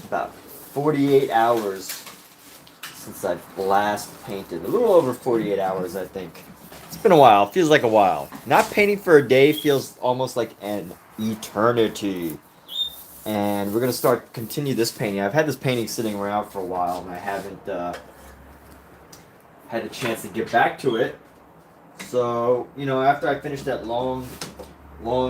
about 48 hours since I've last painted. A little over 48 hours, I think. It's been a while. Feels like a while. Not painting for a day feels almost like an eternity. And we're going to continue this painting. I've had this painting sitting around for a while, and I haven't had a chance to get back to it. So, you know, after I finish that long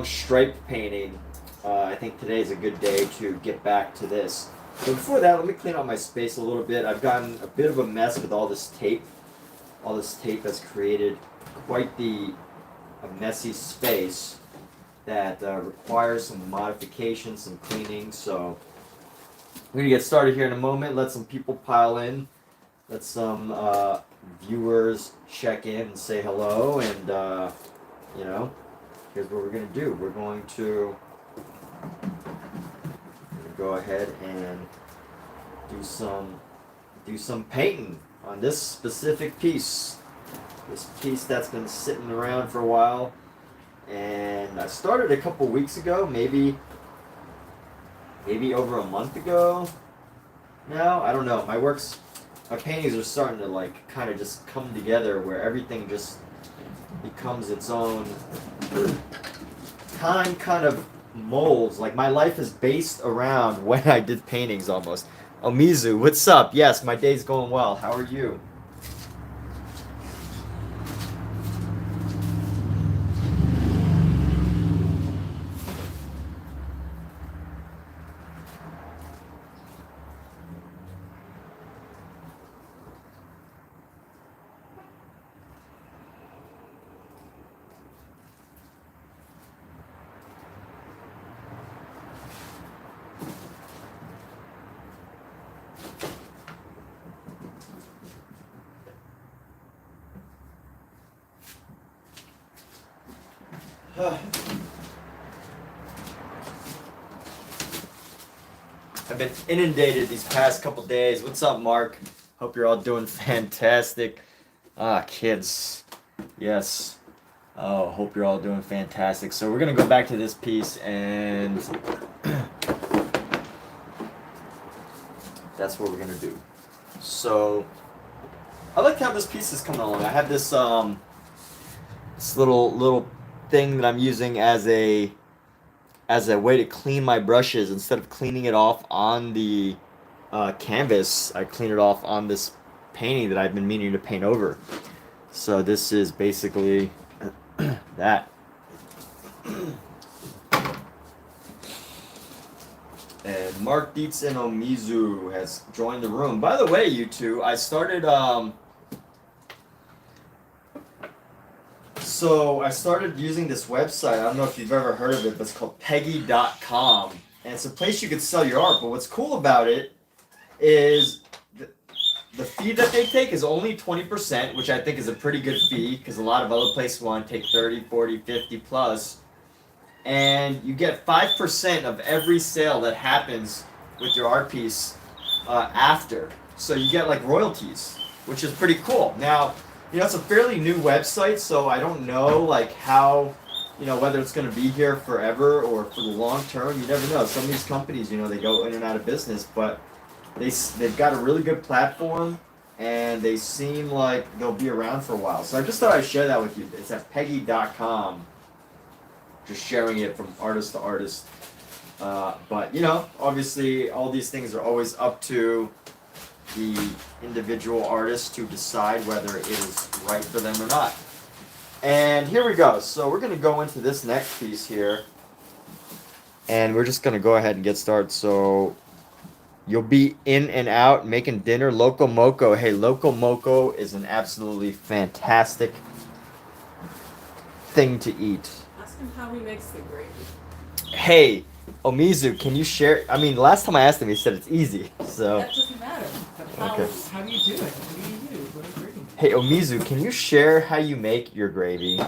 striped painting, I think today is a good day to get back to this. But before that, let me clean out my space a little bit. I've gotten a bit of a mess with all this tape. All this tape has created quite a messy space that requires some modification, some cleaning. So we're gonna get started here in a moment. Let some people pile in. Let some viewers check in and say hello. And you know, here's what we're gonna do. We're going to go ahead and do some painting on this specific piece. This piece that's been sitting around for a while, and I started a couple weeks ago, maybe over a month ago now. I don't know. My paintings are starting to like kind of just come together where everything just becomes its own kind of molds. Like my life is based around when I did paintings almost. Omizu, what's up? Yes, my day's going well. How are you? I've been inundated these past couple days. What's up, Mark? Hope you're all doing fantastic. Kids. Yes. Oh, hope you're all doing fantastic. So we're going to go back to this piece, and that's what we're going to do. So I like how this piece is coming along. I have this this little thing that I'm using as a way to clean my brushes. Instead of cleaning it off on the canvas, I clean it off on this painting that I've been meaning to paint over. So this is basically that. And Mark Dietz and Omizu has joined the room. By the way, you two, I started using this website. I don't know if you've ever heard of it, but it's called Peggy.com. And it's a place you could sell your art. But what's cool about it is the fee that they take is only 20%, which I think is a pretty good fee because a lot of other places want to take 30, 40, 50 plus. And you get 5% of every sale that happens with your art piece after. So you get like royalties, which is pretty cool. Now, you know, it's a fairly new website, so I don't know like how, you know, whether it's going to be here forever or for the long term. You never know. Some of these companies, you know, they go in and out of business, but they've got a really good platform, and they seem like they'll be around for a while. So I just thought I'd share that with you. It's at Peggy.com. Just sharing it from artist to artist. But, you know, obviously all these things are always up to the individual artist to decide whether it is right for them or not. And here we go. So we're going to go into this next piece here. And we're just going to go ahead and get started. So you'll be in and out making dinner. Loco Moco. Hey, Loco Moco is an absolutely fantastic thing to eat. Ask him how he makes the gravy. Hey, Omizu, can you share? I mean, last time I asked him, he said it's easy. So. That doesn't matter. How do you do it? What do you use? What ingredients? Hey, Omizu, can you share how you make your gravy?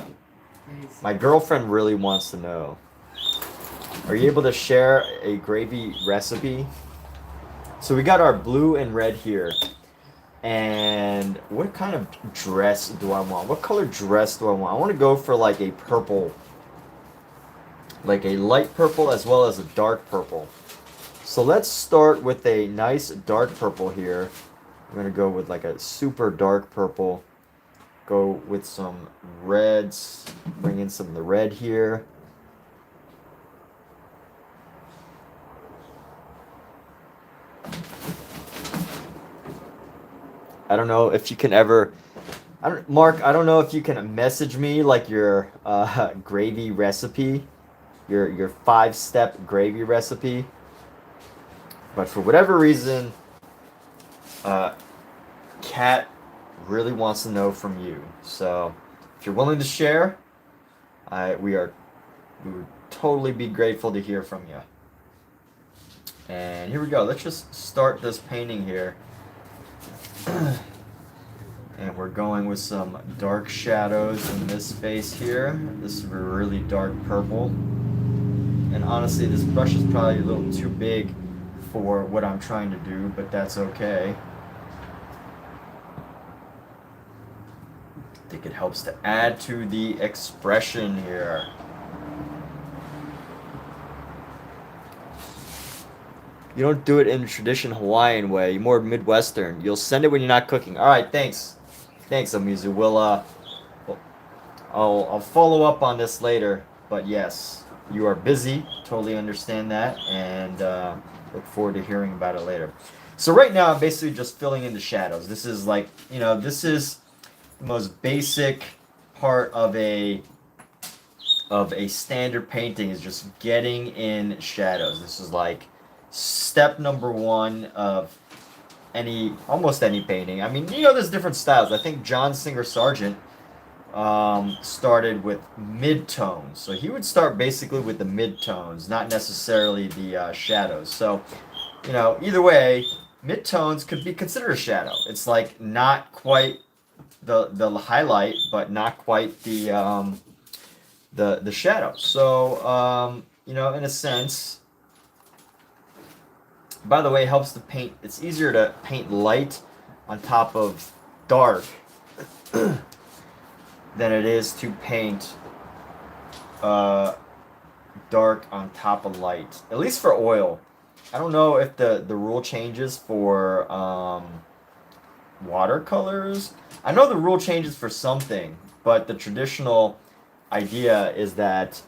My girlfriend really wants to know. Are you able to share a gravy recipe? So we got our blue and red here. And what kind of dress do I want? What color dress do I want? I want to go for like a purple. Like a light purple as well as a dark purple. So let's start with a nice dark purple here. I'm going to go with like a super dark purple. Go with some reds. Bring in some of the red here. I don't know if you can ever... Mark, I don't know if you can message me like your gravy recipe. Your 5-step gravy recipe. But for whatever reason, Kat really wants to know from you. So if you're willing to share, we would totally be grateful to hear from you. And here we go. Let's just start this painting here. And we're going with some dark shadows in this space here. This is a really dark purple. And honestly, this brush is probably a little too big for what I'm trying to do, but that's okay. I think it helps to add to the expression here. You don't do it in the traditional Hawaiian way, you're more Midwestern. You'll send it when you're not cooking. Alright, thanks. Thanks, Amizu. I'll follow up on this later, but yes, you are busy. Totally understand that, and look forward to hearing about it later. So right now, I'm basically just filling in the shadows. This is like, this is the most basic part of a standard painting, is just getting in shadows. This is like step number one of almost any painting. I mean, there's different styles. I think John Singer Sargent started with mid-tones. So he would start basically with the mid-tones, not necessarily the shadows. So, either way, mid-tones could be considered a shadow. It's like not quite the highlight, but not quite the shadow. So, in a sense, by the way, it helps to paint. It's easier to paint light on top of dark than it is to paint dark on top of light. At least for oil. I don't know if the rule changes for watercolors. I know the rule changes for something, but the traditional idea is that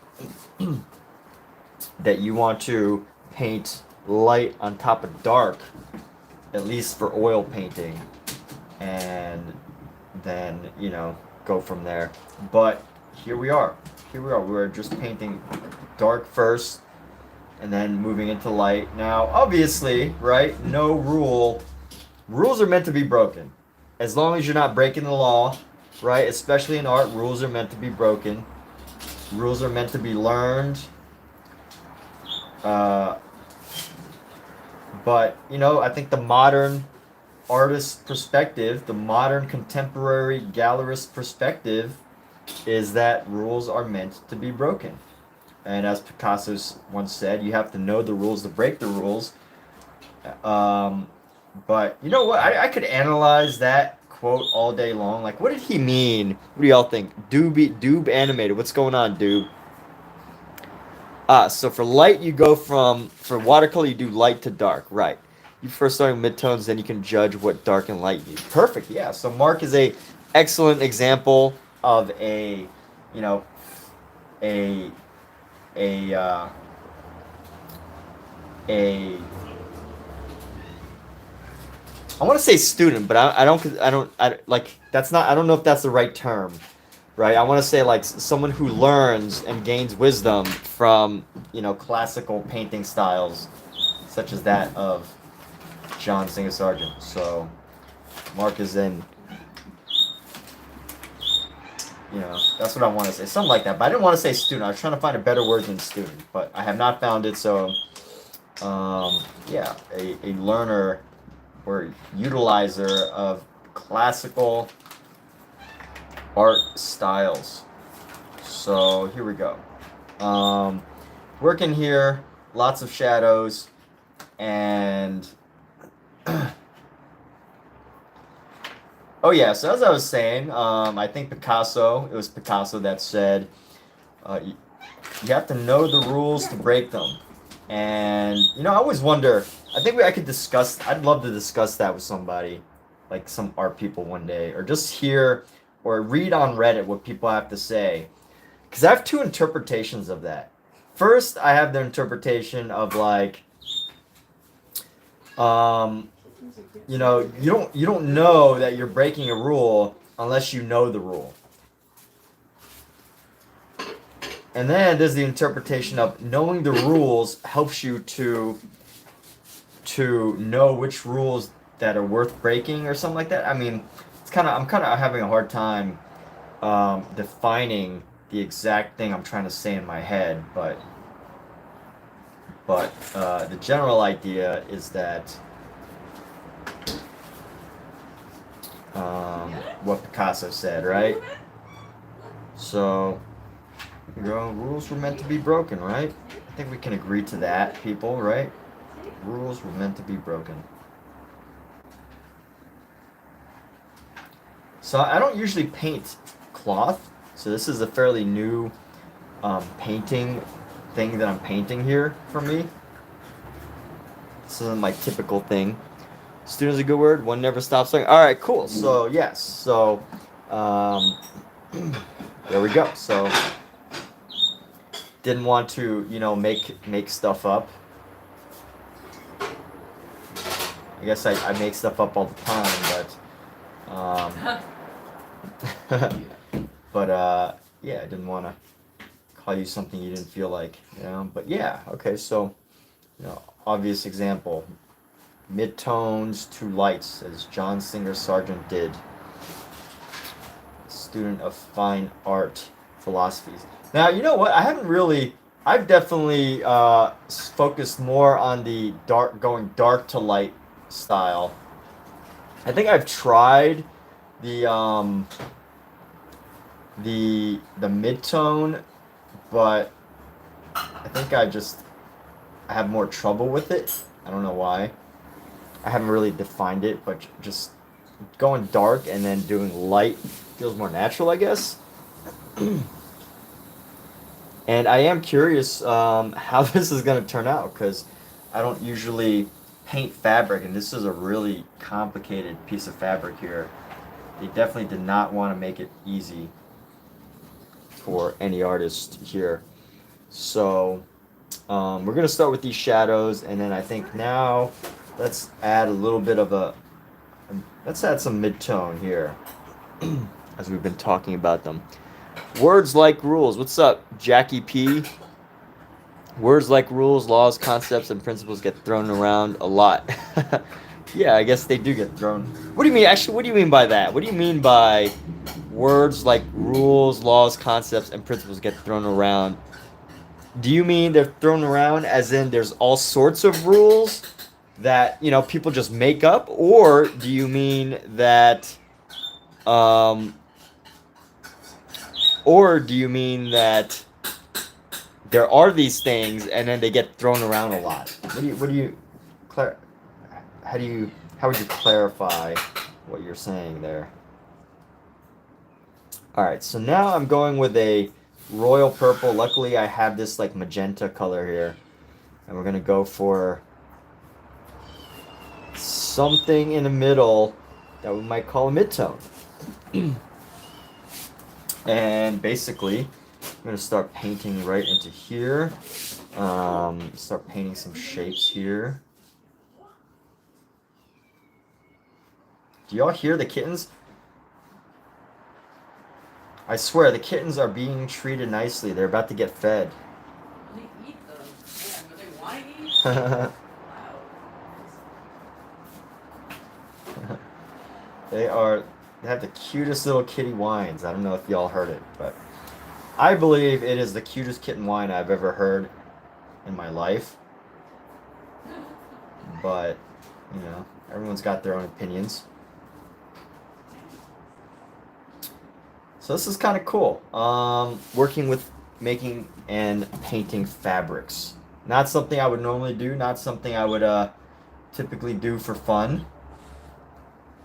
that you want to paint light on top of dark, at least for oil painting, and then go from there. But here we are. We're just painting dark first and then moving into light. Now obviously, right, no rules are meant to be broken. As long as you're not breaking the law, right? Especially in art, rules are meant to be broken. Rules are meant to be learned. But, I think the modern artist perspective, the modern contemporary gallerist perspective, is that rules are meant to be broken. And as Picasso once said, you have to know the rules to break the rules. But you know what? I could analyze that quote all day long. Like, what did he mean? What do y'all think? Doob animated. What's going on, Doob? So for light, you go for watercolor, you do light to dark, right? You first start with midtones, then you can judge what dark and light you. Perfect, yeah. So Mark is a excellent example of I want to say student, but I don't like, that's not, I don't know if that's the right term. Right, I want to say like someone who learns and gains wisdom from, classical painting styles, such as that of John Singer Sargent. So, Mark is in, that's what I want to say, something like that. But I didn't want to say student. I was trying to find a better word than student, but I have not found it. So, yeah, a learner or utilizer of classical art styles. So here we go. Working here, lots of shadows, and oh yeah, so as I was saying, I think it was Picasso that said, you have to know the rules to break them. And you know, I always wonder. I think I could discuss. I'd love to discuss that with somebody, like some art people one day, or just hear or read on Reddit what people have to say. Because I have two interpretations of that. First, I have the interpretation of like, you know, you don't know that you're breaking a rule unless you know the rule. And then there's the interpretation of knowing the rules helps you to know which rules that are worth breaking or something like that. I mean, I'm kind of having a hard time defining the exact thing I'm trying to say in my head, but the general idea is that what Picasso said, right? So, you know, rules were meant to be broken, right? I think we can agree to that, people, right? Rules were meant to be broken. So I don't usually paint cloth, so this is a fairly new painting thing that I'm painting here for me. This isn't my typical thing. Student's a good word. One never stops learning. All right, cool. So yes, so there we go. So didn't want to, you know, make stuff up. I guess I make stuff up all the time, but yeah, I didn't want to call you something you didn't feel like, you know. But yeah, okay. So, you know, obvious example. Midtones to lights, as John Singer Sargent did. Student of fine art philosophies. Now, you know what? I've definitely focused more on the going dark to light style. I think I've tried the mid-tone, but I think I have more trouble with it. I don't know why. I haven't really defined it, but just going dark and then doing light feels more natural, I guess. And I am curious how this is going to turn out, because I don't usually paint fabric, and this is a really complicated piece of fabric here. They definitely did not want to make it easy for any artist here. So we're going to start with these shadows, and then I think now let's add a little bit of let's add some mid-tone here as we've been talking about them. Words like rules. What's up, Jackie P? Words like rules, laws, concepts, and principles get thrown around a lot. Yeah, I guess they do get thrown. What do you mean? Actually, what do you mean by that? What do you mean by words like rules, laws, concepts, and principles get thrown around? Do you mean they're thrown around as in there's all sorts of rules that, you know, people just make up? Or do you mean that there are these things and then they get thrown around a lot? How would you clarify what you're saying there? All right, so now I'm going with a royal purple. Luckily, I have this like magenta color here, and we're gonna go for something in the middle that we might call a mid-tone. And basically, I'm gonna start painting right into here. Start painting some shapes here. Do y'all hear the kittens? I swear, the kittens are being treated nicely. They're about to get fed. They eat them. Yeah, but they want to eat? Wow. They have the cutest little kitty whines. I don't know if y'all heard it, but I believe it is the cutest kitten whine I've ever heard in my life. But, you know, everyone's got their own opinions. So this is kind of cool. Working with making and painting fabrics. Not something I would normally do. Not something I would typically do for fun.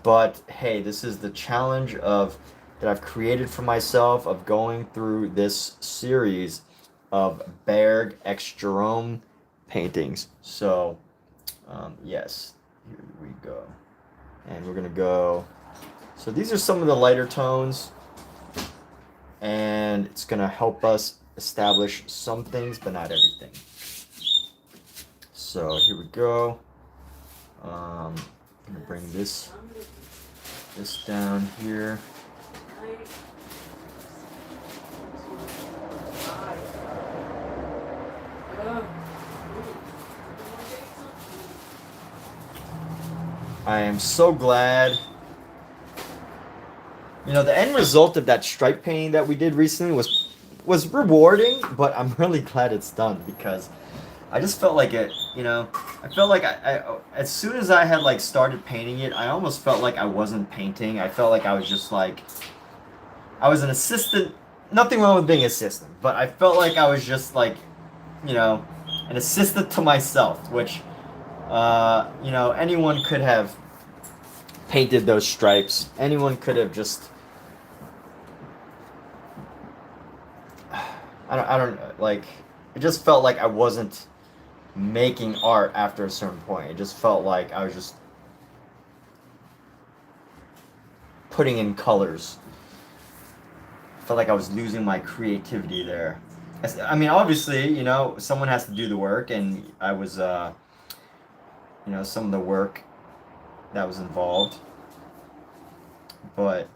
But hey, this is the challenge that I've created for myself of going through this series of Berg x Jerome paintings. So yes, here we go. And we're gonna go, so these are some of the lighter tones, and it's gonna help us establish some things but not everything. So here we go. I'm gonna bring this down here. I am so glad. You know, the end result of that stripe painting that we did recently was rewarding, but I'm really glad it's done because I just felt like it, you know, I felt like I as soon as I had like started painting it, I almost felt like I wasn't painting. I felt like I was just like, I was an assistant. Nothing wrong with being an assistant, but I felt like I was just like, you know, an assistant to myself, which, you know, anyone could have painted those stripes. Anyone could have just, I don't like, it just felt like I wasn't making art after a certain point. It just felt like I was just putting in colors. Felt like I was losing my creativity there. I mean, obviously, you know, someone has to do the work, and I was, you know, some of the work that was involved. But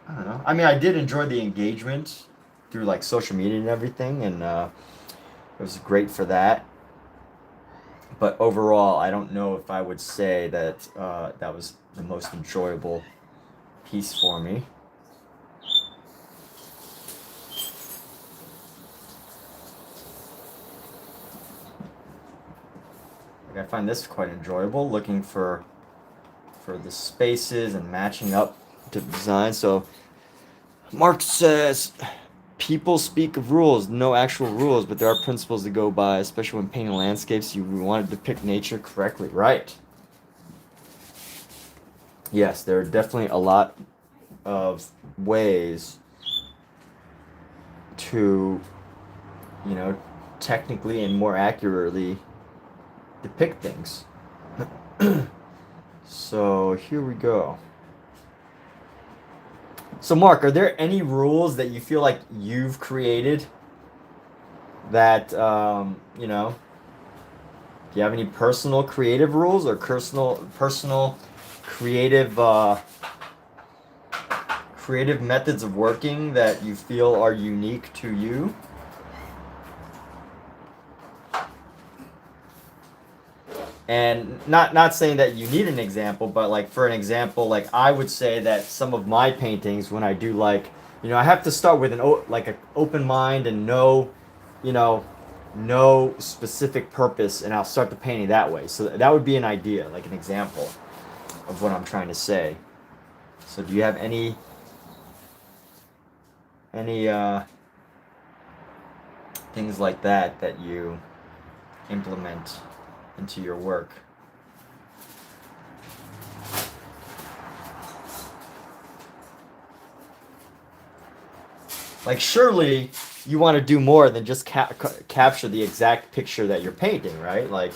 I don't know. I mean, I did enjoy the engagement through like social media and everything, and it was great for that. But overall, I don't know if I would say that that was the most enjoyable piece for me. Like, I find this quite enjoyable, looking for the spaces and matching up to the design. So Mark says, people speak of rules, no actual rules, but there are principles to go by, especially when painting landscapes. You want to depict nature correctly, right? Yes, there are definitely a lot of ways to, you know, technically and more accurately depict things. So here we go. So Mark, are there any rules that you feel like you've created that, you know, do you have any personal creative rules or personal creative creative methods of working that you feel are unique to you? And not saying that you need an example, but like for an example, like I would say that some of my paintings, when I do like, you know, I have to start with an open mind and no, you know, no specific purpose, and I'll start the painting that way. So that would be an idea, like an example of what I'm trying to say. So do you have any things like that that you implement into your work? Like, surely you want to do more than just capture the exact picture that you're painting, right? Like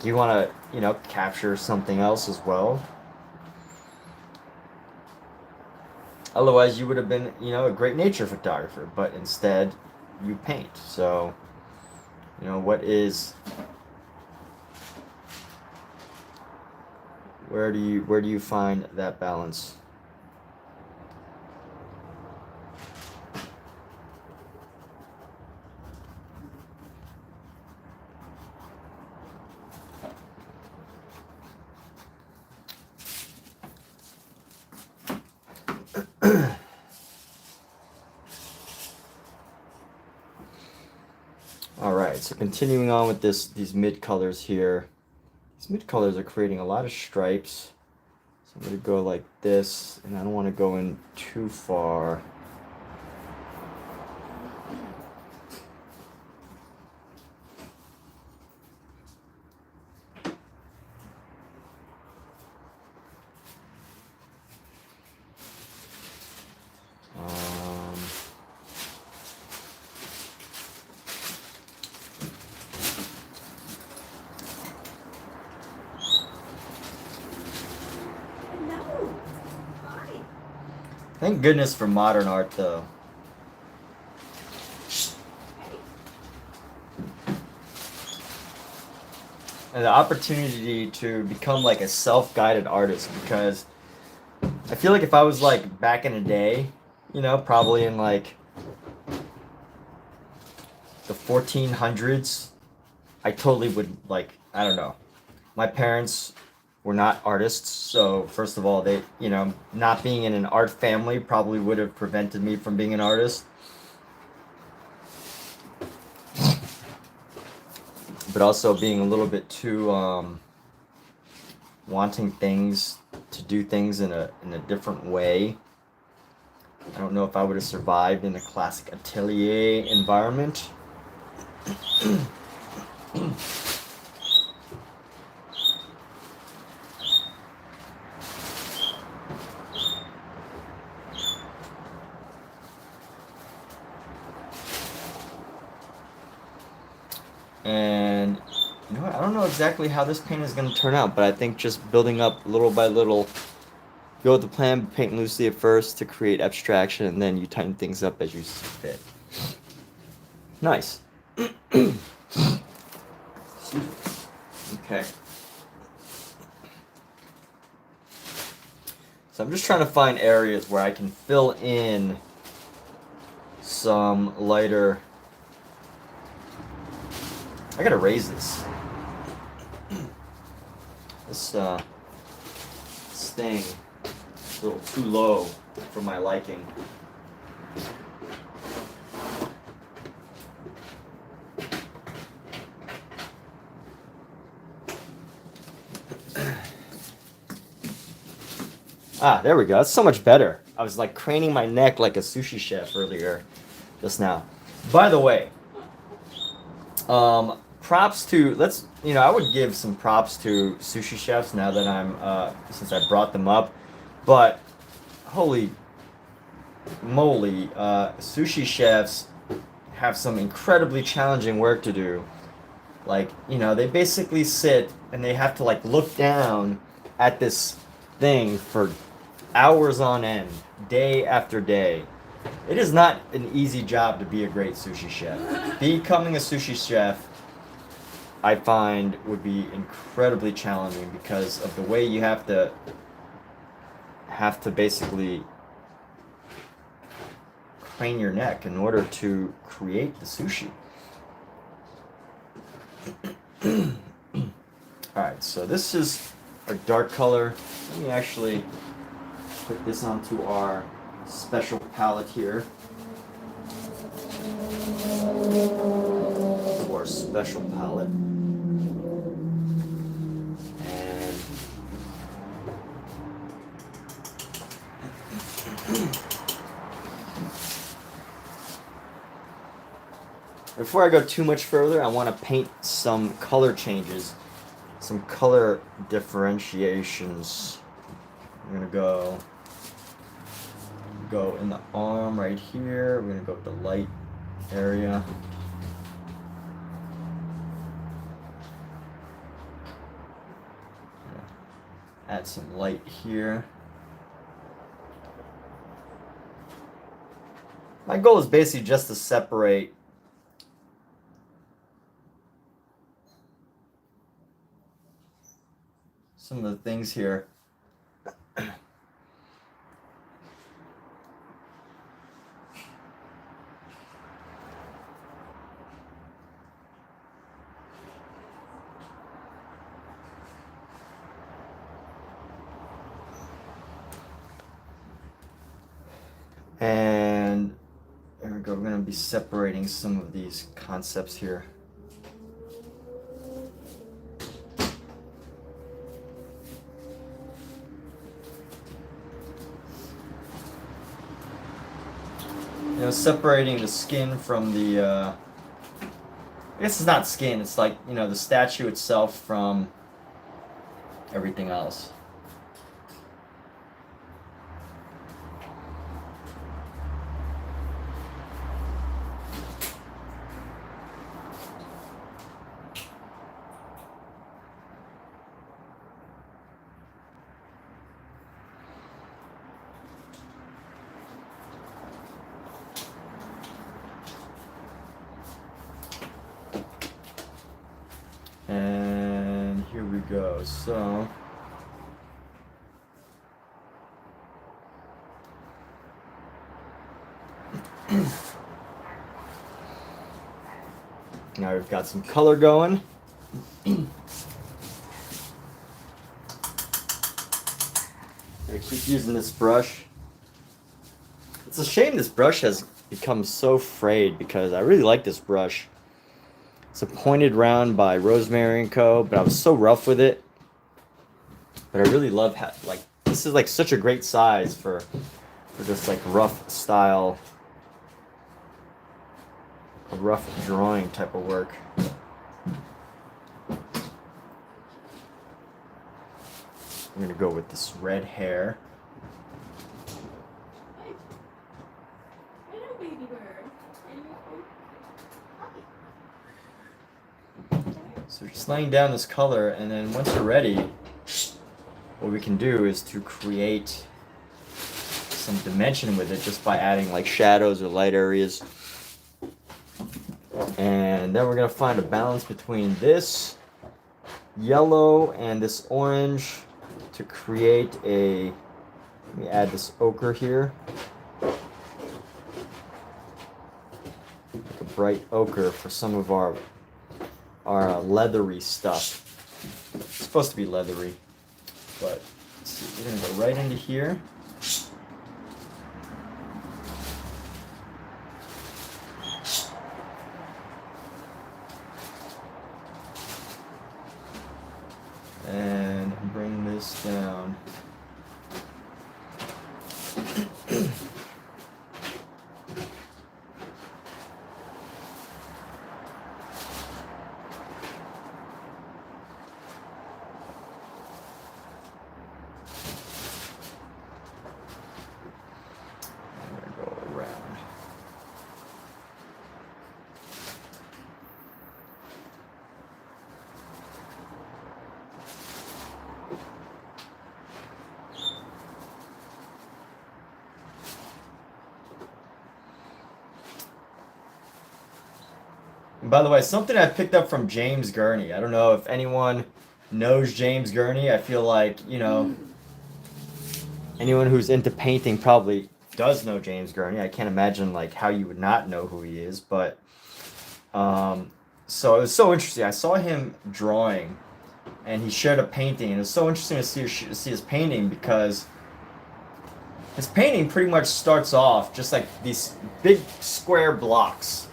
you want to, you know, capture something else as well. Otherwise, you would have been, you know, a great nature photographer, but instead you paint. So, you know, where do you find that balance? All right, so continuing on with these mid colors here. These mid colors are creating a lot of stripes. So I'm going to go like this, and I don't want to go in too far. Thank goodness for modern art, though. And the opportunity to become like a self-guided artist, because I feel like if I was like back in the day, you know, probably in like the 1400s, I totally would like, I don't know. My parents were not artists, so first of all, they, you know, not being in an art family probably would have prevented me from being an artist. But also being a little bit too wanting things to do things in a different way. I don't know if I would have survived in a classic atelier environment. And you know what? I don't know exactly how this paint is going to turn out, but I think just building up little by little, go with the plan, paint loosely at first to create abstraction, and then you tighten things up as you see fit. Nice. Okay. So I'm just trying to find areas where I can fill in some lighter. I gotta raise this. This thing is a little too low for my liking. Ah, there we go. That's so much better. I was like craning my neck like a sushi chef earlier, just now. By the way, props to, I would give some props to sushi chefs now that since I brought them up. But holy moly, sushi chefs have some incredibly challenging work to do. Like, they basically sit and they have to like look down at this thing for hours on end, day after day. It is not an easy job to be a great sushi chef. Becoming a sushi chef, I find, would be incredibly challenging because of the way you have to basically crane your neck in order to create the sushi. Alright, so this is our dark color. Let me actually put this onto our special palette here. Our special palette. And before I go too much further, I want to paint some color changes, some color differentiations. I'm going to go in the arm right here. We're going to go with the light area. Add some light here. My goal is basically just to separate some of the things here. And there we go. We're going to be separating some of these concepts here. Separating the skin from the, I guess it's not skin, it's like, the statue itself from everything else. go. So now we've got some color going. I keep using this brush. It's a shame this brush has become so frayed because I really like this brush. It's a pointed round by Rosemary Co, but I was so rough with it. But I really love how, like, this is like such a great size for this like rough style, a rough drawing type of work. I'm gonna go with this red hair. So just laying down this color, and then once you're ready, what we can do is to create some dimension with it just by adding like shadows or light areas. And then we're gonna find a balance between this yellow and this orange to create a, let me add this ochre here. Like a bright ochre for some of our leathery stuff. It's supposed to be leathery, but let's see, we're gonna go right into here. And bring this down. By the way, something I picked up from James Gurney. I don't know if anyone knows James Gurney. I feel like, you know, anyone who's into painting probably does know James Gurney. I can't imagine like how you would not know who he is, but so it was so interesting. I saw him drawing and he shared a painting, and it was so interesting to see his painting because his painting pretty much starts off just like these big square blocks.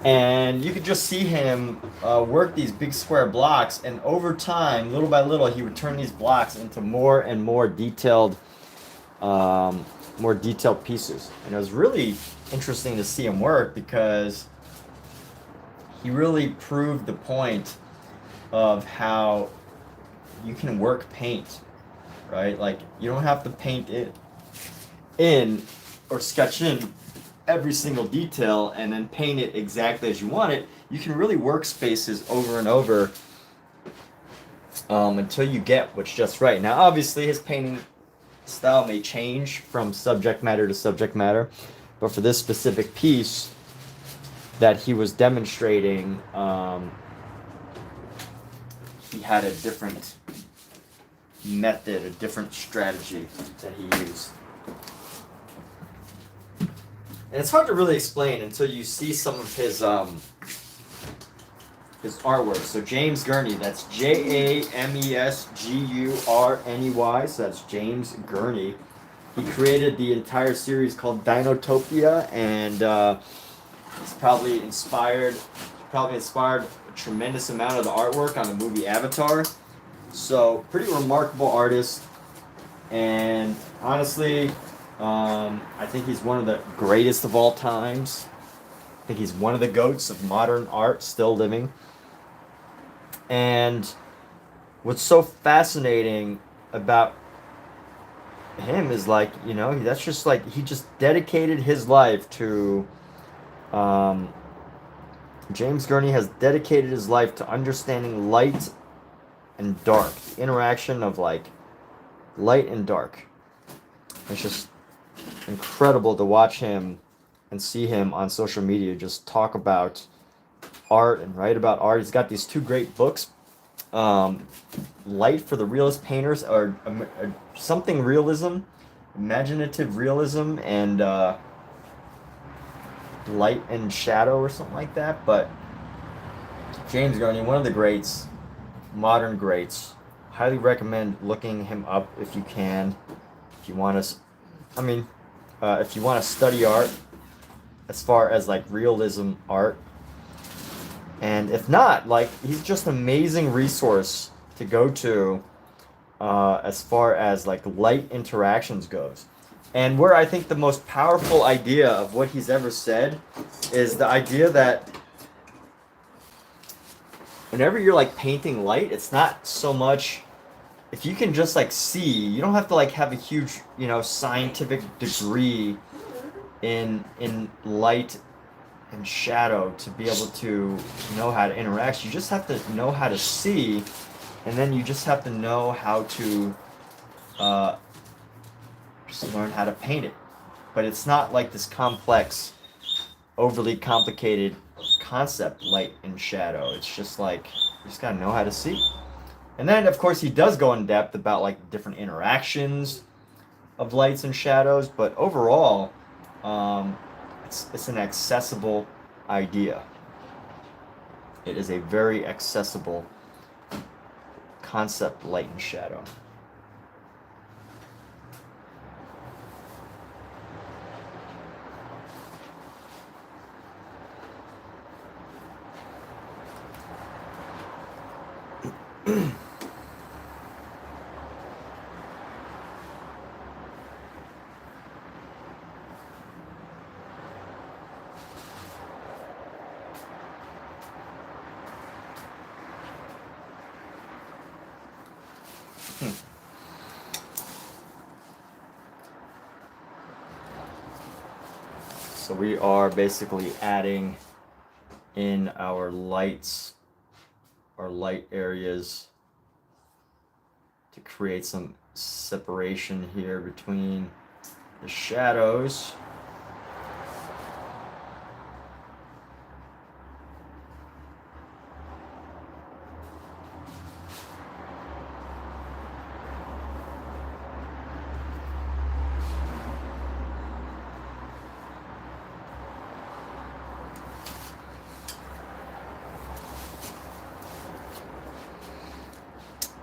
And you could just see him work these big square blocks, and over time, little by little, he would turn these blocks into more and more detailed pieces. And it was really interesting to see him work because he really proved the point of how you can work paint, right? Like, you don't have to paint it in or sketch in every single detail and then paint it exactly as you want it. You can really work spaces over and over until you get what's just right. Now, obviously, his painting style may change from subject matter to subject matter, but for this specific piece that he was demonstrating, he had a different method, a different strategy that he used. And it's hard to really explain until you see some of his artwork. So James Gurney, that's Jamesgurney, so that's James Gurney. He created the entire series called Dinotopia, and he's probably inspired a tremendous amount of the artwork on the movie Avatar. So pretty remarkable artist, and honestly, I think he's one of the greatest of all times. I think he's one of the goats of modern art still living. And what's so fascinating about him is, like, you know, that's just like he just dedicated his life to James Gurney has dedicated his life to understanding light and dark, the interaction of like light and dark. It's just incredible to watch him and see him on social media just talk about art and write about art. He's got these two great books. light for the realist painters, or something realism, imaginative realism, and light and shadow or something like that. But James Garnier, one of the greats, modern greats. Highly recommend looking him up if you can. If you want to, if you want to study art, as far as like realism art, and if not, like he's just an amazing resource to go to, as far as like light interactions goes. And where I think the most powerful idea of what he's ever said is the idea that whenever you're like painting light, it's not so much if you can just like see, you don't have to like have a huge, scientific degree in light and shadow to be able to know how to interact. You just have to know how to see, and then you just have to know how to just learn how to paint it. But it's not like this complex, overly complicated concept, light and shadow. It's just like you just gotta know how to see. And then of course he does go in depth about like different interactions of lights and shadows, but overall it's an accessible idea. It is a very accessible concept, light and shadow. So we are basically adding in our lights, our light areas, to create some separation here between the shadows.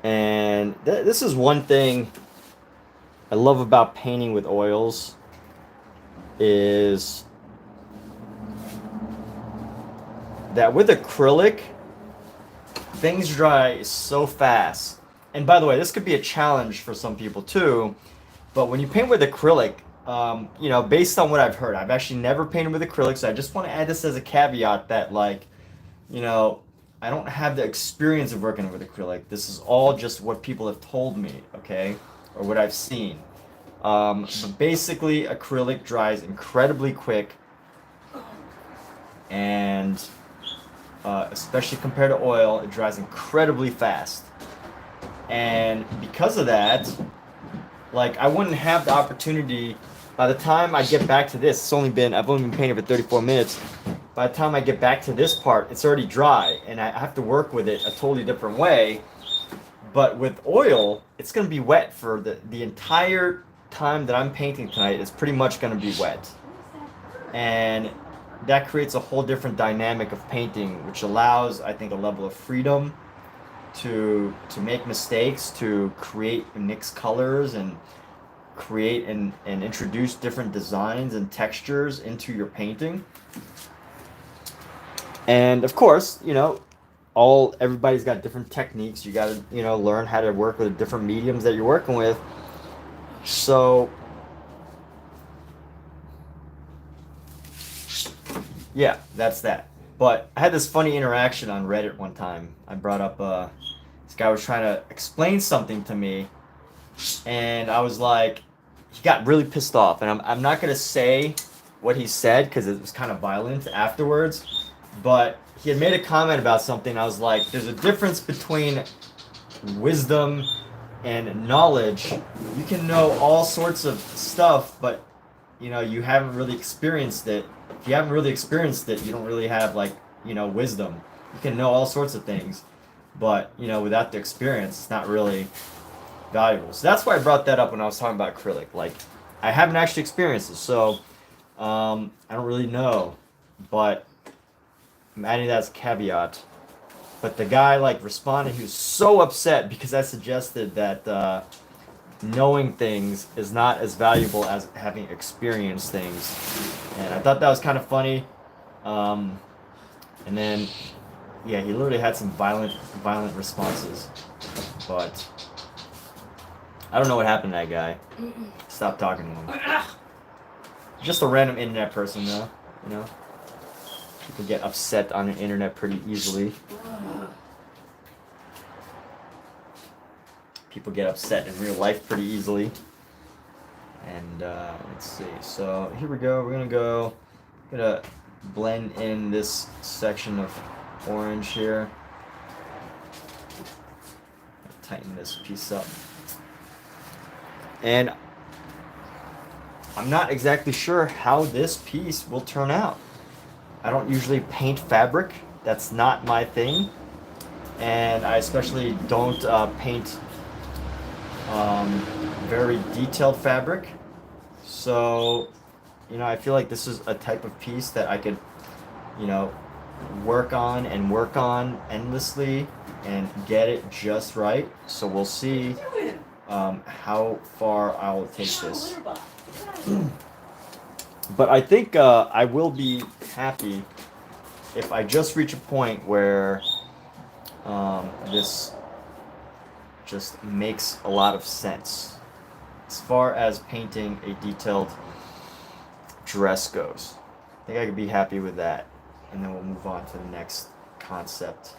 And this is one thing I love about painting with oils, is that with acrylic, things dry so fast. And by the way, this could be a challenge for some people too, but when you paint with acrylic, based on what I've heard, I've actually never painted with acrylic, so I just want to add this as a caveat that, like, I don't have the experience of working with acrylic. This is all just what people have told me, okay? Or what I've seen. But basically, acrylic dries incredibly quick. And especially compared to oil, it dries incredibly fast. And because of that, like, I wouldn't have the opportunity, by the time I get back to this, I've only been painting for 34 minutes. By the time I get back to this part, it's already dry, and I have to work with it a totally different way. But with oil, it's going to be wet for the entire time that I'm painting tonight. It's pretty much going to be wet. And that creates a whole different dynamic of painting, which allows, I think, a level of freedom to make mistakes, to create and mix colors, and create and introduce different designs and textures into your painting. And of course, everybody's got different techniques. You got to, learn how to work with the different mediums that you're working with. So, yeah, that's that. But I had this funny interaction on Reddit one time. I brought up, this guy was trying to explain something to me, and I was like, he got really pissed off. And I'm not going to say what he said because it was kind of violent afterwards. But he had made a comment about something. I was like, there's a difference between wisdom and knowledge. You can know all sorts of stuff, but you haven't really experienced it. If you haven't really experienced it, you don't really have wisdom. You can know all sorts of things, but you know, without the experience, it's not really valuable. So that's why I brought that up when I was talking about acrylic. Like, I haven't actually experienced it, so I don't really know, but I'm adding that as a caveat. But the guy like responded. He was so upset because I suggested that knowing things is not as valuable as having experienced things, and I thought that was kind of funny. Um, and then, yeah, he literally had some violent responses, but I don't know what happened to that guy. Stop talking to him. Just a random internet person, though. You know, people get upset on the internet pretty easily. People get upset in real life pretty easily. And let's see. So here we go. We're gonna blend in this section of orange here. Tighten this piece up. And I'm not exactly sure how this piece will turn out. I don't usually paint fabric. That's not my thing. And I especially don't paint very detailed fabric. So, you know, I feel like this is a type of piece that I could, you know, work on endlessly and get it just right. So we'll see how far I'll take this. But I think I will be happy if I just reach a point where this just makes a lot of sense as far as painting a detailed dress goes. I think I could be happy with that, and then we'll move on to the next concept.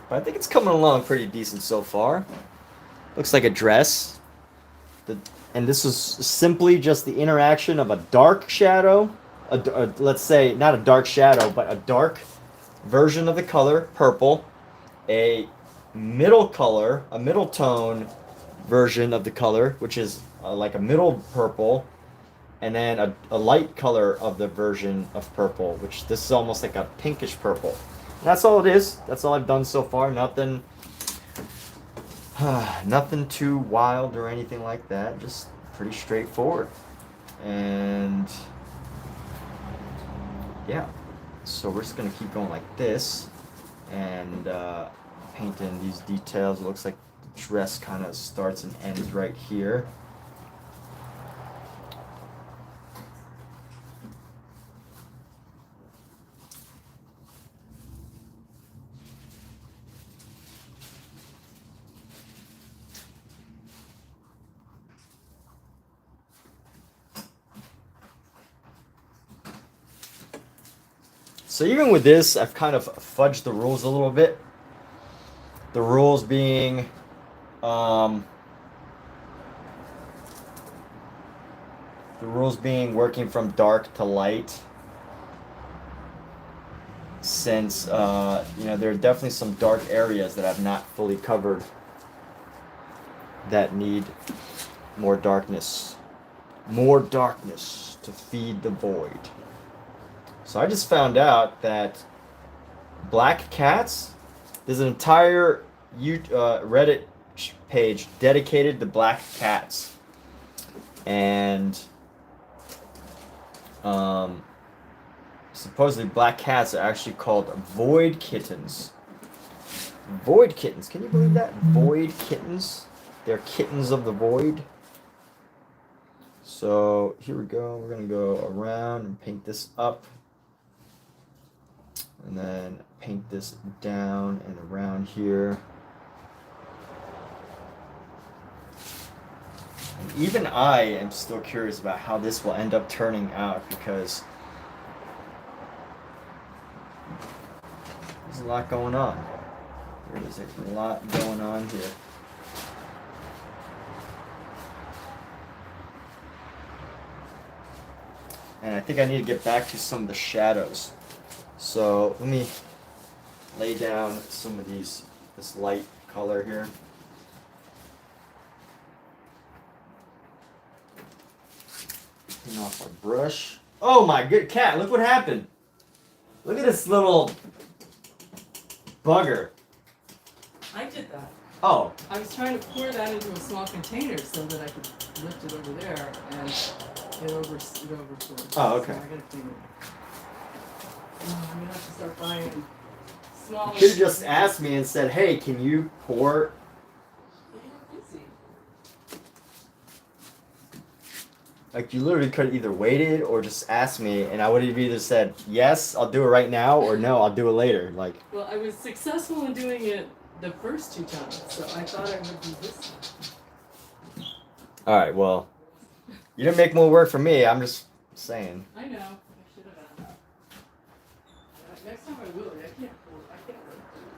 But I think it's coming along pretty decent so far. Looks like a dress. And this is simply just the interaction of a dark shadow, let's say not a dark shadow, but a dark version of the color, purple, a middle color, a middle tone version of the color, which is like a middle purple, and then a light color of the version of purple, which this is almost like a pinkish purple. And that's all it is. That's all I've done so far. Nothing nothing too wild or anything like that. Just pretty straightforward. And yeah, so we're just gonna keep going like this and paint in these details. It looks like the dress kind of starts and ends right here. So even with this, I've kind of fudged the rules a little bit. The rules being working from dark to light. Since you know, there are definitely some dark areas that I've not fully covered that need more darkness to feed the void. So I just found out that black cats, there's an entire Reddit page dedicated to black cats. And supposedly black cats are actually called void kittens. Void kittens, can you believe that? Void kittens? They're kittens of the void. So here we go, we're gonna go around and paint this up. And then paint this down and around here. And even I am still curious about how this will end up turning out, because there's a lot going on. There's a lot going on here. And I think I need to get back to some of the shadows. So let me lay down some of this light color here. Clean off our brush. Oh my good cat, look what happened. Look at this little bugger. I did that. Oh. I was trying to pour that into a small container so that I could lift it over there and it overflowed. Oh, okay. So I gotta clean it. Oh, I'm gonna have to start buying smaller. You should have just asked me and said, hey, can you pour? Like, you literally could have either waited or just asked me, and I would have either said, yes, I'll do it right now, or no, I'll do it later. Like. Well, I was successful in doing it the first 2 times, so I thought I would do this time. Alright, well, you didn't make more work for me, I'm just saying. I know. I should have done that. Next time I will. I can't.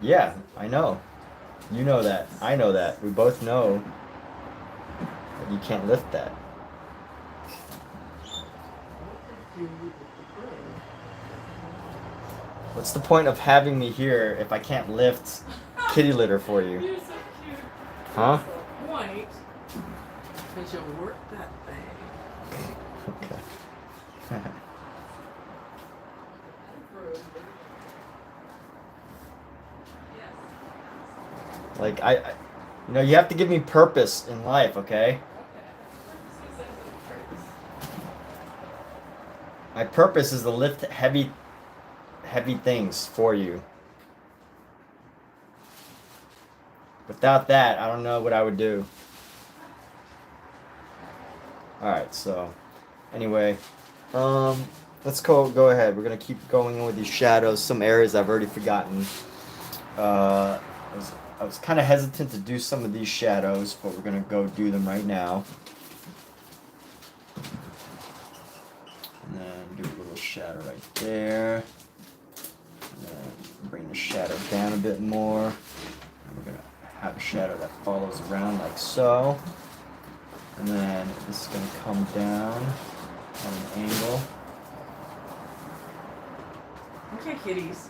Yeah, I know. You know that. I know that. We both know that you can't lift that. What's the point of having me here if I can't lift kitty litter for you? You're so cute. Huh? That's the point. But you'll work that thing. Okay. Like, you know, you have to give me purpose in life, okay? My purpose is to lift heavy things for you. Without that, I don't know what I would do. Alright, so, anyway, let's go ahead. We're going to keep going with these shadows. Some areas I've already forgotten. I was kind of hesitant to do some of these shadows, but we're going to go do them right now. And then do a little shadow right there. And then bring the shadow down a bit more. And we're going to have a shadow that follows around like so. And then this is going to come down at an angle. Okay, kitties.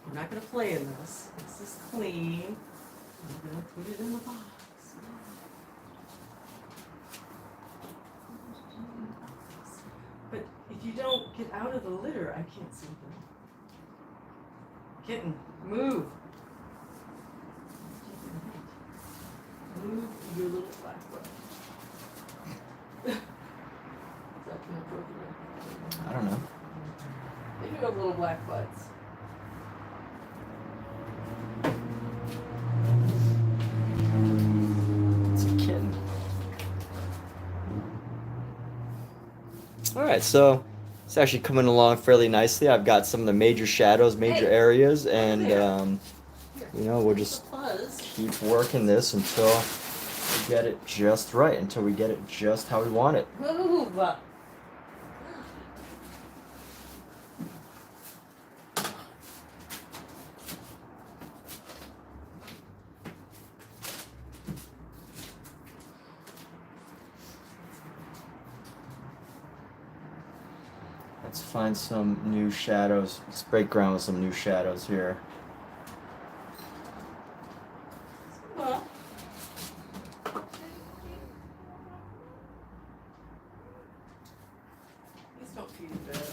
I'm not going to play in this. This is clean. I'm going to put it in the box. But if you don't get out of the litter, I can't see them. Kitten, move. Move your little black foot. Is that inappropriate? I don't know. They do have little black butts. It's a kitten. Alright, so it's actually coming along fairly nicely. I've got some of the major shadows, major areas, and you know, we'll just keep working this until we get it just right, until we get it just how we want it. Move. Let's find some new shadows. Let's break ground with some new shadows here. Well. Please don't feed the bed.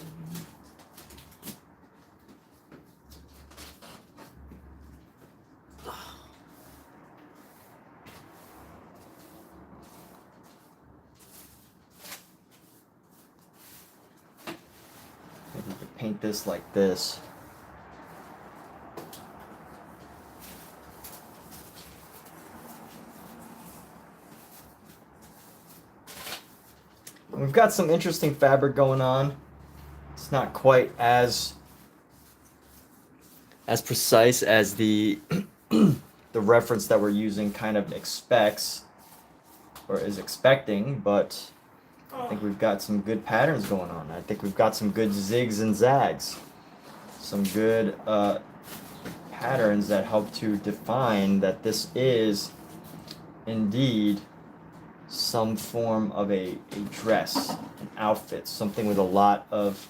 Maybe we could paint this like this. We've got some interesting fabric going on. It's not quite as precise as the the reference that we're using kind of expects or is expecting, but I think we've got some good patterns going on. I think we've got some good zigs and zags. Some good patterns that help to define that this is indeed some form of a dress, an outfit, something with a lot of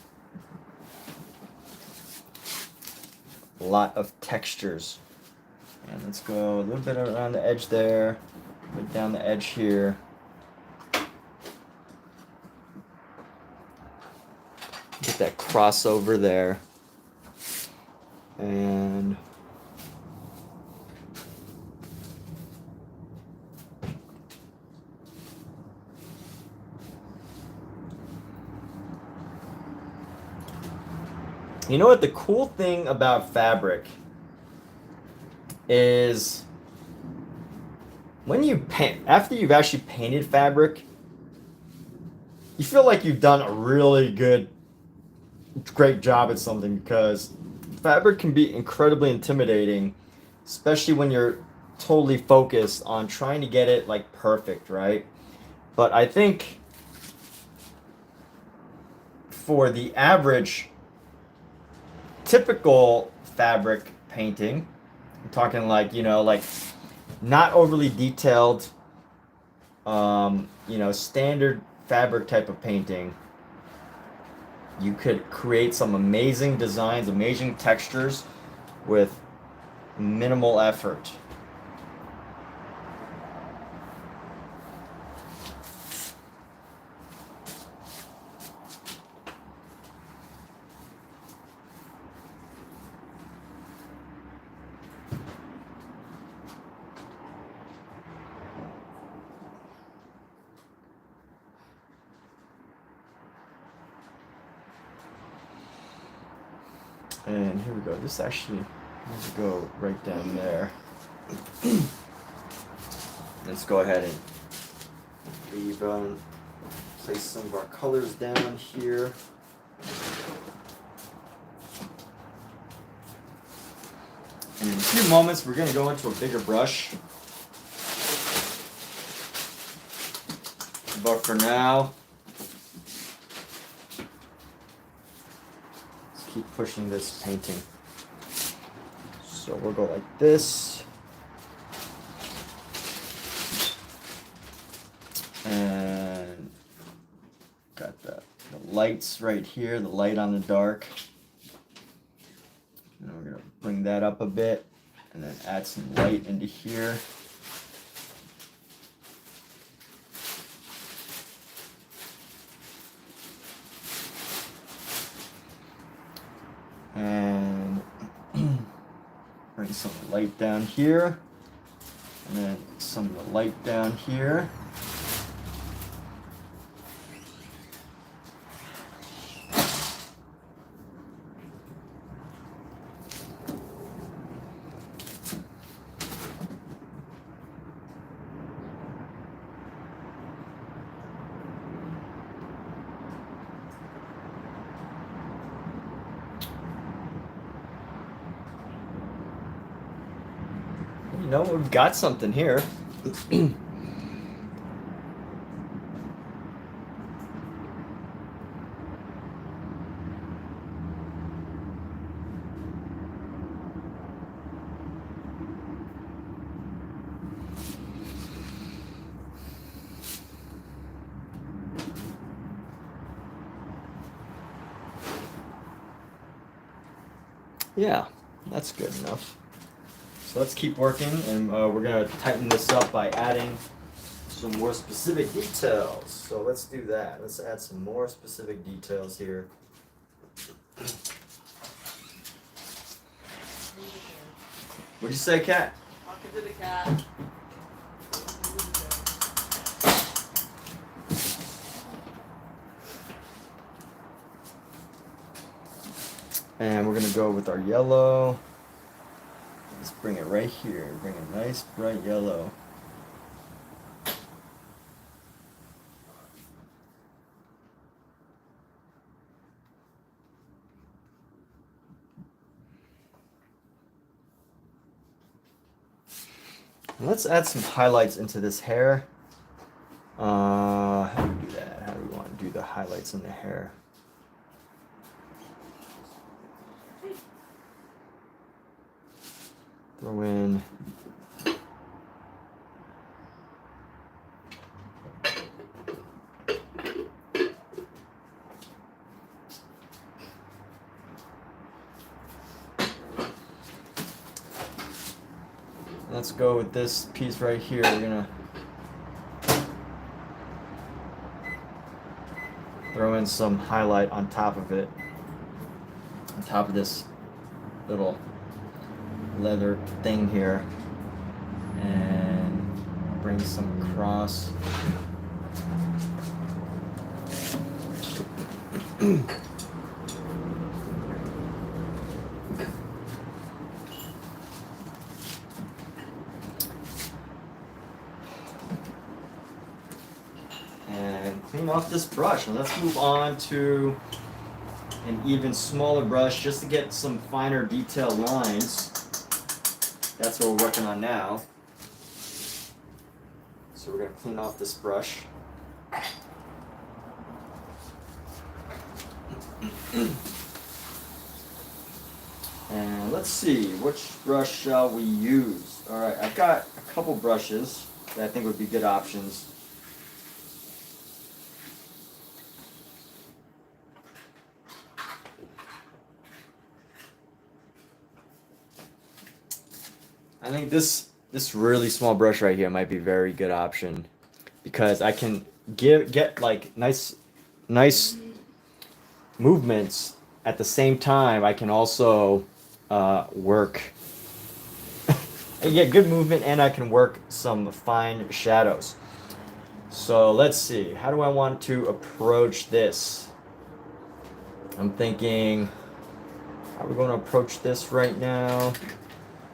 textures. And let's go a little bit around the edge there, put down the edge here. get that crossover there. And you know what the cool thing about fabric is, when you paint, after you've actually painted fabric, you feel like you've done a really great job at something, because fabric can be incredibly intimidating, especially when you're totally focused on trying to get it like perfect, right? But I think for the average typical fabric painting, I'm talking like, you know, like not overly detailed, you know, standard fabric type of painting, you could create some amazing designs, amazing textures with minimal effort. And here we go. This actually needs to go right down there. Let's go ahead and leave place some of our colors down here. And in a few moments, we're going to go into a bigger brush. But for now, let's keep pushing this painting. So we'll go like this. And got the lights right here, the light on the dark. And we're going to bring that up a bit and then add some light into here. And bring some light down here, and then some of the light down here. You know, we've got something here. Yeah, that's good enough. So let's keep working, and we're going to tighten this up by adding some more specific details. So let's do that. Let's add some more specific details here. What'd you say, Kat? Talking to the cat. And we're going to go with our yellow. Let's bring it right here. Bring a nice bright yellow. And let's add some highlights into this hair. How do we do that? How do we want to do the highlights in the hair? Throw in let's go with this piece right here. We're gonna throw in some highlight on top of it. on top of this little leather thing here, and bring some across. And clean off this brush, and let's move on to an even smaller brush just to get some finer detail lines. That's what we're working on now. So we're going to clean off this brush. And let's see, which brush shall we use? Alright, I've got a couple brushes that I think would be good options. I think this really small brush right here might be a very good option because I can get like nice movements at the same time. I can also work and get good movement, and I can work some fine shadows. So let's see, how do I want to approach this? I'm thinking, how are we going to approach this right now?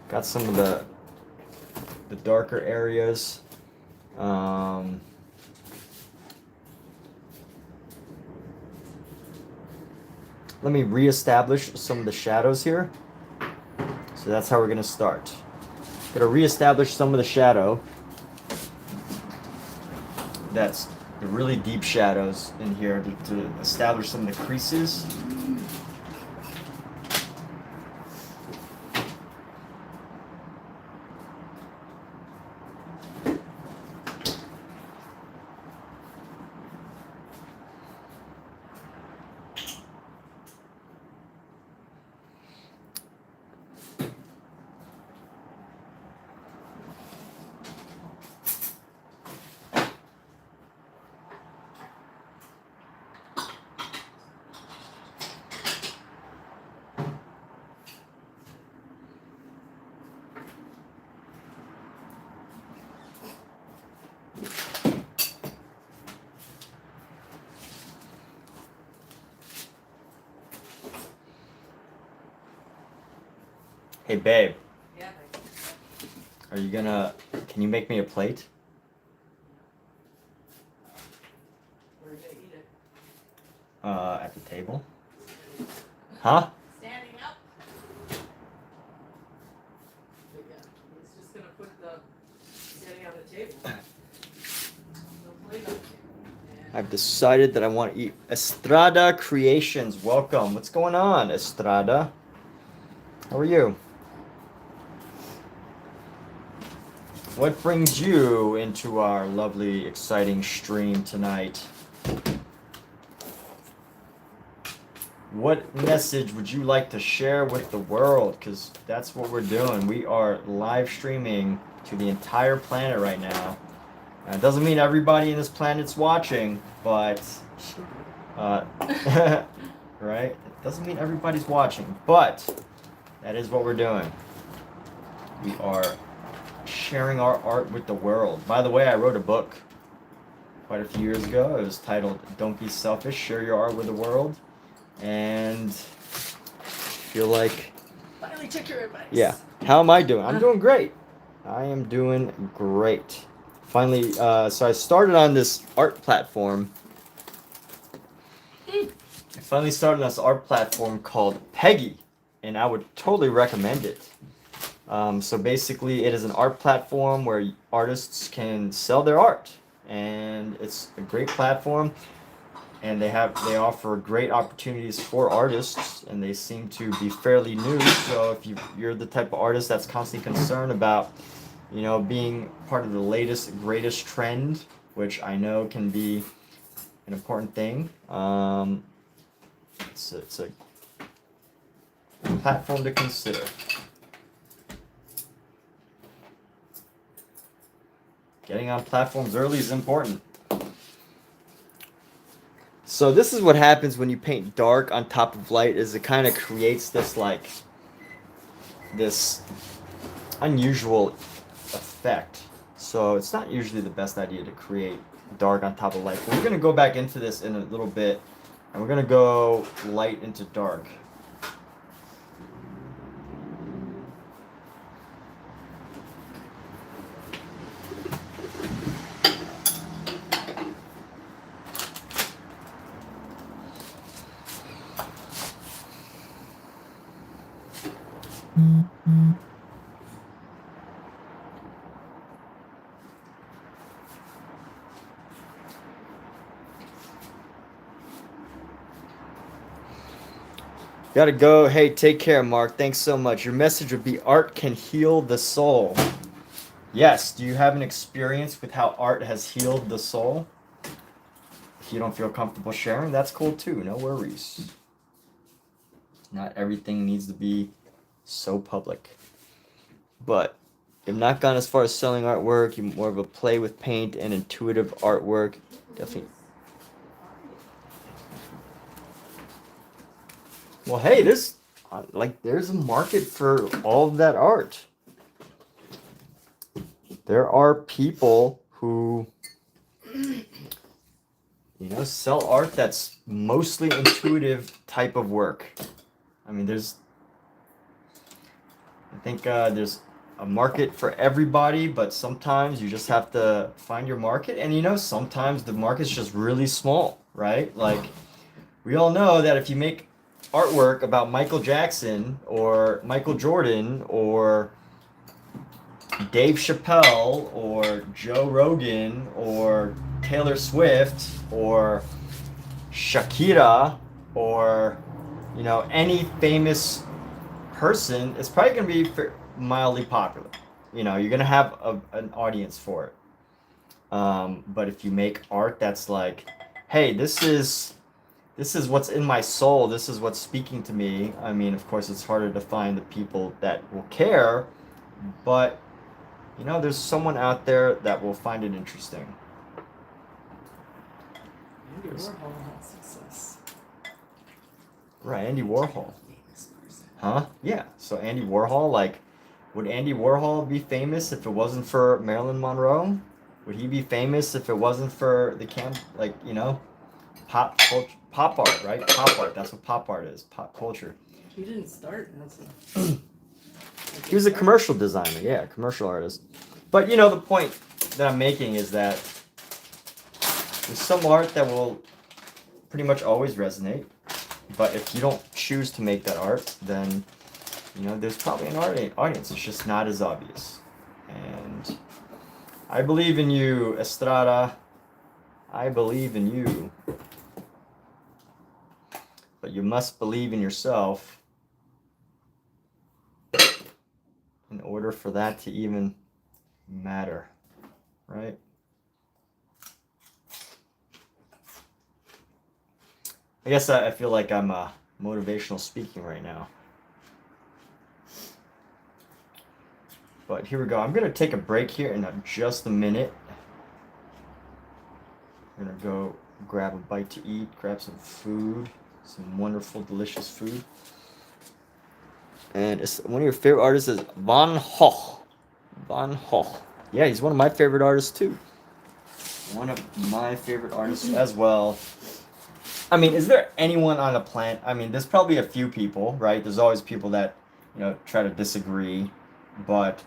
Got some of the darker areas. Let me reestablish some of the shadows here. So that's how we're going to start. Going to reestablish some of the shadow. That's the really deep shadows in here to establish some of the creases. Hey babe, Yeah. are you gonna, can you make me a plate? We're gonna eat it. At the table? Huh? Standing up. But yeah, he's just gonna put the standing on the table. No plate on the table. And I've decided that I want to eat. Estrada Creations, welcome. What's going on, Estrada? How are you? What brings you into our lovely, exciting stream tonight? What message would you like to share with the world? Because that's what we're doing. We are live streaming to the entire planet right now. It doesn't mean everybody in this planet's watching, but right? It doesn't mean everybody's watching, but that is what we're doing. We are sharing our art with the world. By the way, I wrote a book quite a few years ago. It was titled "Don't Be Selfish, Share Your Art with the World," and I feel like, finally took your advice. yeah. How am I doing? I'm doing great. I am doing great. Finally, so I started on this art platform. I finally started on this art platform called Peggy, and I would totally recommend it. So basically, it is an art platform where artists can sell their art, and it's a great platform. And they offer great opportunities for artists, and they seem to be fairly new. So if you're the type of artist that's constantly concerned about, being part of the latest, greatest trend, which I know can be an important thing. It's a platform to consider. Getting on platforms early is important. So So this is what happens when you paint dark on top of light, is it kind of creates this like this unusual effect. So it's not usually the best idea to create dark on top of light. But we're going to go back into this in a little bit, and we're going to go light into dark. Gotta go. Hey, take care, Mark. Thanks so much. Your message would be art can heal the soul. Yes. Do you have an experience with how art has healed the soul? If you don't feel comfortable sharing, that's cool too. No worries. Not everything needs to be so public. But you've not gone as far as selling artwork. You're more of a play with paint and intuitive artwork. Definitely. Well, hey, there's a market for all of that art. There are people who, sell art that's mostly intuitive type of work. I mean, I think there's a market for everybody, but sometimes you just have to find your market. And sometimes the market's just really small, right? Like, we all know that if you make artwork about Michael Jackson or Michael Jordan or Dave Chappelle or Joe Rogan or Taylor Swift or Shakira or any famous person, it's probably going to be mildly popular. You're going to have an audience for it. But if you make art that's like, hey, this is what's in my soul, this is what's speaking to me. I mean, of course, it's harder to find the people that will care, but there's someone out there that will find it interesting. Andy Warhol had success. Right, Andy Warhol. Huh? Yeah. So Andy Warhol, would Andy Warhol be famous if it wasn't for Marilyn Monroe? Would he be famous if it wasn't for the pop culture, pop art, right? Pop art. That's what pop art is. Pop culture. He didn't start as a... He was a commercial designer, yeah, commercial artist. But the point that I'm making is that there's some art that will pretty much always resonate. But if you don't choose to make that art, then there's probably an audience. It's just not as obvious. And I believe in you, Estrada. I believe in you. But you must believe in yourself in order for that to even matter, right? I guess I feel like I'm motivational speaking right now. But here we go. I'm going to take a break here in just a minute. I'm going to go grab a bite to eat, grab some food, some wonderful, delicious food. And one of your favorite artists is Van Gogh. Van Gogh. Yeah, he's one of my favorite artists too. One of my favorite artists as well. I mean, is there anyone on the planet? I mean, there's probably a few people, right? There's always people that, try to disagree. But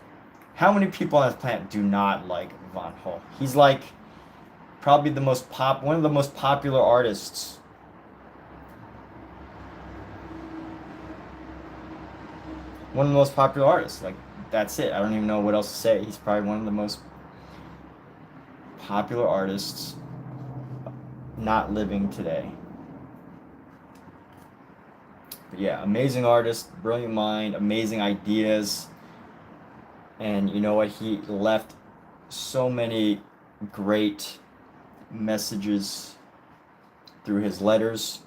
how many people on this planet do not like Van Gogh? He's probably one of the most popular artists. One of the most popular artists. That's it. I don't even know what else to say. He's probably one of the most popular artists not living today. But yeah, amazing artist, brilliant mind, amazing ideas. And you know what? He left so many great messages through his letters.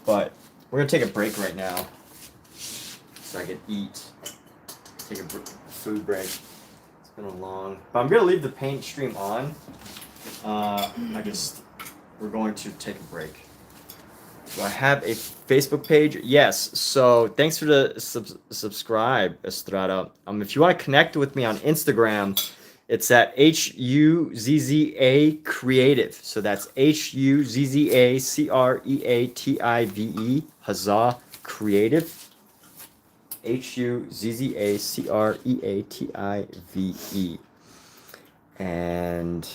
But we're going to take a break right now so I can eat. Take a food break. It's been a long... But I'm going to leave the paint stream on. I just we're going to take a break. Do I have a Facebook page? Yes. So thanks for the subscribe, Estrada. If you want to connect with me on Instagram, it's at HUZZA Creative. So that's HUZZA CREATIVE, Huzzah Creative. HUZZA CREATIVE. And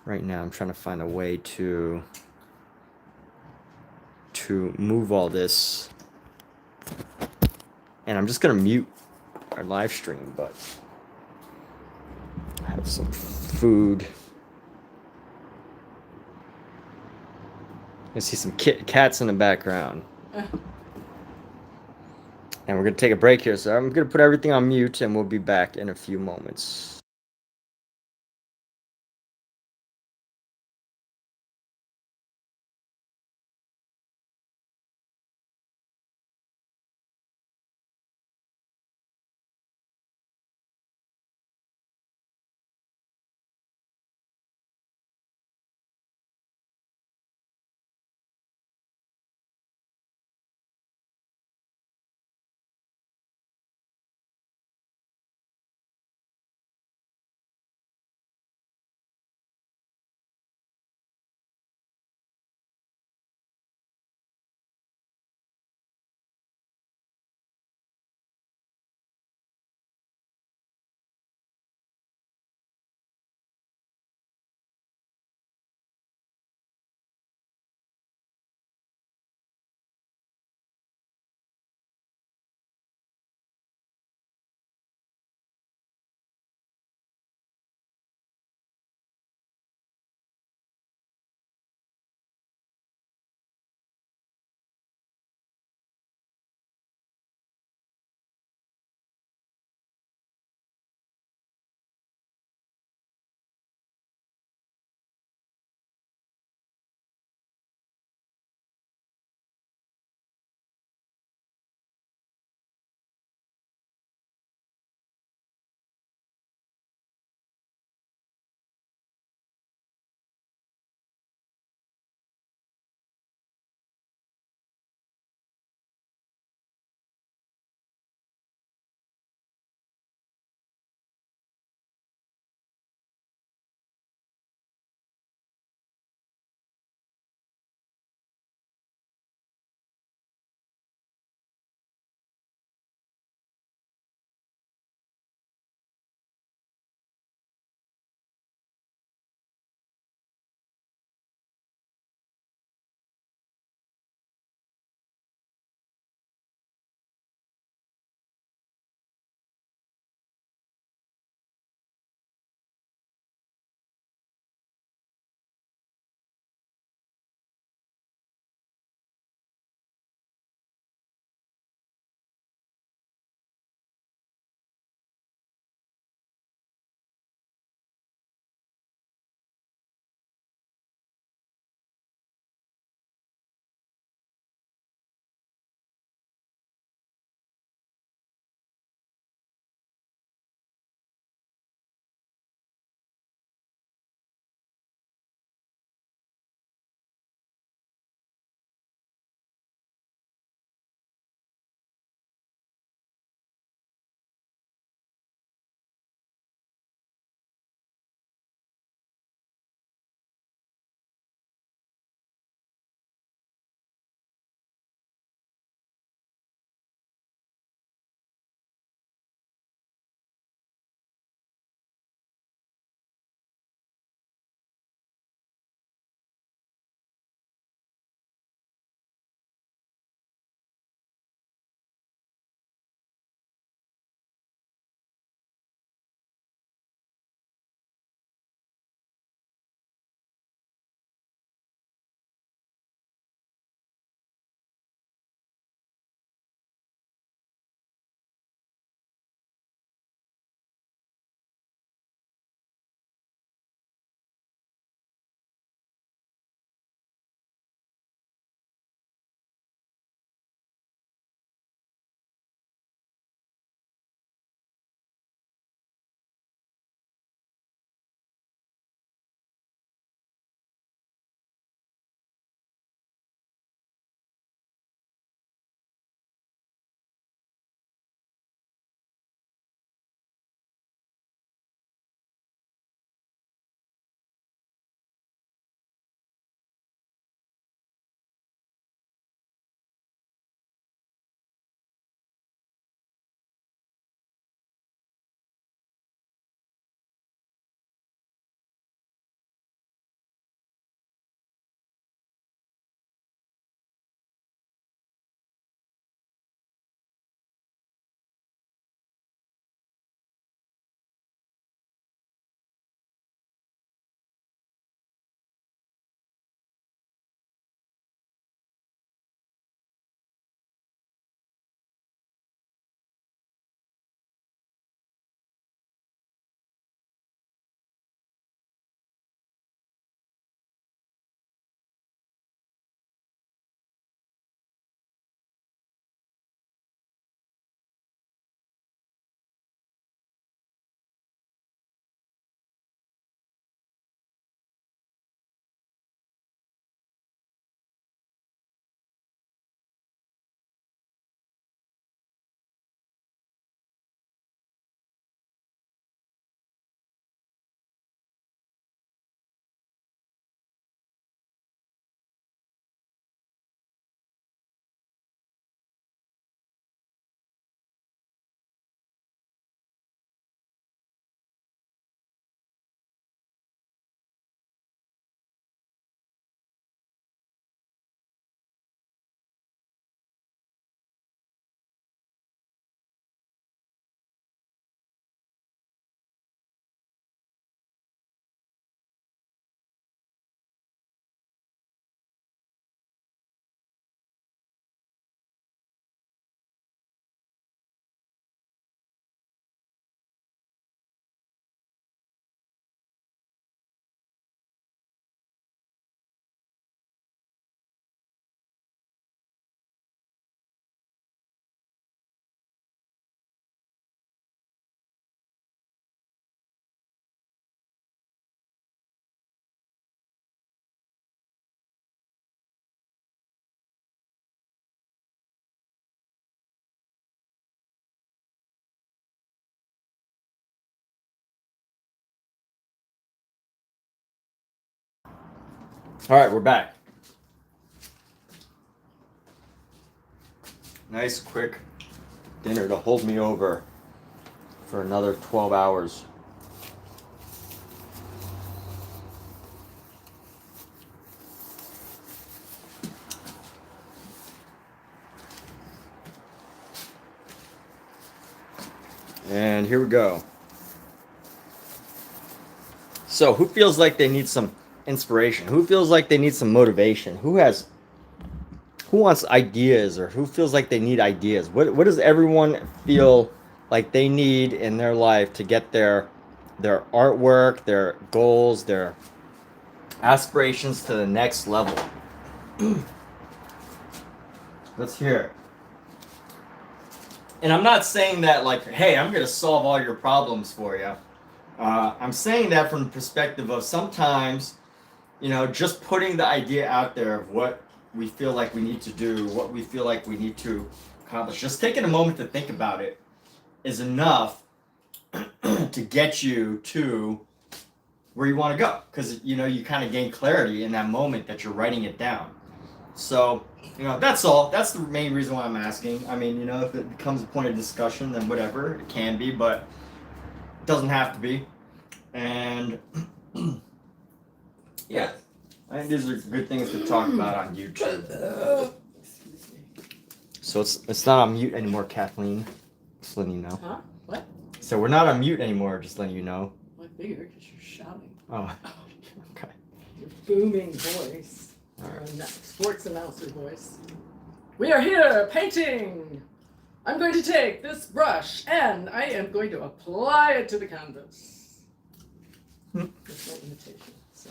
right now I'm trying to find a way to move all this. And I'm just gonna mute our live stream, but I have some food. I see some cats in the background. And we're gonna take a break here, so I'm gonna put everything on mute and we'll be back in a few moments. All right, we're back. Nice, quick dinner to hold me over for another 12 hours. And here we go. So, who feels like they need some inspiration? Who feels like they need some motivation? Who wants ideas, or who feels like they need ideas? What does everyone feel like they need in their life to get their artwork, their goals, their aspirations to the next level? Let's hear it. And I'm not saying that like, hey, I'm going to solve all your problems for you. I'm saying that from the perspective of sometimes, just putting the idea out there of what we feel like we need to do, what we feel like we need to accomplish. Just taking a moment to think about it is enough to get you to where you want to go. Because, you kind of gain clarity in that moment that you're writing it down. So, that's all. That's the main reason why I'm asking. I mean, if it becomes a point of discussion, then whatever. It can be, but it doesn't have to be. And, yeah. I think these are good things to talk about on YouTube. So it's not on mute anymore, Kathleen. Just letting you know. Huh? What? So we're not on mute anymore, just letting you know. I figured because you're shouting. Oh, okay. Your booming voice. All right. Sports announcer voice. We are here painting. I'm going to take this brush and I am going to apply it to the canvas. There's no imitation. So.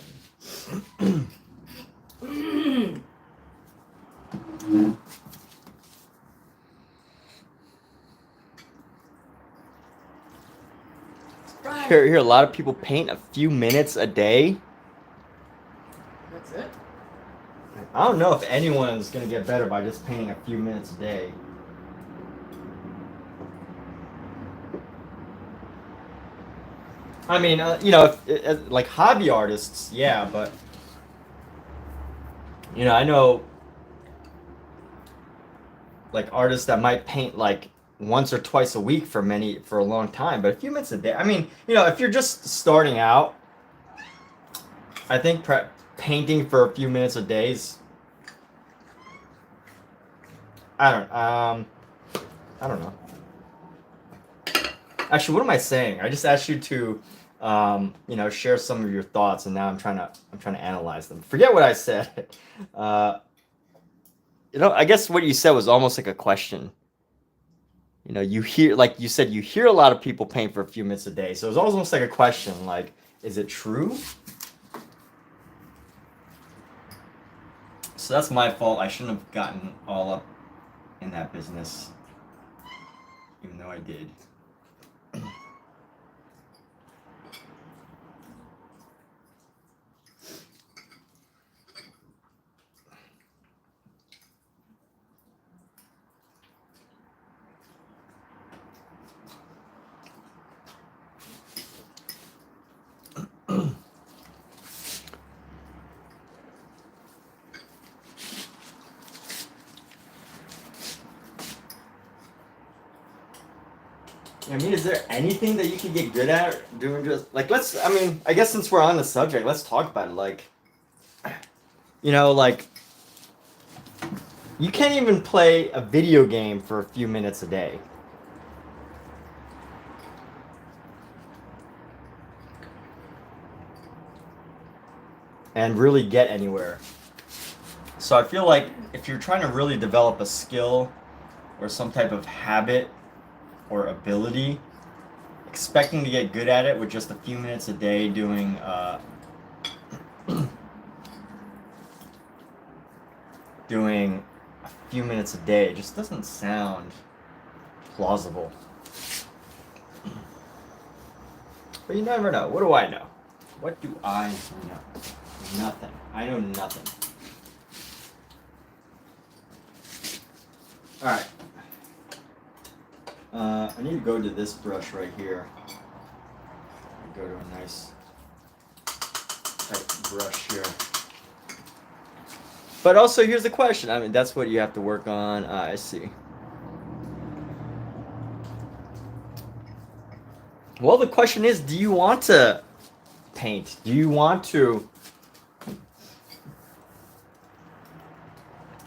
Here, a lot of people paint a few minutes a day. That's it? I don't know if anyone's going to get better by just painting a few minutes a day. I mean, like hobby artists, yeah, but, I know, like, artists that might paint, like, once or twice a week for a long time, but a few minutes a day. I mean, if you're just starting out, I think painting for a few minutes a day is, I don't know. Actually, what am I saying? I just asked you to, share some of your thoughts, and now I'm trying to analyze them. Forget what I said. I guess what you said was almost like a question. You hear, like you said, you hear a lot of people paint for a few minutes a day. So it's almost like a question, like, is it true? So that's my fault. I shouldn't have gotten all up in that business, even though I did. I mean, is there anything that you can get good at doing? Just like, I guess since we're on the subject, let's talk about it. Like, like, you can't even play a video game for a few minutes a day. And really get anywhere. So I feel like if you're trying to really develop a skill or some type of habit or ability, expecting to get good at it with just a few minutes a day doing doing a few minutes a day just doesn't sound plausible. But you never know. What do I know? What do I know? Nothing. I know nothing. Alright. I need to go to this brush right here. Go to a nice tight brush here. But also, here's the question. I mean, that's what you have to work on. I see. Well, the question is, do you want to paint? Do you want to?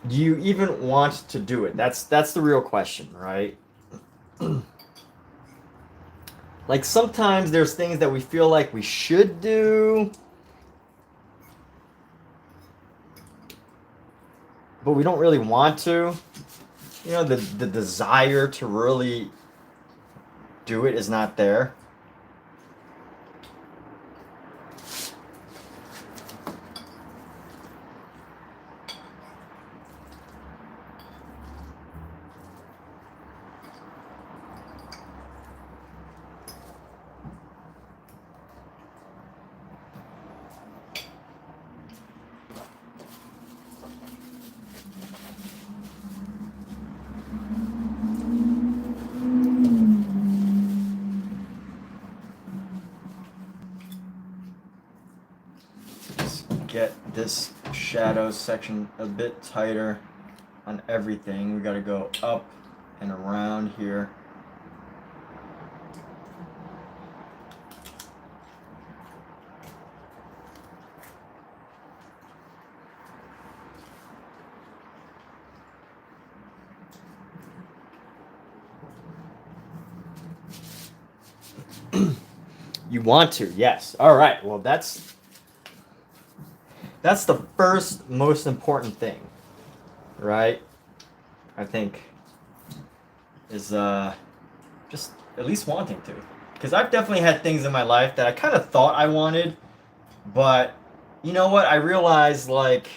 Do you even want to do it? That's the real question, right? Like sometimes there's things that we feel like we should do, but we don't really want to. You know, the desire to really do it is not there. Get this shadow section a bit tighter on everything. We got to go up and around here. You want to, yes. All right. Well, that's the first most important thing, right? I think is just at least wanting to. Because I've definitely had things in my life that I kind of thought I wanted, but you know what? I realized, like,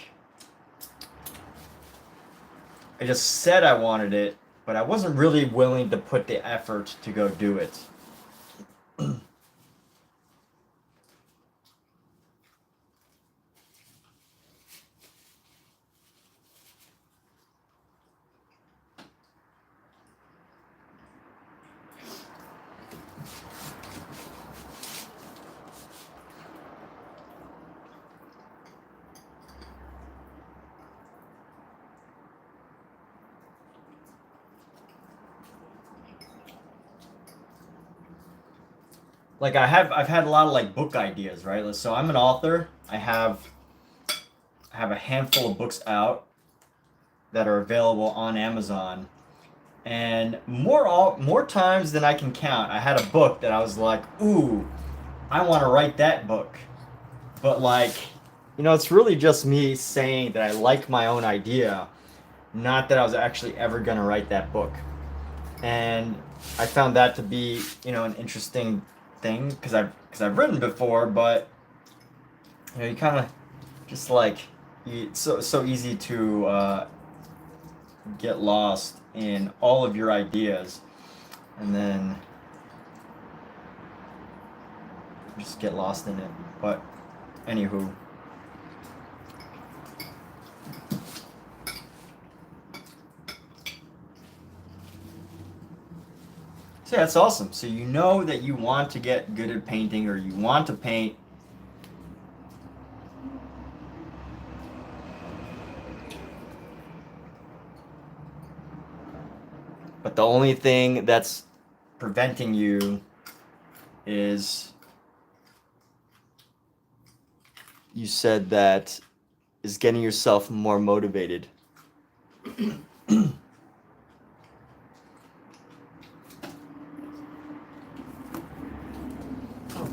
I just said I wanted it, but I wasn't really willing to put the effort to go do it. Like I've had a lot of like book ideas, right? So I'm an author. I have a handful of books out that are available on Amazon. And more times than I can count, I had a book that I was like, "Ooh, I want to write that book." But like, you know, it's really just me saying that I like my own idea, not that I was actually ever going to write that book. And I found that to be, you know, an interesting thing because I've written before, but you know, you kind of just like it's so easy to get lost in all of your ideas, and then just get lost in it. But anywho. So that's awesome. So you know that you want to get good at painting, or you want to paint. But the only thing that's preventing you is, you said that, is getting yourself more motivated.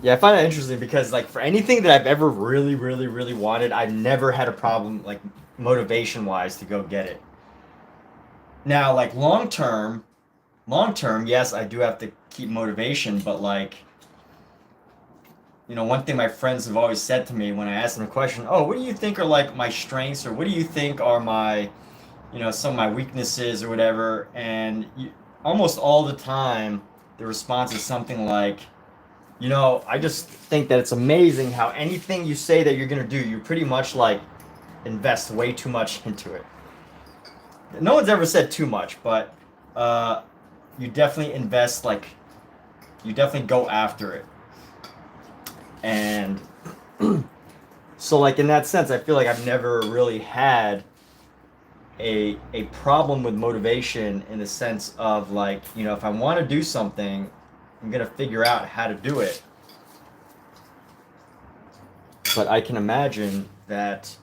Yeah, I find that interesting because, like, for anything that I've ever really, really, really wanted, I've never had a problem, like, motivation-wise to go get it. Now, like, long term, yes, I do have to keep motivation, but, like, you know, one thing my friends have always said to me when I ask them a question, "Oh, what do you think are, like, my strengths, or what do you think are my, you know, some of my weaknesses or whatever?" And almost all the time, the response is something like, "You know, I just think that it's amazing how anything you say that you're gonna do, you pretty much like invest way too much into it." No one's ever said too much, but you definitely invest, like, you definitely go after it. And so, like, in that sense, I feel like I've never really had a problem with motivation in the sense of like, you know, if I want to do something, I'm gonna figure out how to do it. But I can imagine that,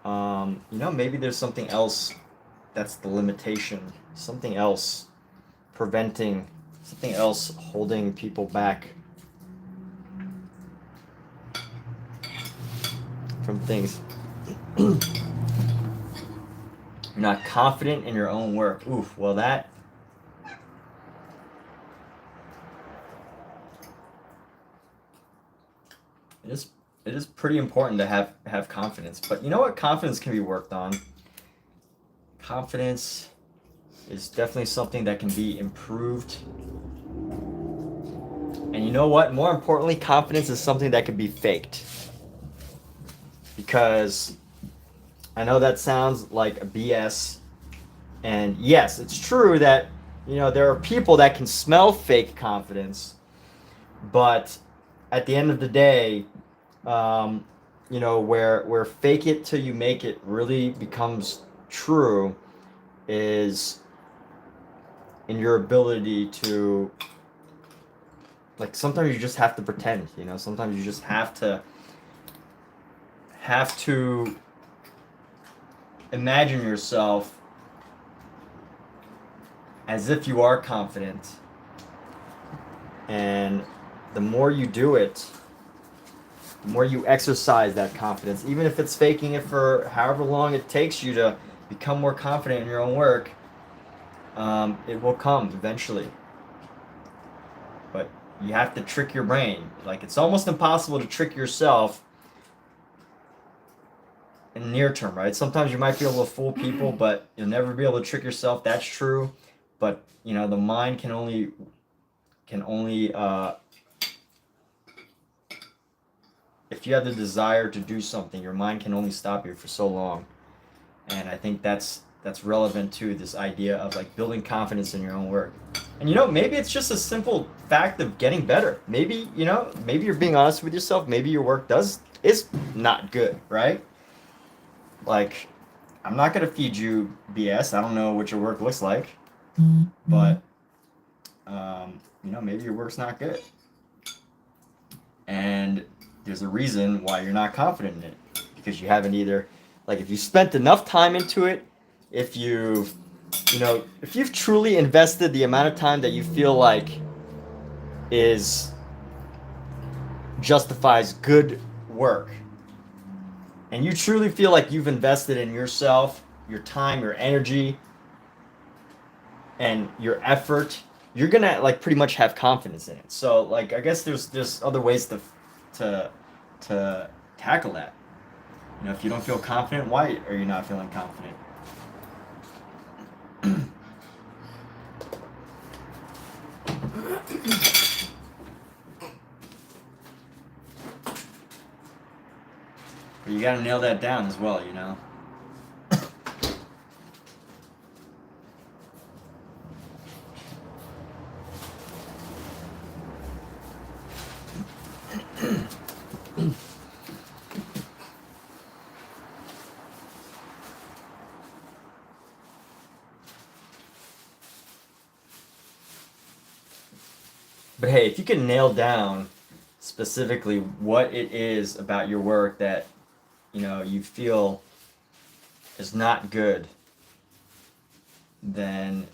you know, maybe there's something else that's the limitation, something else preventing, something else holding people back from things. You're not confident in your own work. Oof, well that it is pretty important to have confidence. But you know what? Confidence can be worked on. Confidence is definitely something that can be improved. And you know what? More importantly, confidence is something that can be faked. Because I know that sounds like a BS. And yes, it's true that, you know, there are people that can smell fake confidence. But at the end of the day, you know, where fake it till you make it really becomes true is in your ability to, like, sometimes you just have to pretend, you know, sometimes you just have to imagine yourself as if you are confident. And the more you do it, the more you exercise that confidence, even if it's faking it for however long it takes you to become more confident in your own work, it will come eventually. But you have to trick your brain. Like, it's almost impossible to trick yourself in the near term, right? Sometimes you might be able to fool people, but you'll never be able to trick yourself. That's true. But, you know, the mind can only if you have the desire to do something, your mind can only stop you for so long. And I think that's relevant to this idea of like building confidence in your own work. And you know, maybe it's just a simple fact of getting better. Maybe, you know, maybe you're being honest with yourself. Maybe your work is not good, right? Like, I'm not gonna feed you BS. I don't know what your work looks like, but you know, maybe your work's not good, and there's a reason why you're not confident in it, because you haven't either, like, if you spent enough time into it, if you've truly invested the amount of time that you feel like justifies good work, and you truly feel like you've invested in yourself, your time, your energy, and your effort, you're gonna like pretty much have confidence in it. So like, I guess there's other ways to tackle that. You know, if you don't feel confident, why are you not feeling confident? But you gotta nail that down as well, you know. But hey, if you can nail down specifically what it is about your work that, you know, you feel is not good, then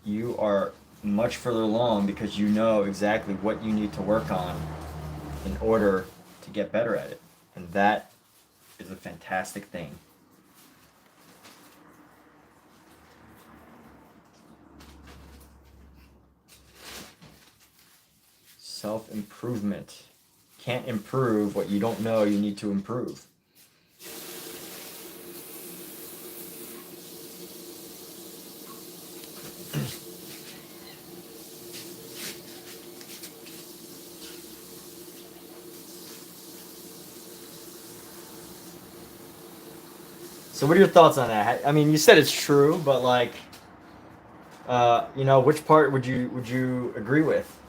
you are much further along, because you know exactly what you need to work on in order to get better at it. And that is a fantastic thing. Self-improvement. Can't improve what you don't know you need to improve. So what are your thoughts on that? I mean, you said it's true, but like, you know, which part would you agree with?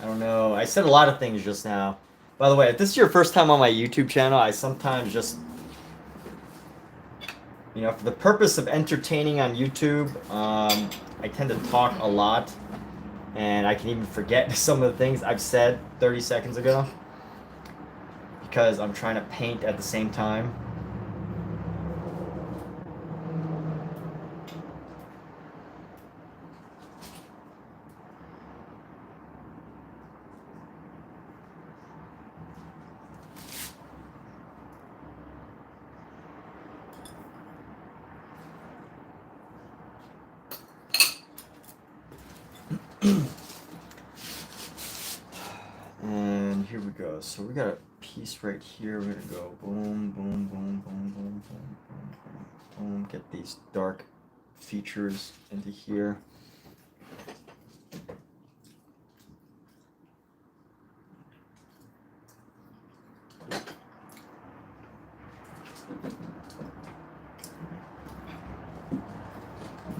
I don't know. I said a lot of things just now. By the way, if this is your first time on my YouTube channel, I sometimes just you know, for the purpose of entertaining on YouTube, I tend to talk a lot, and I can even forget some of the things I've said 30 seconds ago because I'm trying to paint at the same time. And here we go. So we got a piece right here. We're gonna go boom, boom, boom, boom, boom, boom, boom, boom, boom. Get these dark features into here.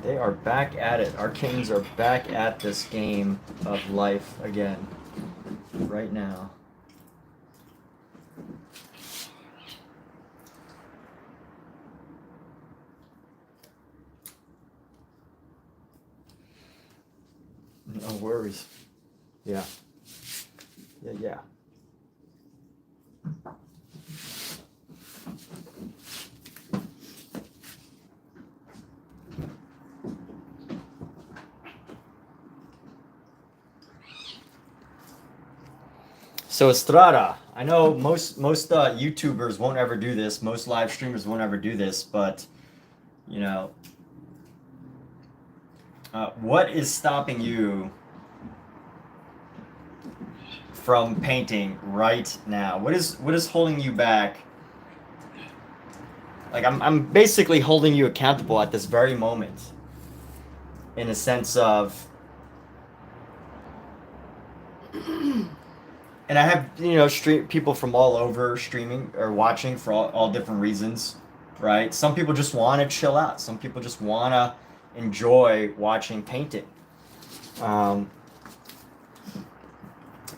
They are back at it. Our kings are back at this game of life again, right now. No worries. Yeah. Yeah. So Estrada, I know most YouTubers won't ever do this. Most live streamers won't ever do this, but you know, what is stopping you from painting right now? What is holding you back? Like I'm basically holding you accountable at this very moment, in a sense of. And I have, you know, people from all over streaming or watching for all different reasons, right? Some people just want to chill out. Some people just want to enjoy watching painting. But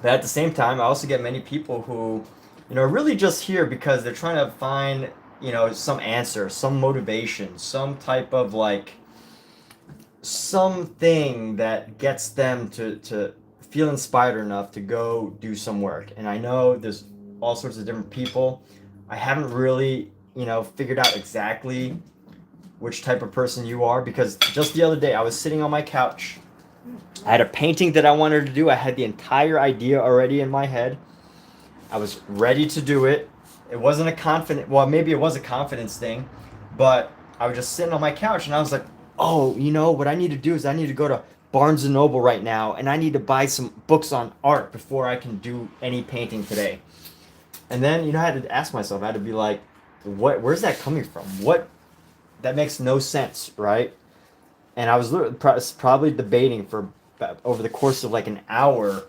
at the same time, I also get many people who, you know, are really just here because they're trying to find, you know, some answer, some motivation, some type of like, something that gets them to feel inspired enough to go do some work. And I know there's all sorts of different people. I haven't really, you know, figured out exactly which type of person you are, because just the other day I was sitting on my couch. I had a painting that I wanted to do. I had the entire idea already in my head. I was ready to do it. It wasn't a confident, well, maybe it was a confidence thing, but I was just sitting on my couch and I was like, oh, you know, what I need to do is I need to go to Barnes and Noble right now, and I need to buy some books on art before I can do any painting today. And then, you know, I had to ask myself, I had to be like, where's that coming from? That makes no sense, right? And I was probably debating for over the course of like an hour,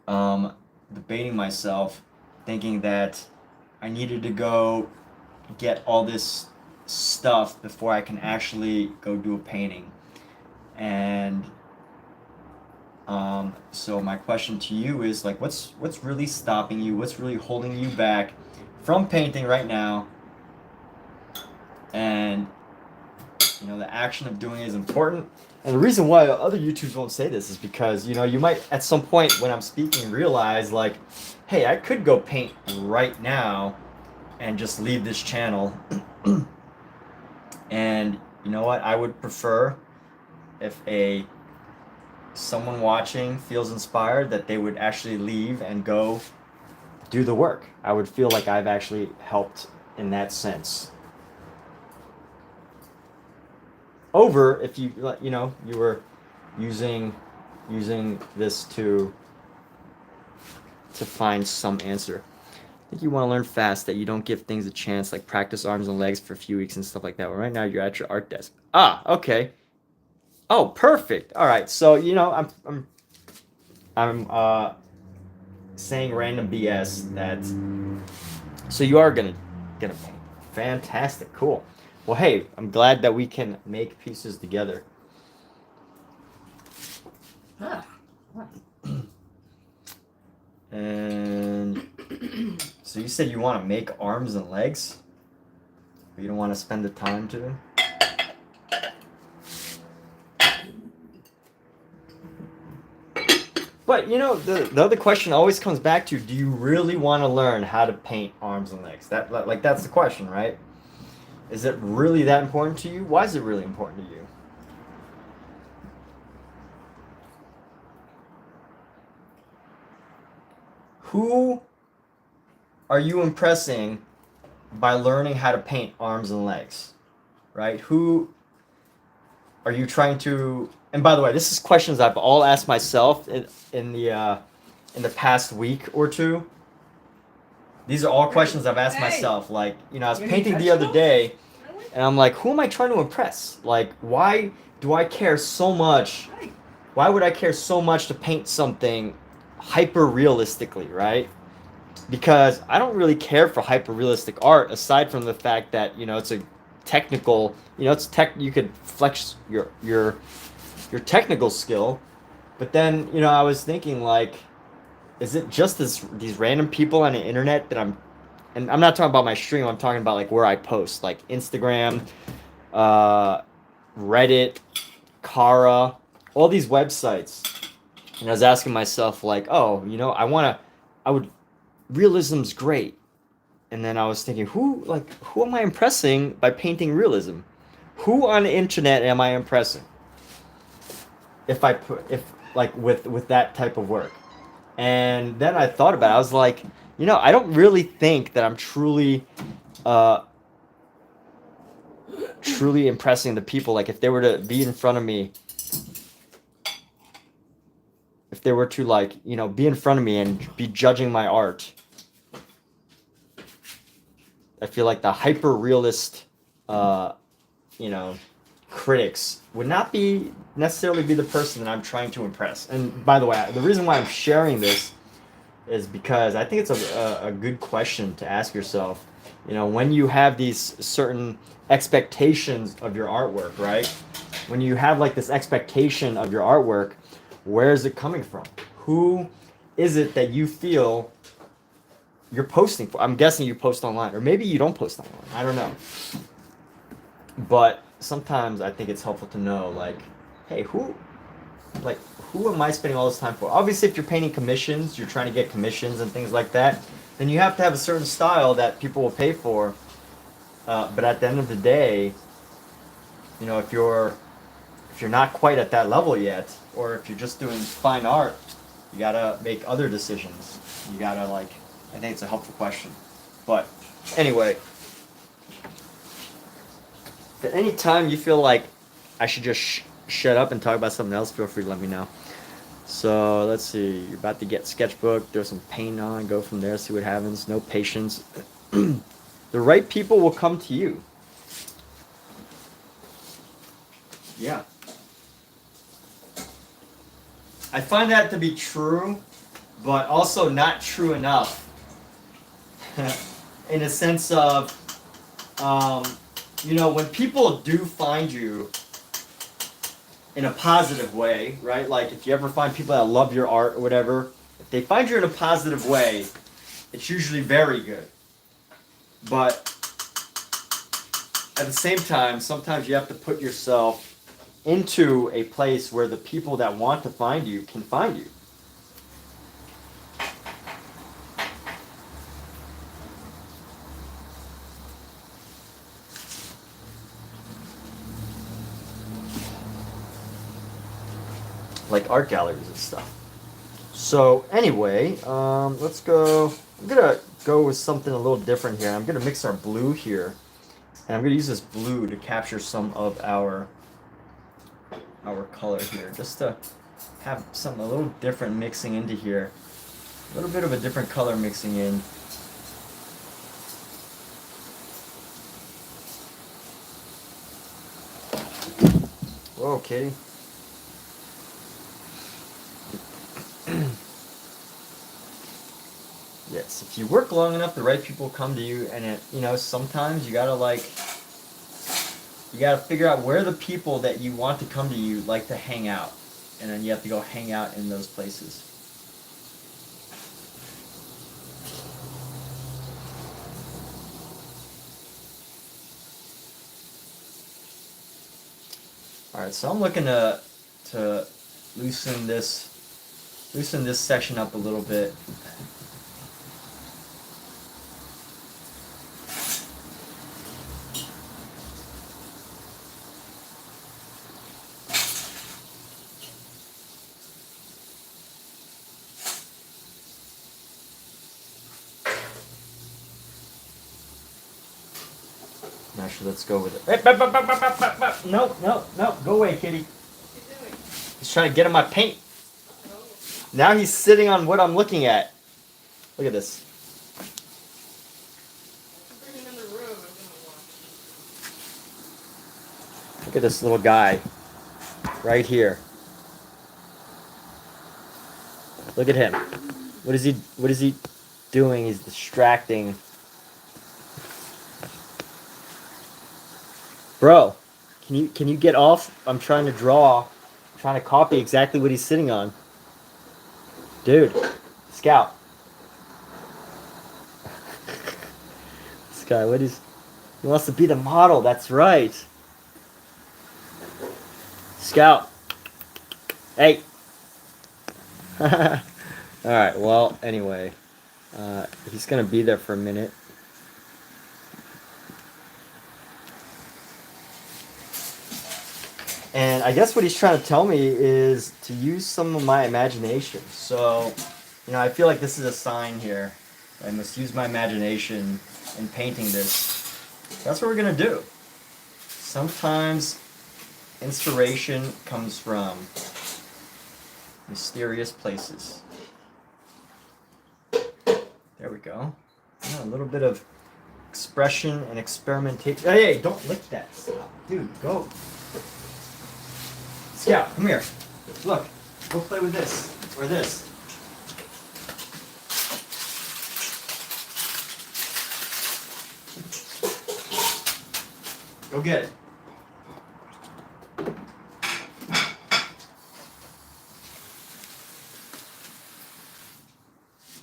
debating myself, thinking that I needed to go get all this stuff before I can actually go do a painting. And so my question to you is like, what's really stopping you? What's really holding you back from painting right now? And you know, the action of doing it is important. And the reason why other YouTubers won't say this is because, you know, you might at some point when I'm speaking realize like, hey, I could go paint right now and just leave this channel. And you know what? I would prefer if someone watching feels inspired that they would actually leave and go do the work. I would feel like I've actually helped in that sense. Over if you know, you were using this to find some answer. I think you want to learn fast, that you don't give things a chance, like practice arms and legs for a few weeks and stuff like that. Well, right now you're at your art desk. Ah, okay. Oh, perfect. All right. So, you know, I'm saying random BS that. So you are gonna paint. Fantastic. Cool. Well, hey, I'm glad that we can make pieces together. And so you said you want to make arms and legs? but you don't want to spend the time to. But you know, the other question always comes back to, do you really want to learn how to paint arms and legs? That's the question, right? Is it really that important to you? Why is it really important to you? Who are you impressing by learning how to paint arms and legs? Right? Who are you trying to? And by the way, this is questions I've all asked myself in the past week or two. These are all questions I've asked myself. Like, you know, I was painting the other day, and I'm like, who am I trying to impress? Like, why do I care so much? Why would I care so much to paint something hyper realistically, right? Because I don't really care for hyper realistic art, aside from the fact that, you know, it's a technical, you know, you could flex your technical skill. But then, you know, I was thinking, like, is it just these random people on the internet that and I'm not talking about my stream, I'm talking about like where I post, like Instagram, Reddit, Kara, all these websites. And I was asking myself, like, oh, you know, realism's great. And then I was thinking, who am I impressing by painting realism? Who on the internet am I impressing? If with that type of work. And then I thought about it. I was like, you know, I don't really think that I'm truly impressing the people. Like, if they were to be in front of me, if they were to, like, you know, be in front of me and be judging my art, I feel like the hyper realist, you know, critics would not necessarily be the person that I'm trying to impress. And by the way, the reason why I'm sharing this is because I think it's a good question to ask yourself. You know, when you have these certain expectations of your artwork, right? When you have like this expectation of your artwork, where is it coming from? Who is it that you feel you're posting for? I'm guessing you post online, or maybe you don't post online. I don't know. But sometimes I think it's helpful to know, like, hey, who am I spending all this time for? Obviously, if you're painting commissions, you're trying to get commissions and things like that, then you have to have a certain style that people will pay for. But at the end of the day, you know, if you're not quite at that level yet, or if you're just doing fine art, you gotta make other decisions. You gotta, like, I think it's a helpful question. But anyway, at any time you feel like I should just shut up and talk about something else, feel free to let me know. So let's see, you're about to get sketchbook, throw some paint on, go from there, see what happens. No patience. The right people will come to you. Yeah. I find that to be true, but also not true enough. In a sense of, you know, when people do find you in a positive way, right? Like, if you ever find people that love your art or whatever, if they find you in a positive way, it's usually very good. But at the same time, sometimes you have to put yourself into a place where the people that want to find you can find you. Like art galleries and stuff. So anyway, let's go. I'm gonna go with something a little different here. I'm gonna mix our blue here, and I'm gonna use this blue to capture some of our color here, just to have something a little different mixing into here. A little bit of a different color mixing in. Whoa, kitty. Yes, if you work long enough, the right people come to you, and you know, sometimes you gotta figure out where the people that you want to come to you like to hang out, and then you have to go hang out in those places. All right, so I'm looking to loosen this section up a little bit. Actually, let's go with it. No, no, no. Go away, kitty. He's trying to get in my paint. Now he's sitting on what I'm looking at. Look at this. Look at this little guy right here. Look at him. What is he doing? He's distracting. Bro, can you get off? I'm trying to draw. I'm trying to copy exactly what he's sitting on. Dude, Scout. This guy, he wants to be the model, that's right. Scout. Hey. Alright, well, anyway. He's gonna be there for a minute. And I guess what he's trying to tell me is to use some of my imagination. So, I feel like this is a sign here. I must use my imagination in painting this. That's what we're going to do. Sometimes inspiration comes from mysterious places. There we go. A little bit of expression and experimentation. Hey, don't lick that stuff. Dude, go. Scout, come here. Look, go play with this, or this. Go get it.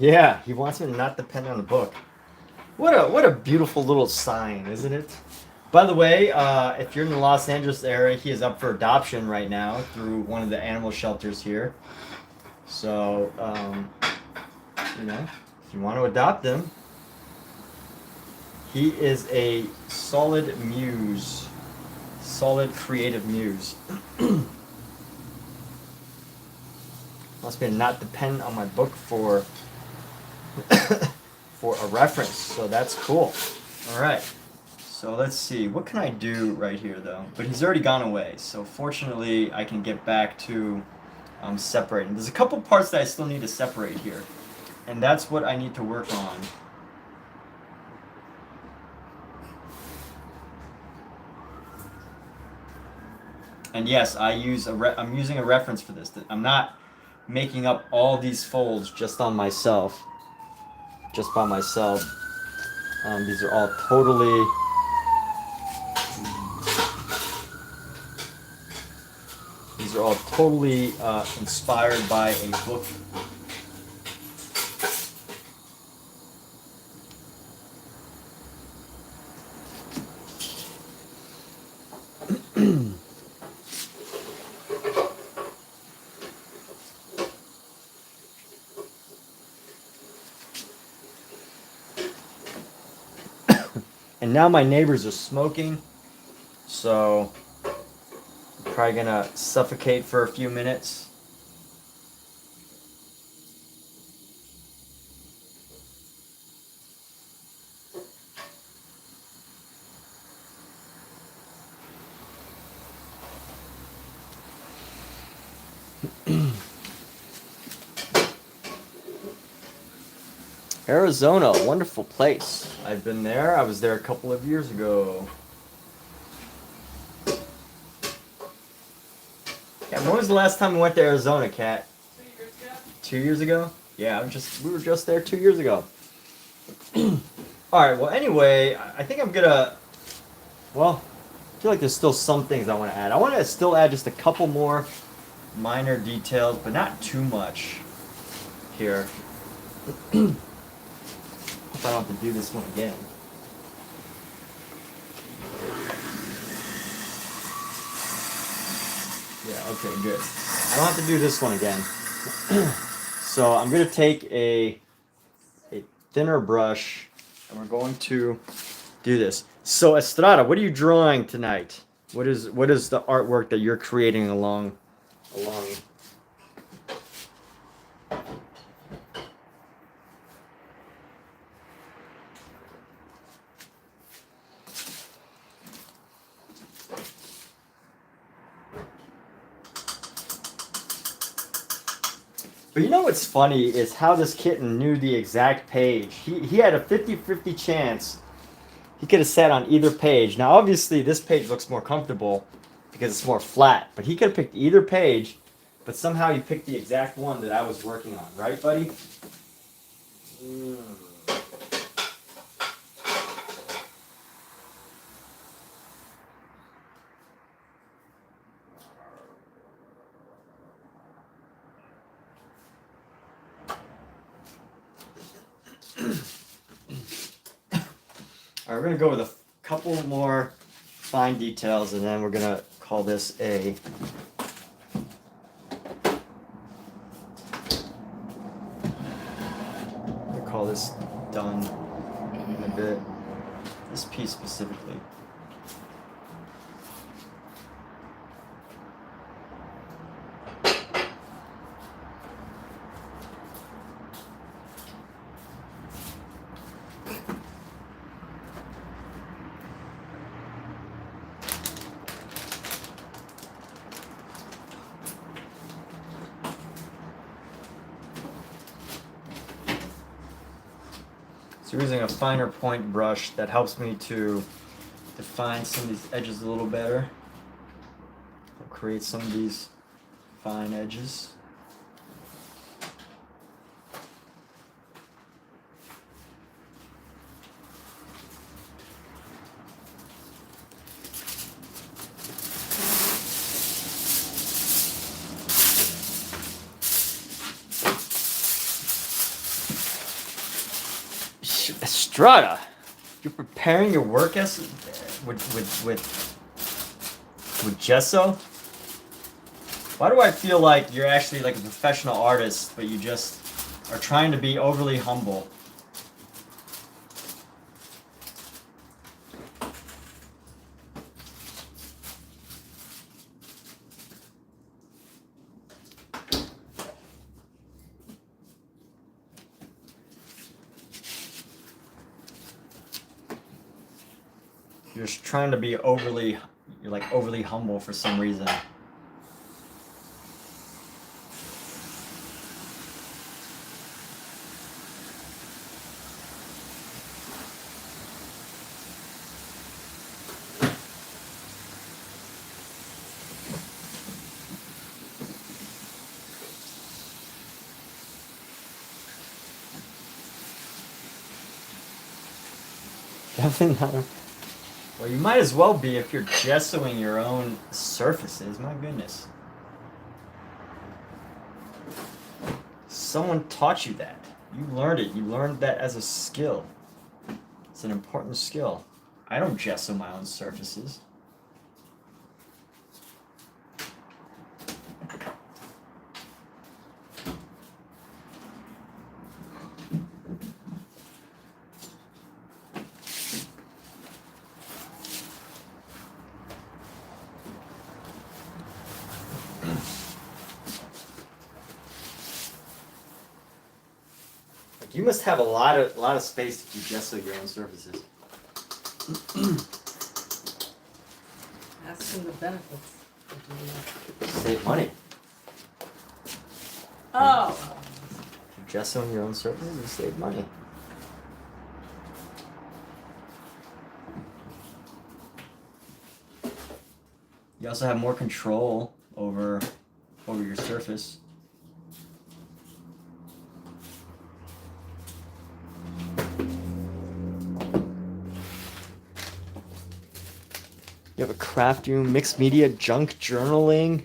Yeah, he wants me to not depend on the book. What a beautiful little sign, isn't it? By the way, if you're in the Los Angeles area, he is up for adoption right now through one of the animal shelters here. So, if you want to adopt him, he is a solid muse, solid creative muse. Wants me to not depend on my book for a reference, so that's cool. All right. So let's see, what can I do right here though? But he's already gone away, so fortunately I can get back to separating. There's a couple parts that I still need to separate here, and that's what I need to work on. And yes, I'm using a reference for this. I'm not making up all these folds just on myself, just by myself. These are all totally inspired by a book. And now my neighbors are smoking, so I'm probably gonna suffocate for a few minutes. Arizona, wonderful place. I've been there. I was there a couple of years ago. Yeah, when was the last time we went to Arizona, Kat? 2 years ago. 2 years ago? Yeah, we were just there 2 years ago. Alright, well anyway, I think I'm gonna, well, I feel like there's still some things I want to add. I want to still add just a couple more minor details, but not too much here. Hope I don't have to do this one again. Okay, good. I don't have to do this one again. So I'm going to take a thinner brush, and we're going to do this. So Estrada, what are you drawing tonight? What is the artwork that you're creating along? But you know what's funny is how this kitten knew the exact page. He had a 50-50 chance. He could have sat on either page. Now obviously this page looks more comfortable because it's more flat. But he could have picked either page, but somehow he picked the exact one that I was working on. Right, buddy? All right, we're gonna go with a couple more fine details, and then we're gonna call this a. We'll call this done in a bit. This piece specifically. So we're using a finer point brush that helps me to define some of these edges a little better. I'll create some of these fine edges. Estrada, you're preparing your work as with gesso? Why do I feel like you're actually like a professional artist, but you just are trying to be overly humble? You're just trying to be overly humble for some reason. Definitely not. Well, you might as well be if you're gessoing your own surfaces. My goodness. Someone taught you that. You learned it. You learned that as a skill. It's an important skill. I don't gesso my own surfaces. You must have a lot of space to gesso your own surfaces. Ask them the benefits. Save money. Oh. If you're gessoing your own surfaces, you save money. You also have more control over your surface. You have a craft room, mixed media, junk journaling.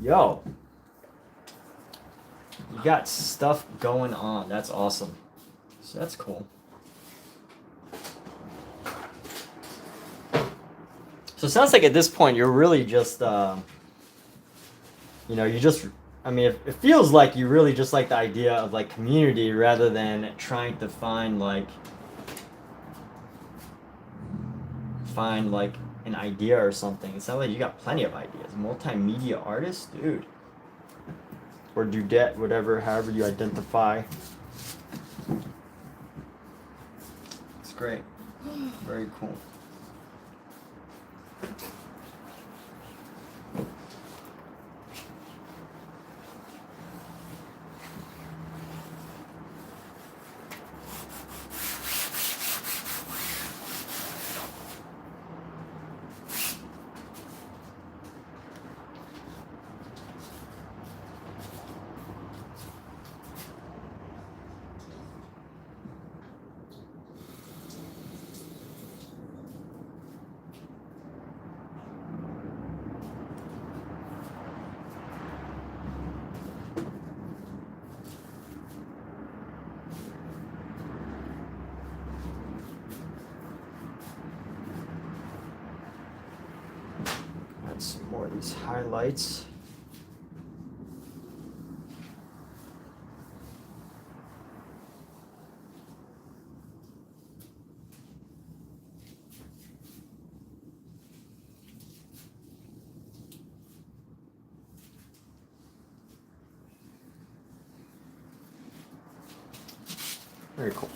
Yo. You got stuff going on. That's awesome. So that's cool. So it sounds like at this point you're really just you know, you just, I mean, it feels like you really just like the idea of like community rather than trying to find like an idea or something. It sounds like you got plenty of ideas. Multimedia artist, dude, or dudette, whatever, however you identify. It's great. Very cool. Add some more of these highlights. Very cool.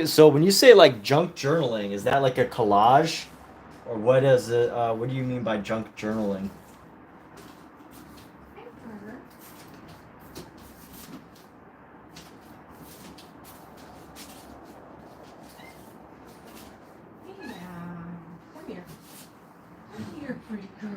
So when you say like junk journaling, is that like a collage, or what is it? What do you mean by junk journaling? Come here. Come here, pretty girl.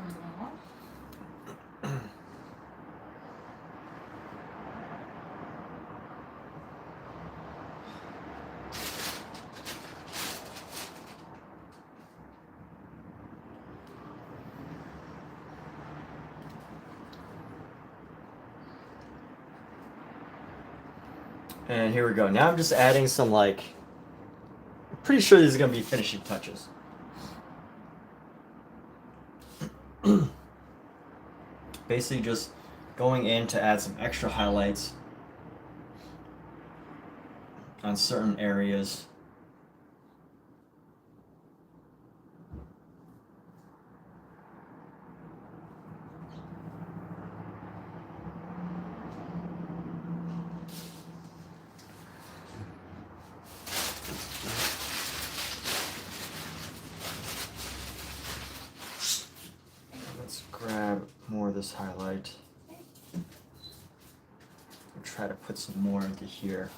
And here we go. Now I'm just adding some like, I'm pretty sure these are gonna be finishing touches. Basically just going in to add some extra highlights on certain areas. Let's grab more of this highlight. And try to put some more into here.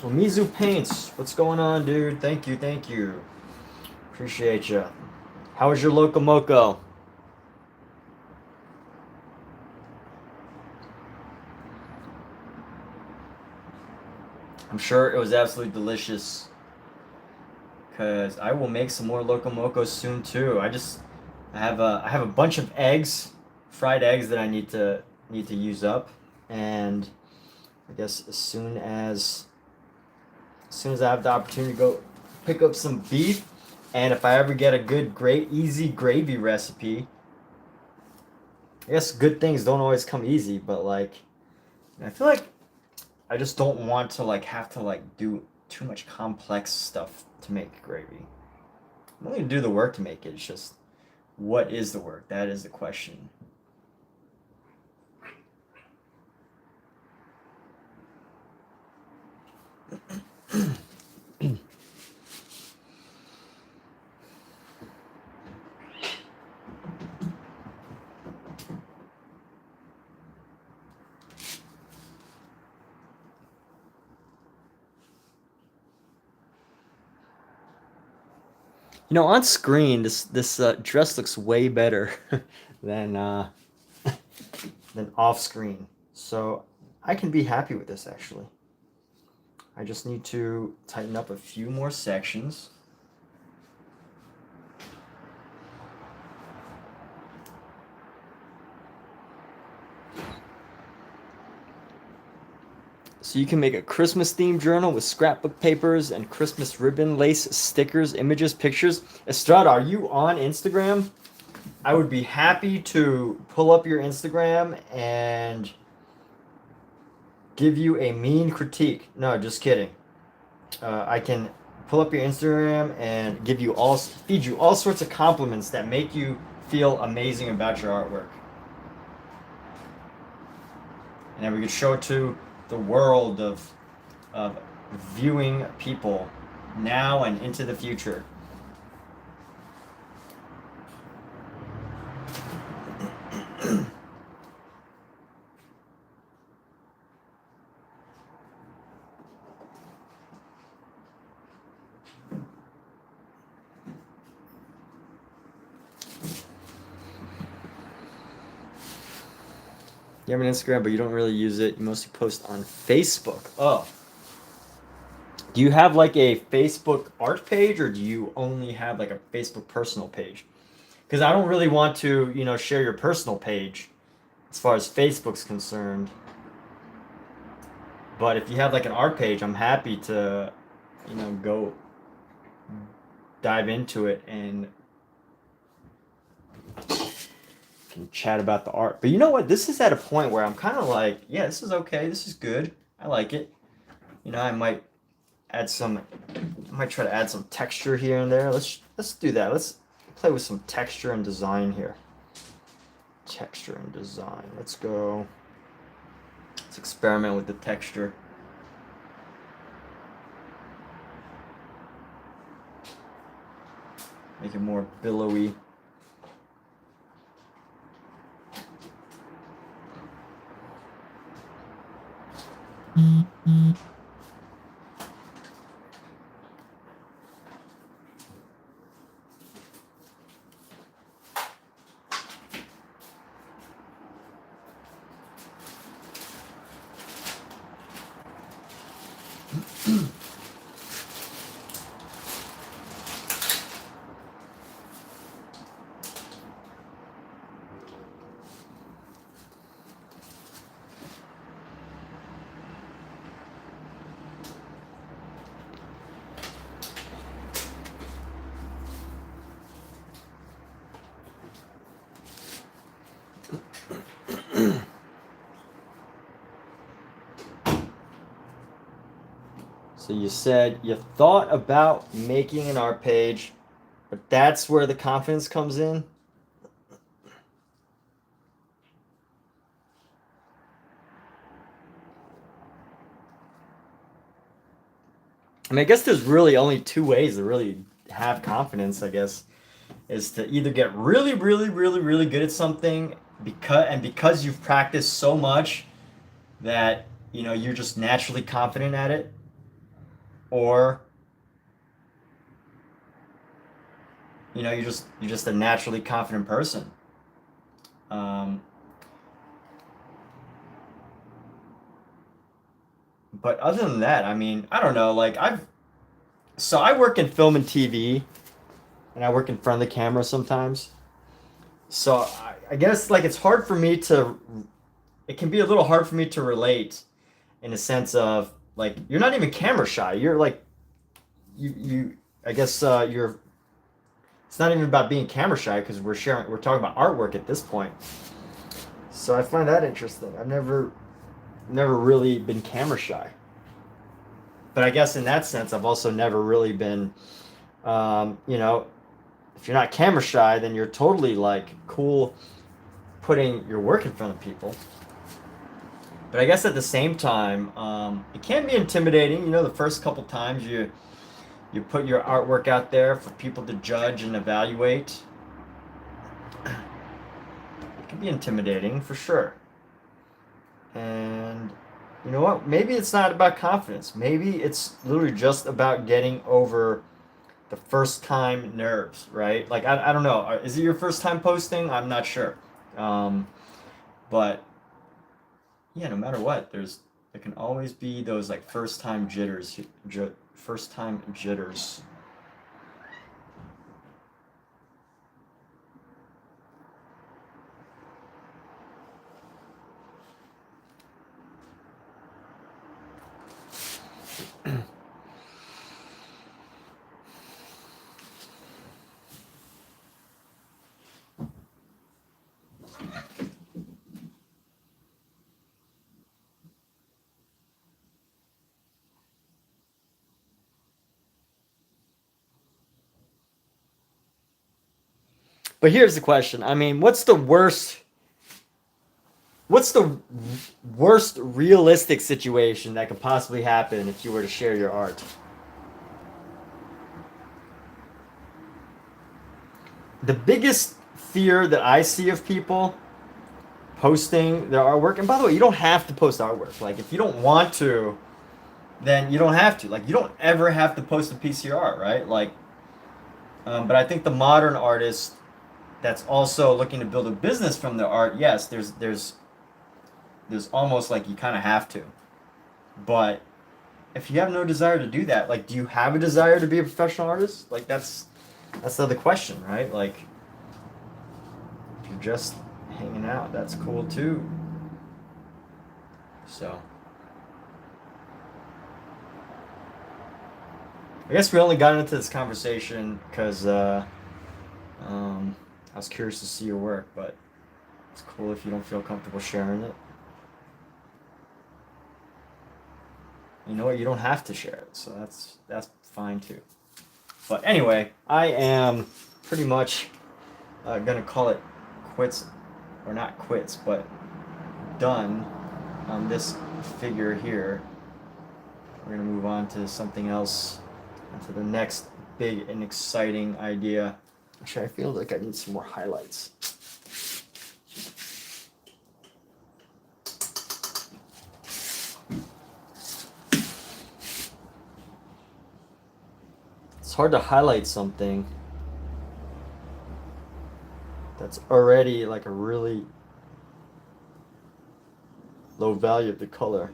Well, Mizu Paints, what's going on, dude? Thank you, thank you. Appreciate you. How was your Locomoco? I'm sure it was absolutely delicious. Cause I will make some more Locomocos soon too. I have a bunch of eggs, fried eggs that I need to use up, and I guess as soon as I have the opportunity to go pick up some beef, and if I ever get a good, great, easy gravy recipe, I guess good things don't always come easy, but like, I feel like I just don't want to like have to like do too much complex stuff to make gravy. I'm only gonna do the work to make it. It's just, what is the work? That is the question. You know, on screen, this dress looks way better than than off screen. So I can be happy with this actually. I just need to tighten up a few more sections. So you can make a Christmas themed journal with scrapbook papers and Christmas ribbon, lace, stickers, images, pictures. Estrada, are you on Instagram? I would be happy to pull up your Instagram and give you a mean critique. No, just kidding. I can pull up your Instagram and feed you all sorts of compliments that make you feel amazing about your artwork. And then we could show it to the world of viewing people now and into the future. You have an Instagram, but you don't really use it. You mostly post on Facebook. Oh. Do you have like a Facebook art page, or do you only have like a Facebook personal page? Because I don't really want to, share your personal page as far as Facebook's concerned. But if you have like an art page, I'm happy to, go dive into it and can chat about the art. But you know what? This is at a point where I'm kind of like, yeah, this is okay. This is good. I like it. I might try to add some texture here and there. Let's do that. Let's play with some texture and design here. Texture and design. Let's go. Let's experiment with the texture. Make it more billowy. So you said you thought about making an art page, but that's where the confidence comes in? I mean, I guess there's really only two ways to really have confidence, I guess, is to either get really, really, really, really good at something because you've practiced so much that, you're just naturally confident at it, or you're just a naturally confident person. But other than that, I mean, I don't know. Like I work in film and TV, and I work in front of the camera sometimes. So I guess like it can be a little hard for me to relate, in a sense of like you're not even camera shy. You're like I guess you're. It's not even about being camera shy because we're talking about artwork at this point. So I find that interesting. I've never really been camera shy. But I guess in that sense, I've also never really been, if you're not camera shy, then you're totally like cool putting your work in front of people. But I guess at the same time, it can be intimidating. The first couple times you put your artwork out there for people to judge and evaluate. It can be intimidating for sure. And you know what? Maybe it's not about confidence. Maybe it's literally just about getting over the first time nerves, right? Like I don't know. Is it your first time posting? I'm not sure. But yeah, no matter what, there can always be those like first time jitters, first time jitters. But here's the question. I mean, what's the worst realistic situation that could possibly happen if you were to share your art? The biggest fear that I see of people posting their artwork, and by the way, you don't have to post artwork. Like, if you don't want to, then you don't have to. Like, you don't ever have to post a piece of your art, right? Like, but I think the modern artist that's also looking to build a business from their art, yes, there's almost like you kind of have to. But if you have no desire to do that, like, do you have a desire to be a professional artist? Like, that's the other question, right? Like, if you're just hanging out, that's cool too. So I guess we only got into this conversation because I was curious to see your work, but it's cool if you don't feel comfortable sharing it. You know what? You don't have to share it, so that's fine too. But anyway, I am pretty much gonna call it quits, or not quits, but done on this figure here. We're gonna move on to something else, to the next big and exciting idea. Actually, I feel like I need some more highlights. It's hard to highlight something that's already like a really low value of the color.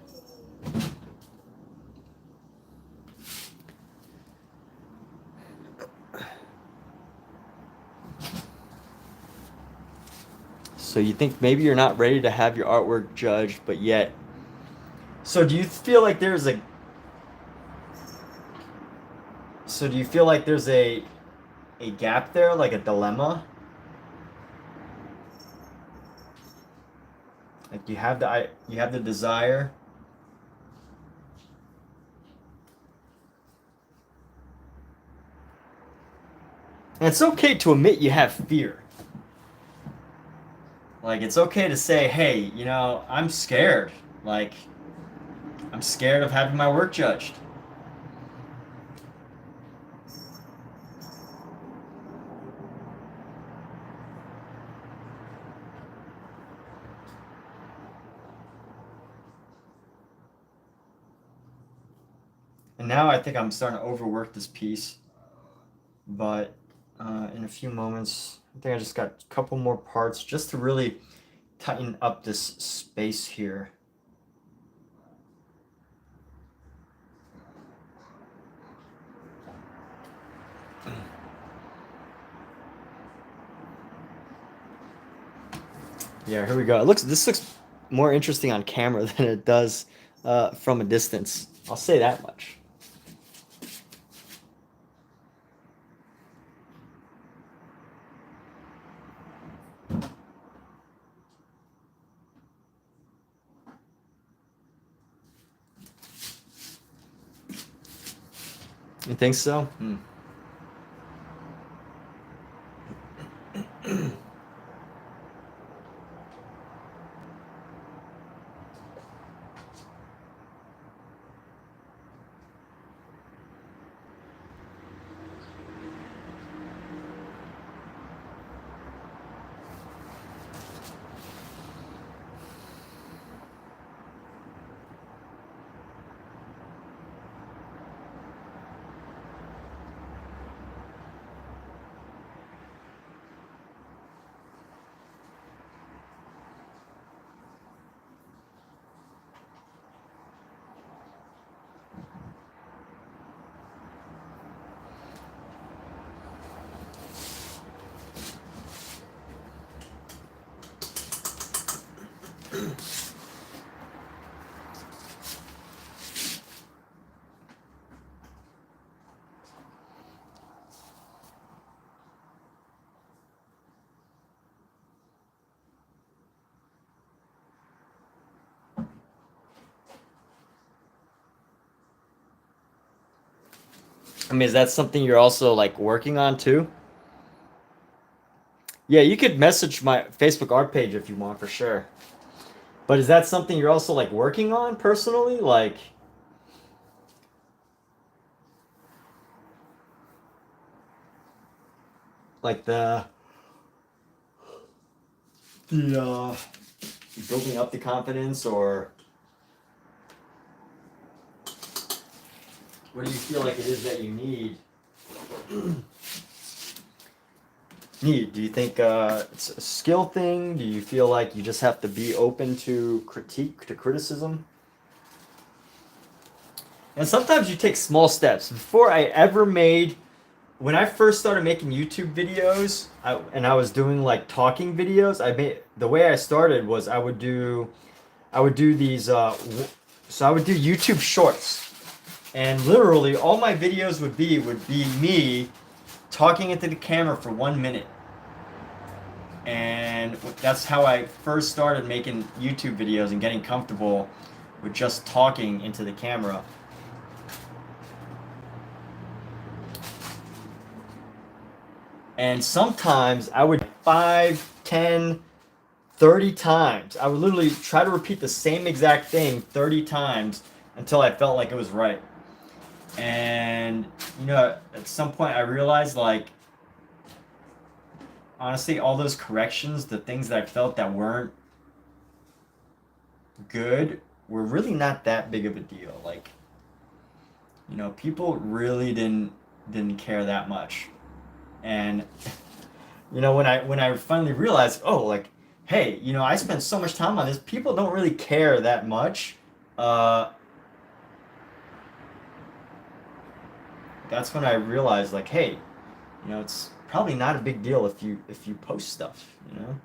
So you think maybe you're not ready to have your artwork judged, but yet. So do you feel like there's a gap there, like a dilemma? Like you have the desire, and it's okay to admit you have fear. Like, it's okay to say, hey, I'm scared. Like, I'm scared of having my work judged. And now I think I'm starting to overwork this piece. But in a few moments, I think I just got a couple more parts just to really tighten up this space here. Yeah, here we go. This looks more interesting on camera than it does from a distance. I'll say that much. You think so? I mean, is that something you're also like working on too? Yeah, you could message my Facebook art page if you want, for sure. But is that something you're also like working on personally? Like the building up the confidence, or what do you feel like it is that you need? Do you think it's a skill thing? Do you feel like you just have to be open to critique, to criticism? And sometimes you take small steps. Before I ever made, when I first started making YouTube videos, and I was doing like talking videos, the way I started was I would do these, so I would do YouTube shorts, and literally all my videos would be me talking into the camera for 1 minute. And that's how I first started making YouTube videos and getting comfortable with just talking into the camera. And sometimes I would 5, 10, 30 times. I would literally try to repeat the same exact thing 30 times until I felt like it was right. And, you know, at some point I realized, like, honestly, all those corrections, the things that I felt that weren't good, were really not that big of a deal. Like, you know, people really didn't care that much. And you know, when I finally realized, oh, like, hey, you know, I spent so much time on this, people don't really care that much. That's when I realized, like, hey, you know, it's probably not a big deal if you post stuff. You know,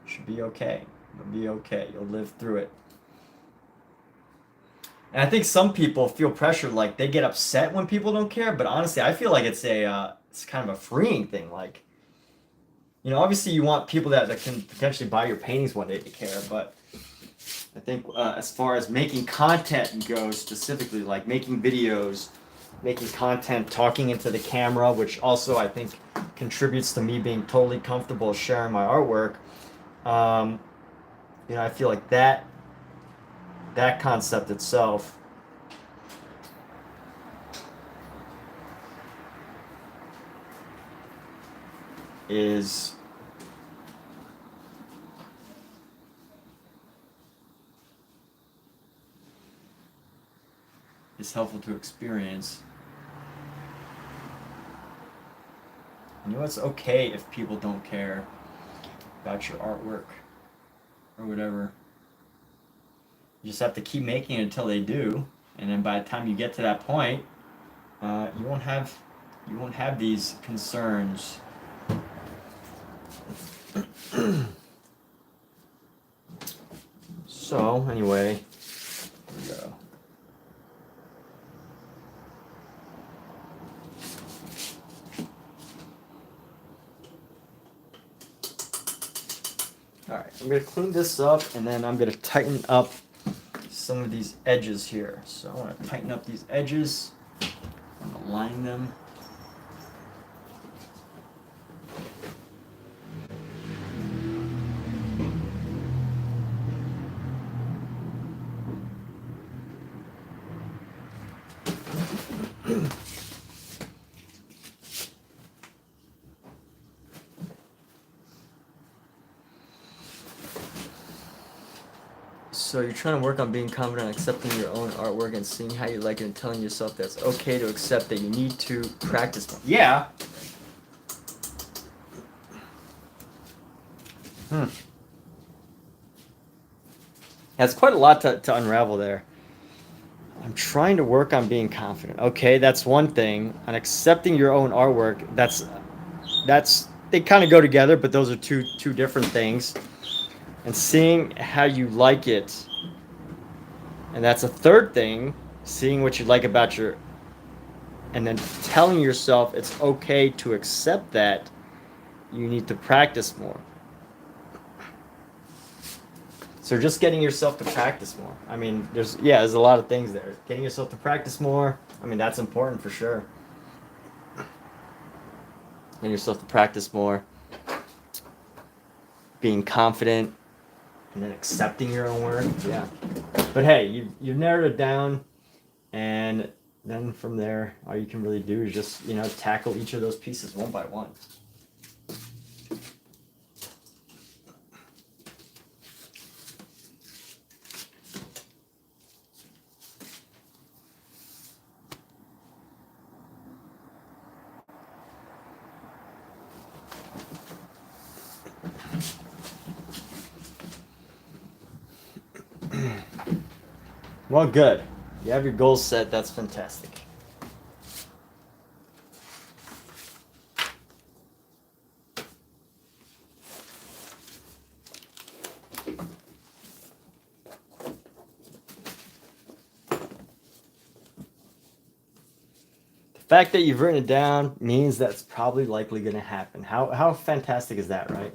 it should be okay. You'll be okay. You'll live through it. And I think some people feel pressured, like they get upset when people don't care. But honestly, I feel like it's kind of a freeing thing. Like, you know, obviously you want people that can potentially buy your paintings one day to care, but I think as far as making content goes, specifically like making videos, making content, talking into the camera, which also I think contributes to me being totally comfortable sharing my artwork. You know, I feel like that concept itself is helpful to experience. And you know, it's okay if people don't care about your artwork or whatever. You just have to keep making it until they do, and then by the time you get to that point, you won't have these concerns. So anyway, here we go. Alright, I'm going to clean this up, and then I'm going to tighten up some of these edges here. So I want to tighten up these edges. I'm going to line them. So you're trying to work on being confident, accepting your own artwork, and seeing how you like it, and telling yourself that it's okay to accept that you need to practice more. Yeah. That's quite a lot to unravel there. I'm trying to work on being confident. Okay, that's one thing. And accepting your own artwork, that's they kind of go together, but those are two different things. And seeing how you like it, and that's a third thing, seeing what you like about and then telling yourself it's okay to accept that you need to practice more. So just getting yourself to practice more. I mean, there's a lot of things there. Getting yourself to practice more, I mean, that's important for sure. getting yourself to practice more, being confident, and then accepting your own work. Yeah. But hey, you've narrowed it down, and then from there, all you can really do is just, you know, tackle each of those pieces one by one. Well, good. You have your goals set. That's fantastic. The fact that you've written it down means that's probably likely going to happen. How fantastic is that, right?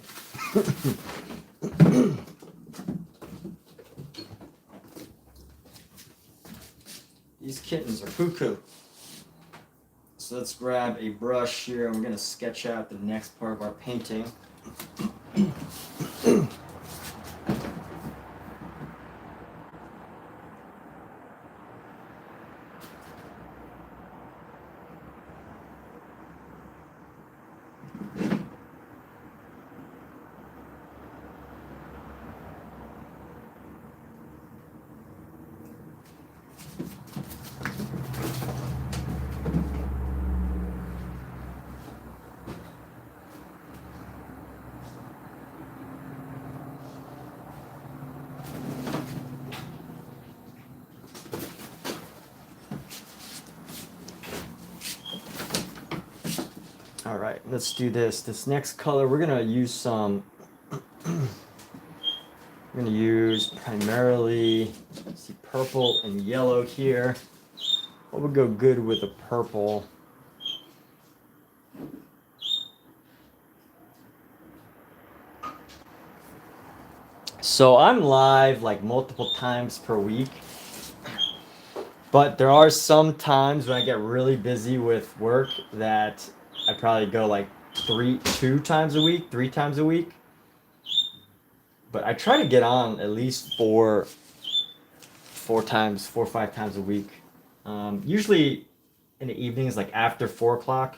These kittens are cuckoo. So let's grab a brush here and we're going to sketch out the next part of our painting. All right, let's do this. This next color, we're gonna use some, we're gonna use primarily, see, purple and yellow here. What would go good with a purple? So I'm live like multiple times per week, but there are some times when I get really busy with work that I probably go like 3 times a week. But I try to get on at least four or 5 times a week. Usually in the evenings, like after 4 o'clock.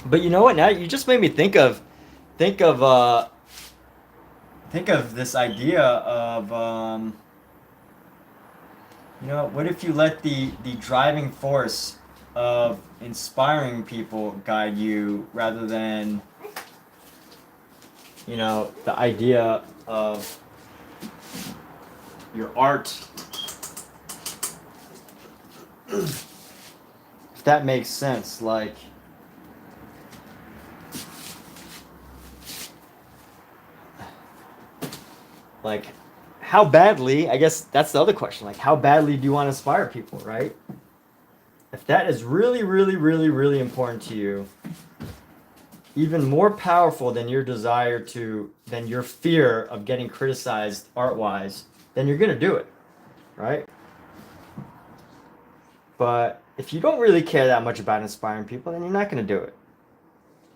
But you know what? Now you just made me think of this idea of you know, what if you let the driving force of inspiring people guide you rather than, you know, the idea of your art? If that makes sense, like how badly, I guess that's the other question, like how badly do you want to inspire people, right? If that is really, really, really, really important to you, even more powerful than your desire to, than your fear of getting criticized art-wise, then you're gonna do it, right? But if you don't really care that much about inspiring people, then you're not gonna do it.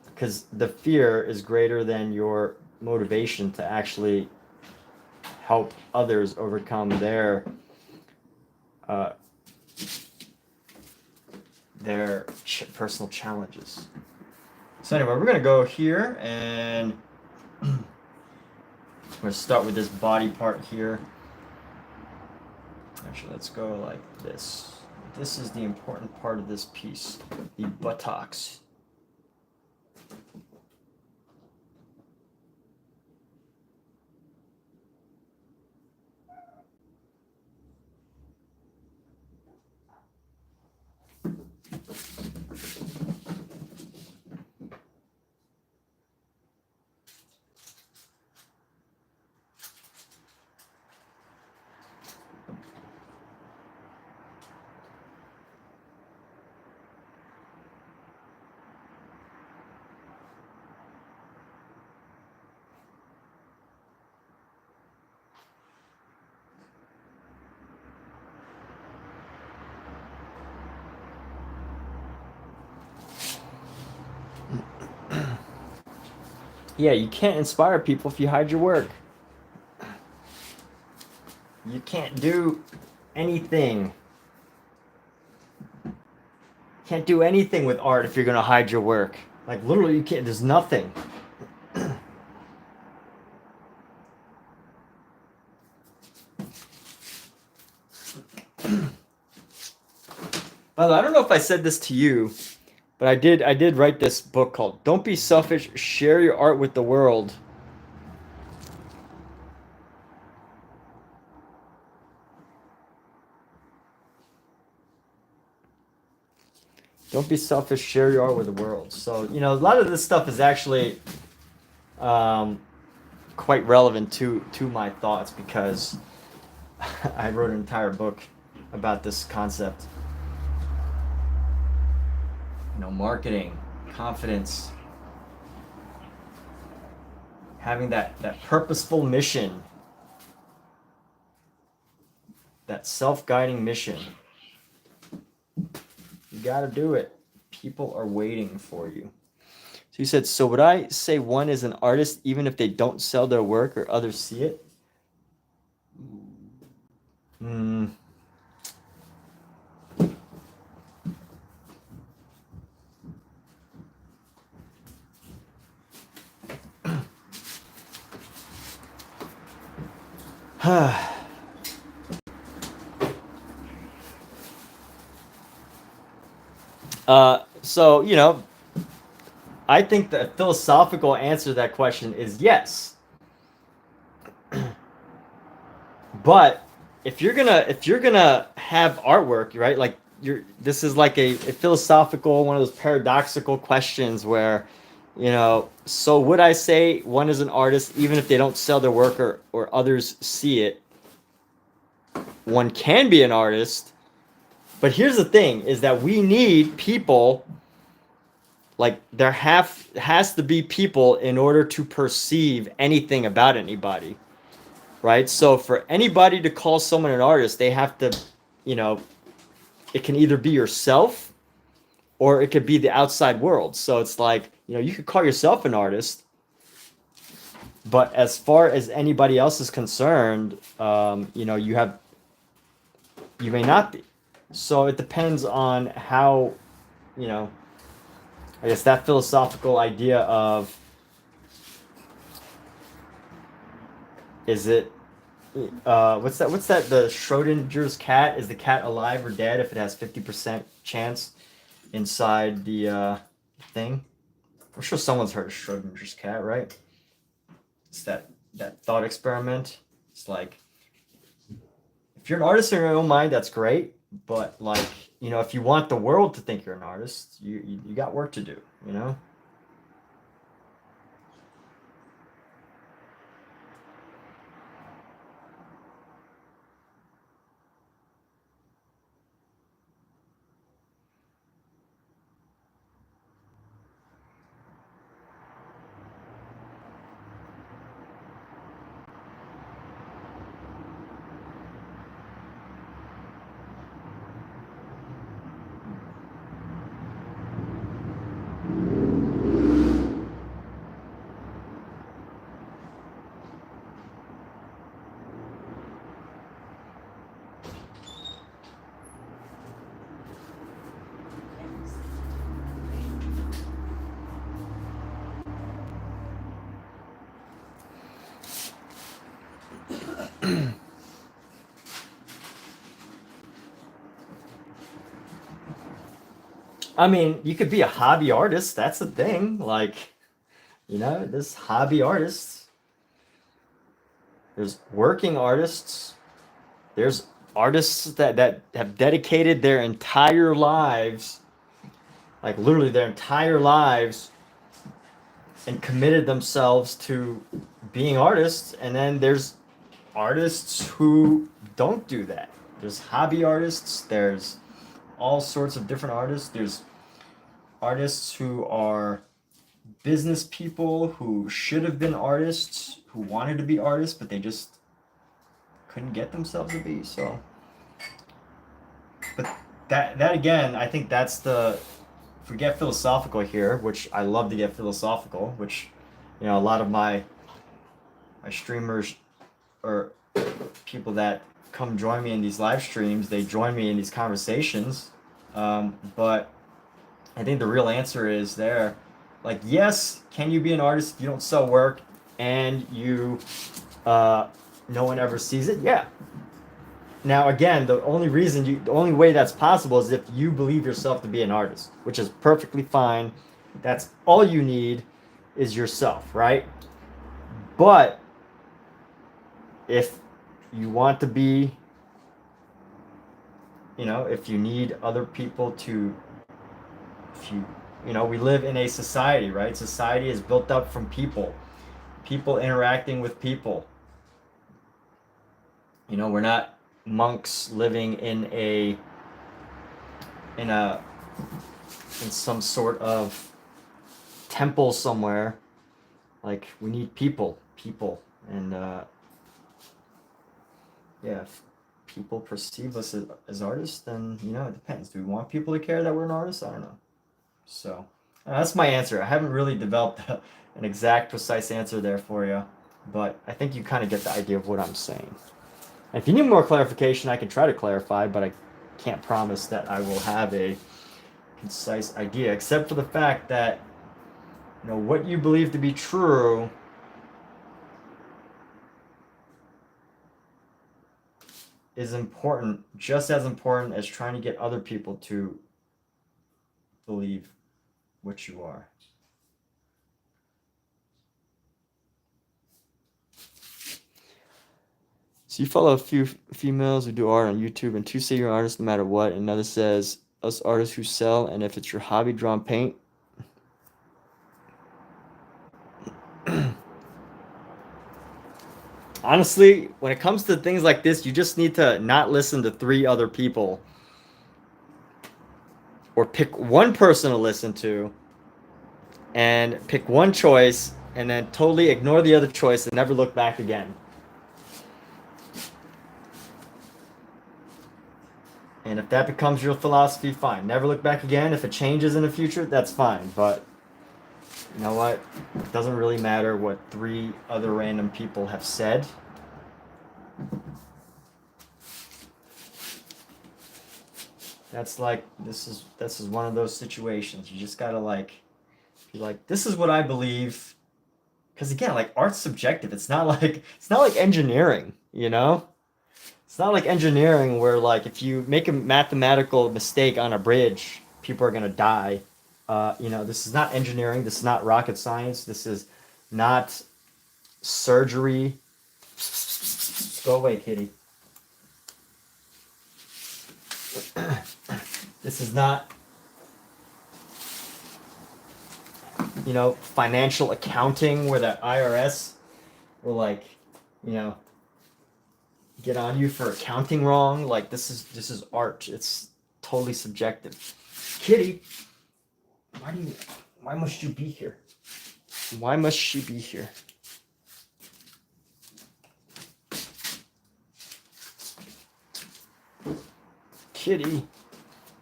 Because the fear is greater than your motivation to actually help others overcome their personal challenges. So anyway, we're gonna go here and we're gonna start with this body part here. Actually, let's go like this. This is the important part of this piece, the buttocks. Yeah, you can't inspire people if you hide your work. You can't do anything. Can't do anything with art if you're gonna hide your work. Like literally, you can't. There's nothing. By the way, I don't know if I said this to you, but I did write this book called "Don't Be Selfish. Share Your Art with the World." Don't be selfish. Share your art with the world. So you know, a lot of this stuff is actually quite relevant to my thoughts because I wrote an entire book about this concept. You know, marketing, confidence, having that purposeful mission, that self-guiding mission. You got to do it. People are waiting for you. So you said, so would I say one is an artist even if they don't sell their work or others see it? So, you know, I think the philosophical answer to that question is yes. But if you're gonna have artwork, right? Like this is like a philosophical, one of those paradoxical questions where, you know, so would I say one is an artist even if they don't sell their work or others see it? One can be an artist, but here's the thing: is that we need people. Like there has to be people in order to perceive anything about anybody, right? So for anybody to call someone an artist, they have to, you know, it can either be yourself or it could be the outside world. So it's like, you know, you could call yourself an artist, but as far as anybody else is concerned, you know, you may not be. So it depends on how, you know, I guess that philosophical idea of is it what's that the Schrodinger's cat, is the cat alive or dead if it has 50% chance inside the thing? I'm sure someone's heard of Schrodinger's cat, right? It's that thought experiment. It's like if you're an artist in your own mind, that's great, but like, you know, if you want the world to think you're an artist, you got work to do, you know? I mean, you could be a hobby artist. That's the thing. Like, you know, there's hobby artists. There's working artists. There's artists that have dedicated their entire lives, like literally their entire lives, and committed themselves to being artists. And then there's artists who don't do that. There's hobby artists. There's all sorts of different artists. There's artists who are business people who should have been artists, who wanted to be artists, but they just couldn't get themselves to be. So, but that again, I think that's the, if we get philosophical here, which I love to get philosophical, which You know, a lot of my streamers or people that come join me in these live streams, they join me in these conversations. But I think the real answer is there. Like, yes, can you be an artist if you don't sell work and you no one ever sees it? Yeah. Now, again, the only way that's possible is if you believe yourself to be an artist, which is perfectly fine. That's all you need is yourself, right? But if you want to be, you know, if you need other people to, if you know, we live in a society, right? Society is built up from people interacting with people. You know, we're not monks living in some sort of temple somewhere. Like, we need people, and yeah, if people perceive us as artists, then, you know, it depends. Do we want people to care that we're an artist? I don't know. So that's my answer. I haven't really developed an exact, precise answer there for you, but I think you kind of get the idea of what I'm saying. And if you need more clarification, I can try to clarify, but I can't promise that I will have a concise idea, except for the fact that, you know, what you believe to be true is important, just as important as trying to get other people to believe what you are. So you follow a few females who do art on YouTube, and two say you're an artist no matter what, and another says us artists who sell, and if it's your hobby, draw and paint. Honestly, when it comes to things like this, you just need to not listen to 3 other people, or pick one person to listen to and pick one choice and then totally ignore the other choice and never look back again. And if that becomes your philosophy, fine. Never look back again. If it changes in the future, that's fine. But you know what? It doesn't really matter what 3 other random people have said. That's like, this is one of those situations. You just gotta like be like, this is what I believe. Because again, like, art's subjective. It's not like engineering, you know? It's not like engineering where, like, if you make a mathematical mistake on a bridge, people are gonna die. You know, this is not engineering. This is not rocket science. This is not surgery. Go away, kitty. This is not, you know, financial accounting where the IRS will, like, you know, get on you for accounting wrong. Like, this is art. It's totally subjective. Kitty, why must you be here? Why must she be here? Kitty.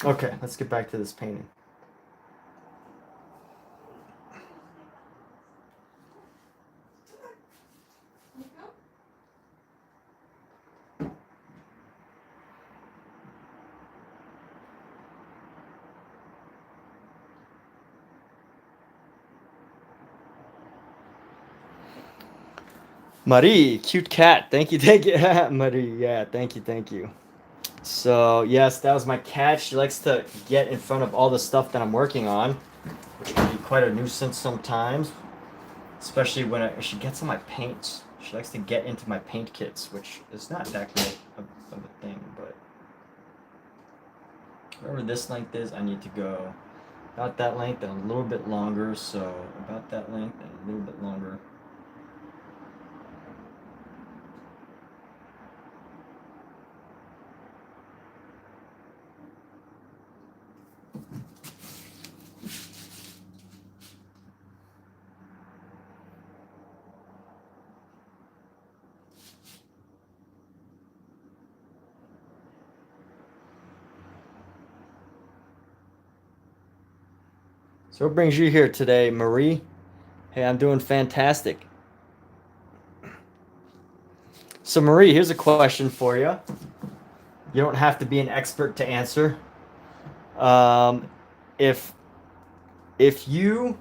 Okay, let's get back to this painting. Marie, cute cat. Thank you. Marie, yeah, thank you. So, yes, that was my cat. She likes to get in front of all the stuff that I'm working on, which can be quite a nuisance sometimes, especially when she gets on my paints. She likes to get into my paint kits, which is not that great of a thing, but wherever this length is, I need to go about that length and a little bit longer, so about that length and a little bit longer. So what brings you here today, Marie? Hey, I'm doing fantastic. So Marie, here's a question for you. You don't have to be an expert to answer. If if you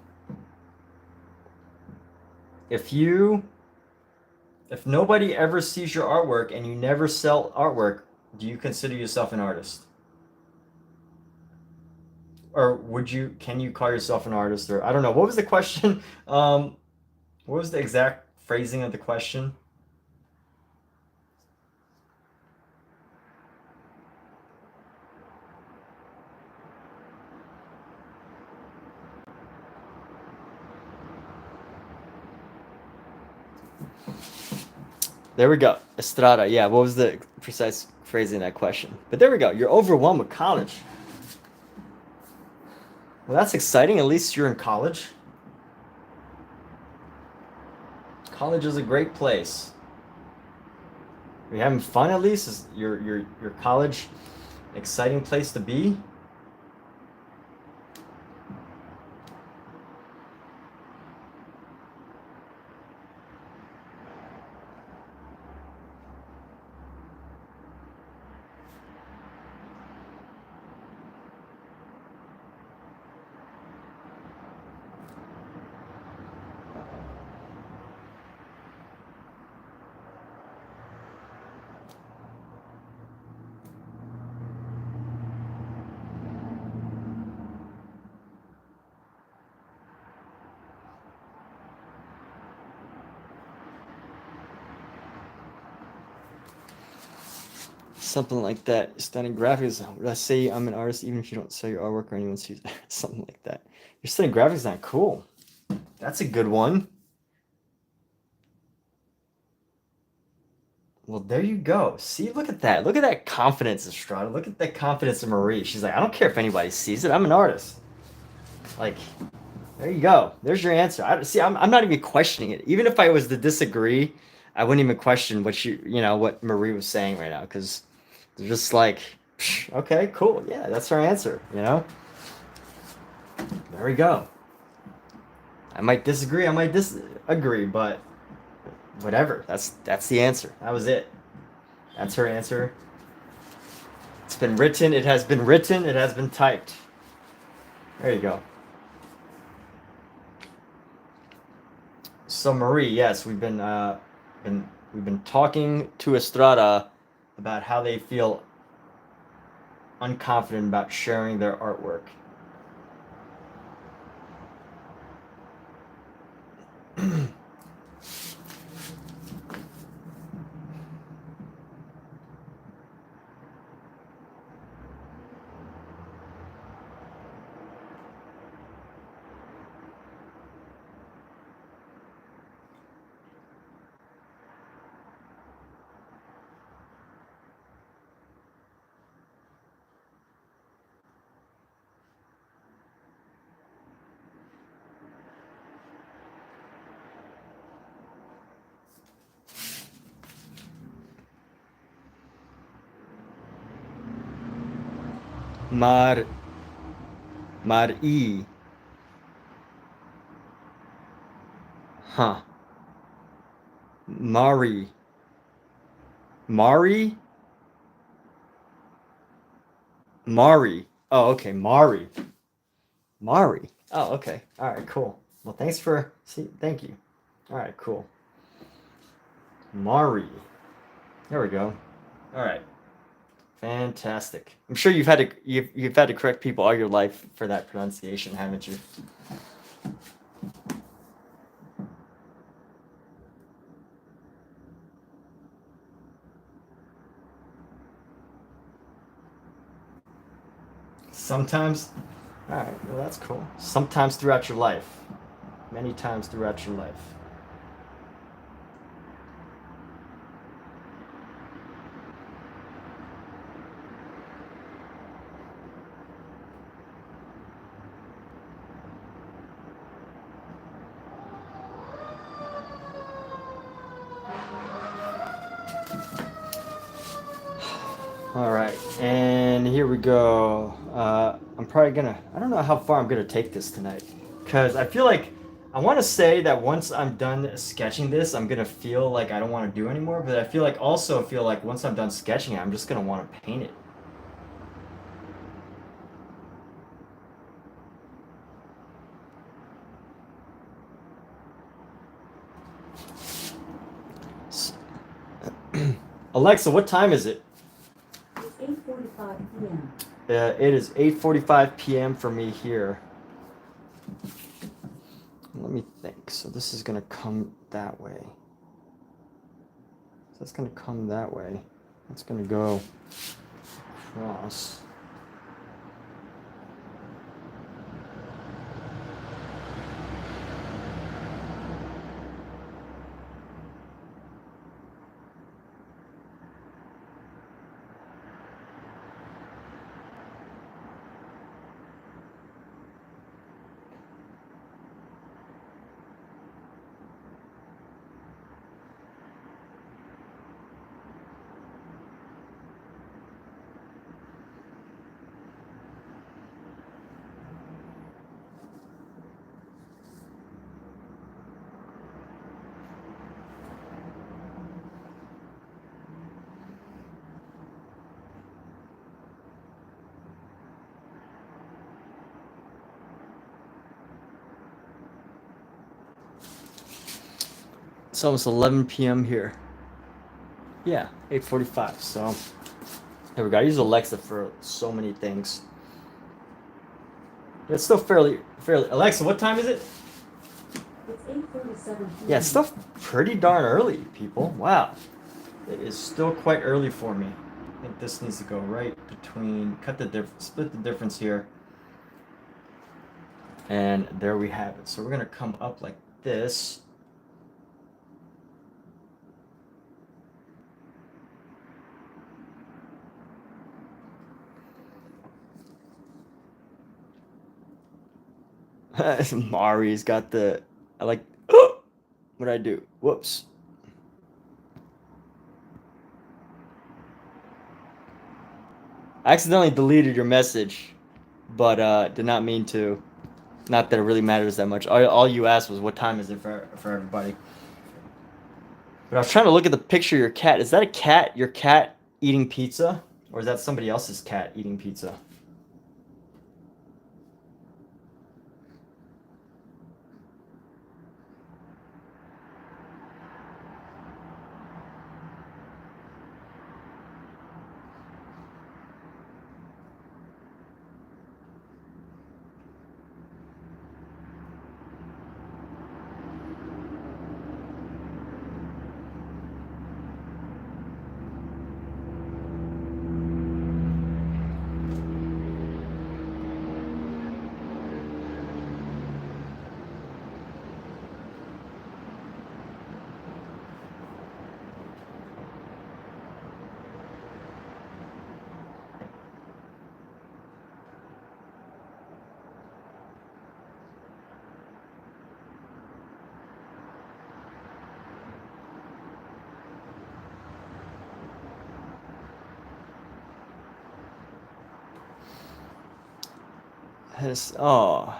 if you if nobody ever sees your artwork and you never sell artwork, do you consider yourself an artist? Or can you call yourself an artist? Or I don't know. What was the question? What was the exact phrasing of the question? There we go. Estrada. Yeah, what was the precise phrasing of that question? But there we go. You're overwhelmed with college. Well, that's exciting. At least you're in college. College is a great place. Are you having fun at least? Is your college an exciting place to be? Something like that. Studying graphics. Let's say I'm an artist, even if you don't sell your artwork or anyone sees it. Something like that. You're studying graphics, not cool. That's a good one. Well, there you go. See, look at that. Look at that confidence, Estrada. Look at that confidence in Marie. She's like, I don't care if anybody sees it. I'm an artist. Like, there you go. There's your answer. I'm not even questioning it. Even if I was to disagree, I wouldn't even question what Marie was saying right now, because they're just like, okay, cool. Yeah, that's her answer, There we go. I might disagree, I might disagree, but whatever. That's the answer. That was it. That's her answer. It's been written, it has been written, it has been typed. There you go. So Marie, yes, we've been talking to Estrada about how they feel unconfident about sharing their artwork. Mar'i. Huh. Mari. Mari? Mari. Oh, okay. Mari. Mari. Oh, okay. All right, cool. Well, thank you. All right, cool. Mari. There we go. All right. Fantastic. I'm sure you've had to correct people all your life for that pronunciation, haven't you? Sometimes. All right. Well, that's cool. Sometimes throughout your life. Many times throughout your life. All right, and here we go. I'm probably gonna, I don't know how far I'm gonna take this tonight, because I feel like I want to say that once I'm done sketching this, I'm gonna feel like I don't want to do anymore. But I feel like once I'm done sketching it, I'm just gonna want to paint it. Alexa, what time is it? It's 8:45 p.m. It is 8:45 p.m. for me here. Let me think. So this is gonna come that way. So that's gonna come that way. That's gonna go across. It's almost 11 p.m. here. Yeah, 8:45. So there we go. I use Alexa for so many things. It's still fairly. Alexa, what time is it? It's 8:47 p.m. Yeah, it's still pretty darn early, people. Wow, it is still quite early for me. I think this needs to go right between. Split the difference here. And there we have it. So we're gonna come up like this. Mari's got the. I like. Oh, what did I do? Whoops. I accidentally deleted your message, but did not mean to. Not that it really matters that much. All you asked was what time is it for everybody. But I was trying to look at the picture of your cat. Is that a cat? Your cat eating pizza? Or is that somebody else's cat eating pizza?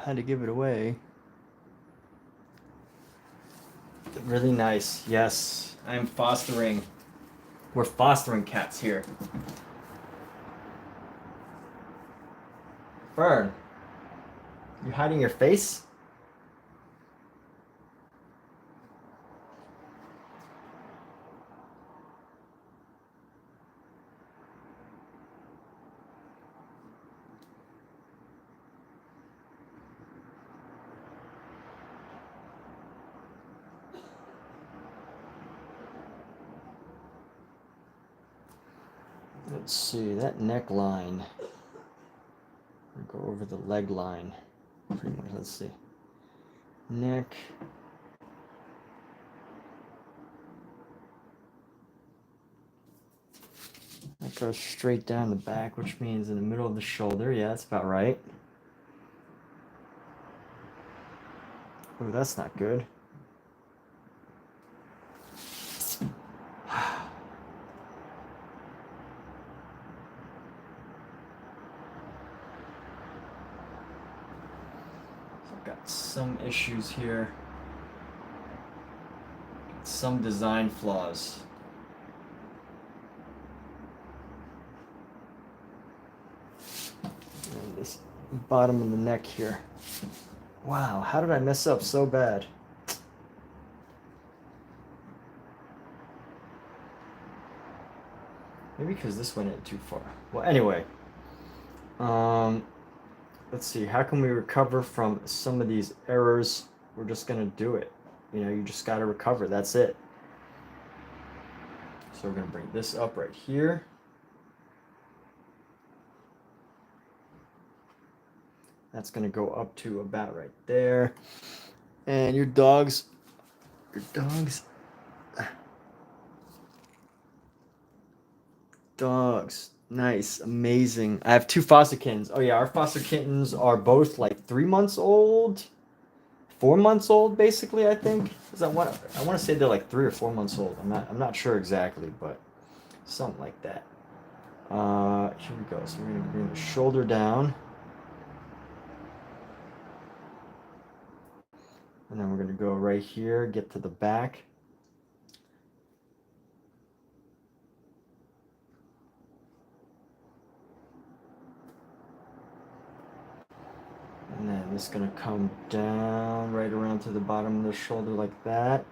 Had to give it away. Really nice. Yes, I'm fostering. We're fostering cats here. Fern, you hiding your face? Let's see, that neckline. Go over the leg line. Pretty much, let's see. Neck. That goes straight down the back, which means in the middle of the shoulder. Yeah, that's about right. Oh, that's not good. Got some issues here. some design flaws. And this bottom of the neck here. Wow, how did I mess up so bad? Maybe because this went in too far. Well, anyway. Let's see, how can we recover from some of these errors? We're just gonna do it. You know, you just gotta recover, that's it. So we're gonna bring this up right here. That's gonna go up to about right there. And your dogs, nice, amazing. I have 2 foster kittens. Oh yeah, our foster kittens are both like 3 months old, 4 months old, basically. I think. I want to say they're like 3 or 4 months old. I'm not sure exactly, but something like that. Here we go. So we're gonna bring the shoulder down, and then we're gonna go right here, get to the back. And then it's gonna come down right around to the bottom of the shoulder like that.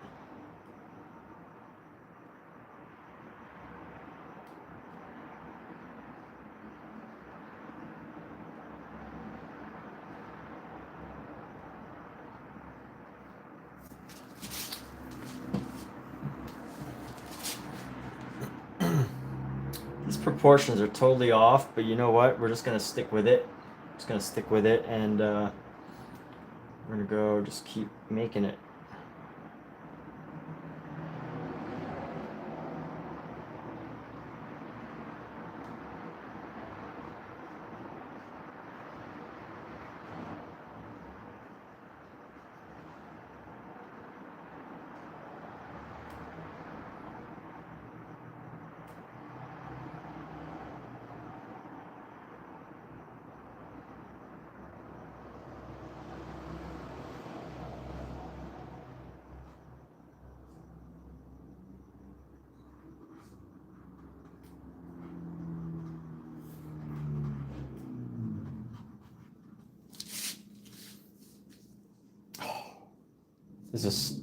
These proportions are totally off, but you know what? We're just gonna stick with it. Just gonna stick with it, and we're gonna go just keep making it.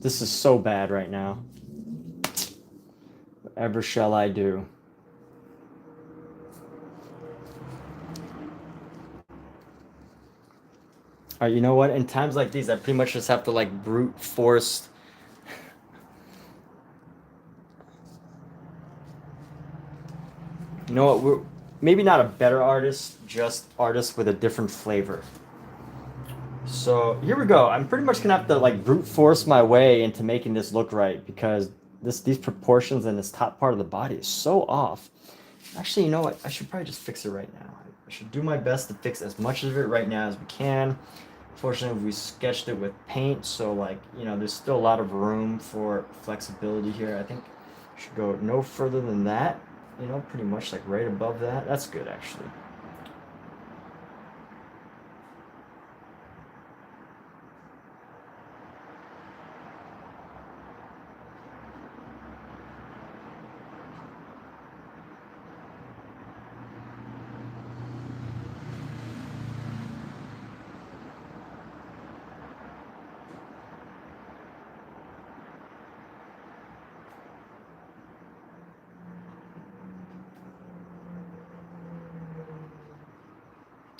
This is so bad right now. Whatever shall I do? All right, you know what? In times like these, I pretty much just have to like brute force. You know what? We're maybe not a better artist, just artists with a different flavor. So here we go. I'm pretty much gonna have to like brute force my way into making this look right, because these proportions and this top part of the body is so off. Actually, you know what? I should probably just fix it right now. I should do my best to fix as much of it right now as we can. Fortunately, we sketched it with paint, so like, you know, there's still a lot of room for flexibility here. I think I should go no further than that. You know, pretty much like right above that. That's good, actually.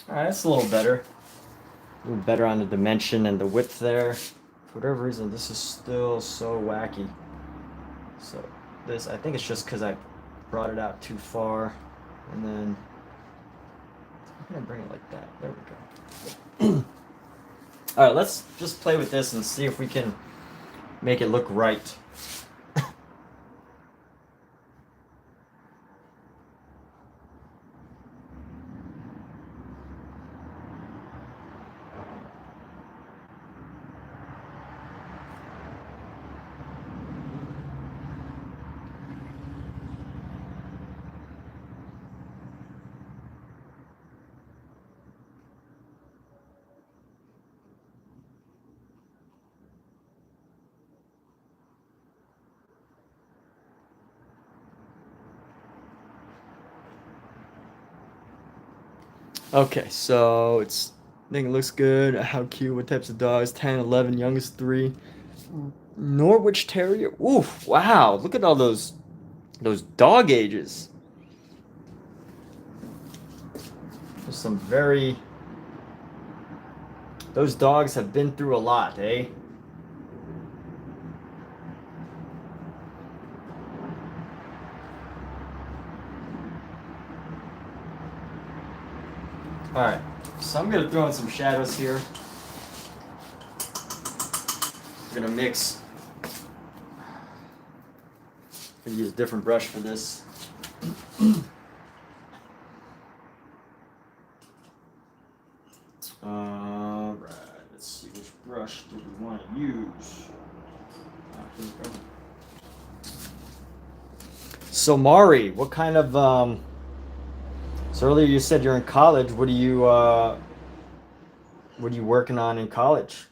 Alright, that's a little better. A little better on the dimension and the width there. For whatever reason, this is still so wacky. So this, I think it's just because I brought it out too far. And then I'm gonna bring it like that. There we go. Alright, let's just play with this and see if we can make it look right. Okay, so it's I think it looks good. How cute? What types of dogs? 10, 11, youngest 3. Norwich Terrier. Oof! Wow! Look at all those dog ages. There's some very. Those dogs have been through a lot, eh? All right, so I'm gonna throw in some shadows here. I'm gonna mix. I'm gonna use a different brush for this. All right, let's see which brush do we want to use. Here we go. So Mari, what kind of so earlier you said you're in college. What are you working on in college?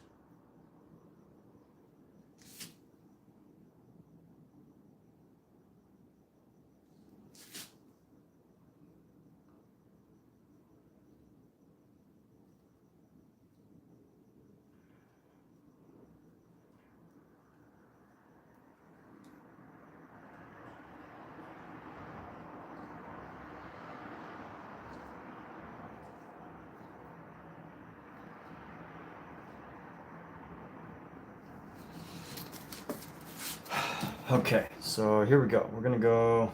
Okay, so here we go. We're gonna go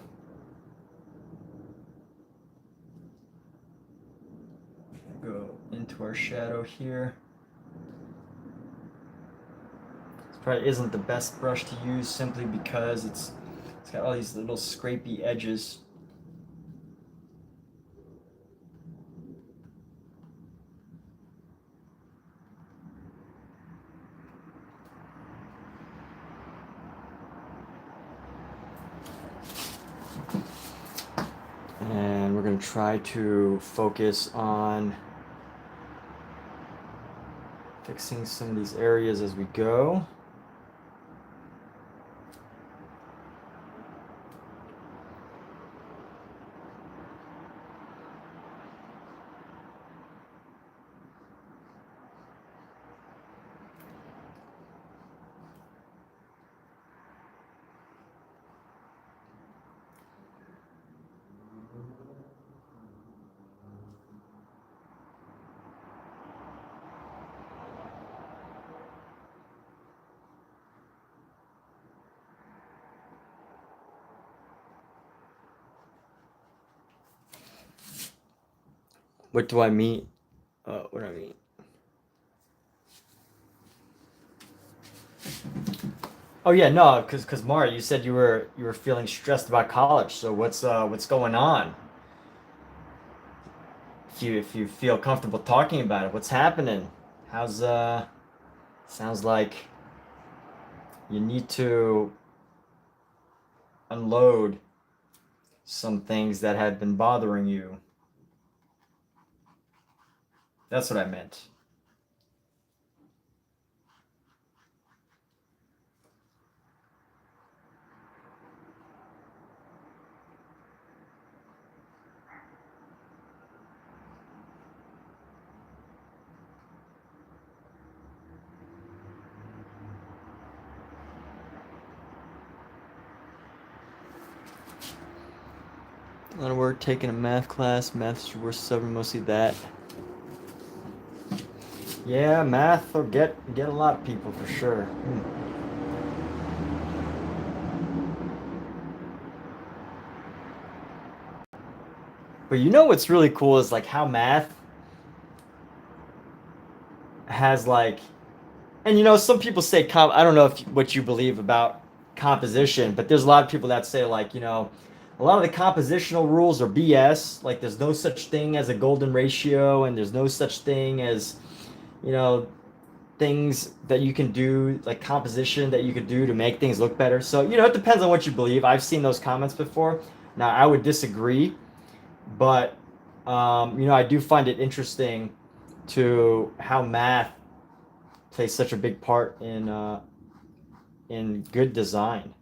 into our shadow here. This probably isn't the best brush to use simply because it's got all these little scrapey edges. And we're going to try to focus on fixing some of these areas as we go. What do I mean? What do I mean? Oh yeah, no, because Mara, you said you were feeling stressed about college. So what's going on? If you feel comfortable talking about it, what's happening? How's sounds like you need to unload some things that have been bothering you. That's what I meant. A lot of work taking a math class. Math's worth suffering, mostly that. Yeah, math will get a lot of people for sure. But you know what's really cool is like how math has like, and you know some people say I don't know what you believe about composition, but there's a lot of people that say like a lot of the compositional rules are BS. Like there's no such thing as a golden ratio, and there's no such thing as you know things that you can do like composition that you could do to make things look better. So it depends on what you believe. I've seen those comments before. Now I would disagree, but I do find it interesting to how math plays such a big part in good design.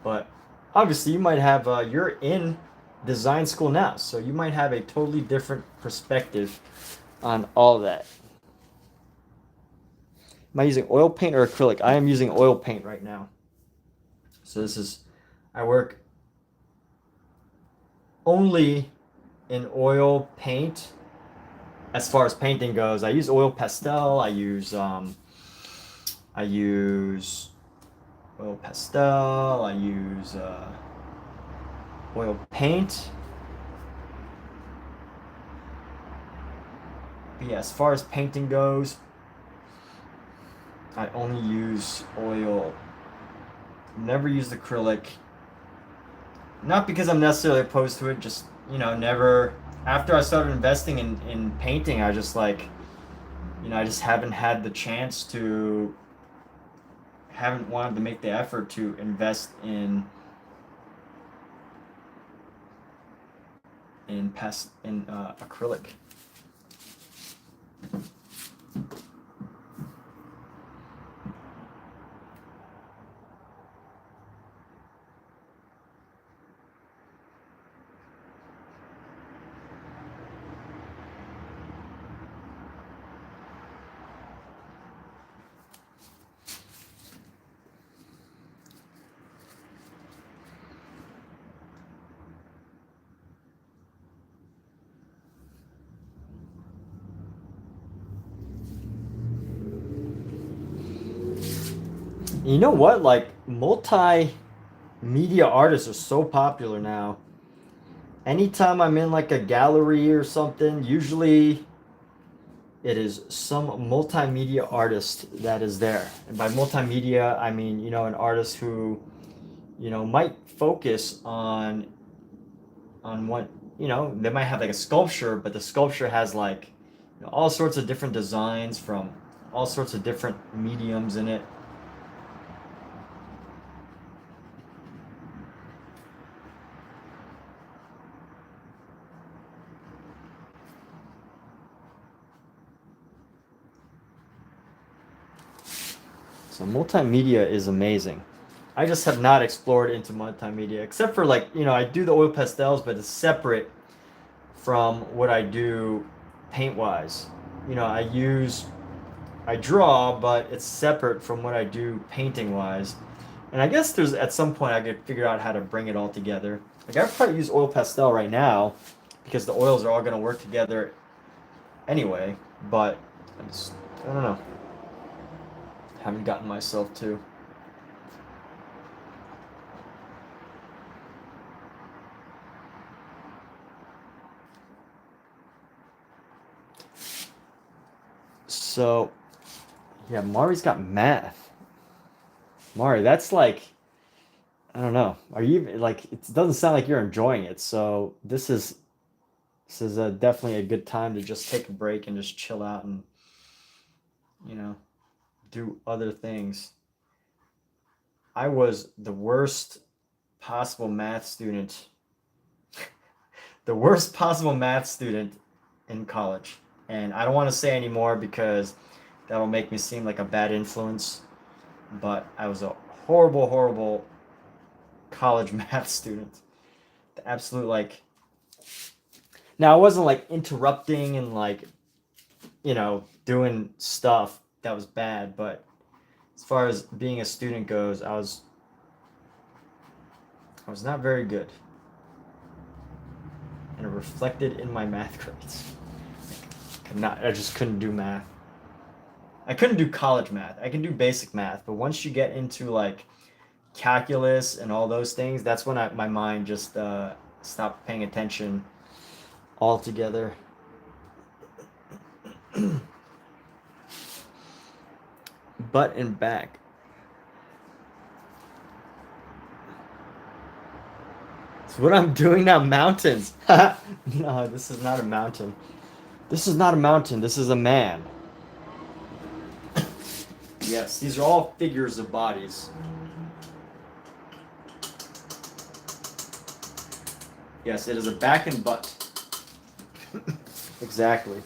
But obviously you might have, you're in design school now, so you might have a totally different perspective on all that. Am I using oil paint or acrylic? I am using oil paint right now. So this is, I work only in oil paint as far as painting goes. I use oil pastel. I use oil pastel. I use oil paint. But yeah, as far as painting goes, I only use oil. Never used acrylic. Not because I'm necessarily opposed to it, just, you know, never. After I started investing in painting, I just like, you know, I just haven't had the chance to, haven't wanted to make the effort to invest in acrylic. You know what? Like, multimedia artists are so popular now. Anytime I'm in like a gallery or something, usually it is some multimedia artist that is there. And by multimedia, I mean, you know, an artist who, you know, might focus on what, you know, they might have like a sculpture, but the sculpture has like, you know, all sorts of different designs from all sorts of different mediums in it. So multimedia is amazing. I just have not explored into multimedia, except for like, you know, I do the oil pastels, but it's separate from what I do paint wise. You know, I draw, but it's separate from what I do painting wise. And I guess there's at some point I could figure out how to bring it all together. Like I probably use oil pastel right now because the oils are all gonna work together anyway, but I don't know. Haven't gotten myself to. So, yeah, Mari's got math. Mari, that's like, I don't know. Are you like? It doesn't sound like you're enjoying it. So this is definitely a good time to just take a break and just chill out and, you know, do other things. I was the worst possible math student. The worst possible math student in college. And I don't want to say anymore because that'll make me seem like a bad influence. But I was a horrible, horrible college math student. The absolute like. Now I wasn't like interrupting and like, you know, doing stuff that was bad, but as far as being a student goes, I was not very good. And it reflected in my math grades. I just couldn't do math. I couldn't do college math. I can do basic math, but once you get into like calculus and all those things, that's when my mind just stopped paying attention altogether. Butt and back. So what I'm doing now, mountains. No, this is not a mountain. This is not a mountain. This is a man. Yes, these are all figures of bodies. Yes, it is a back and butt. Exactly.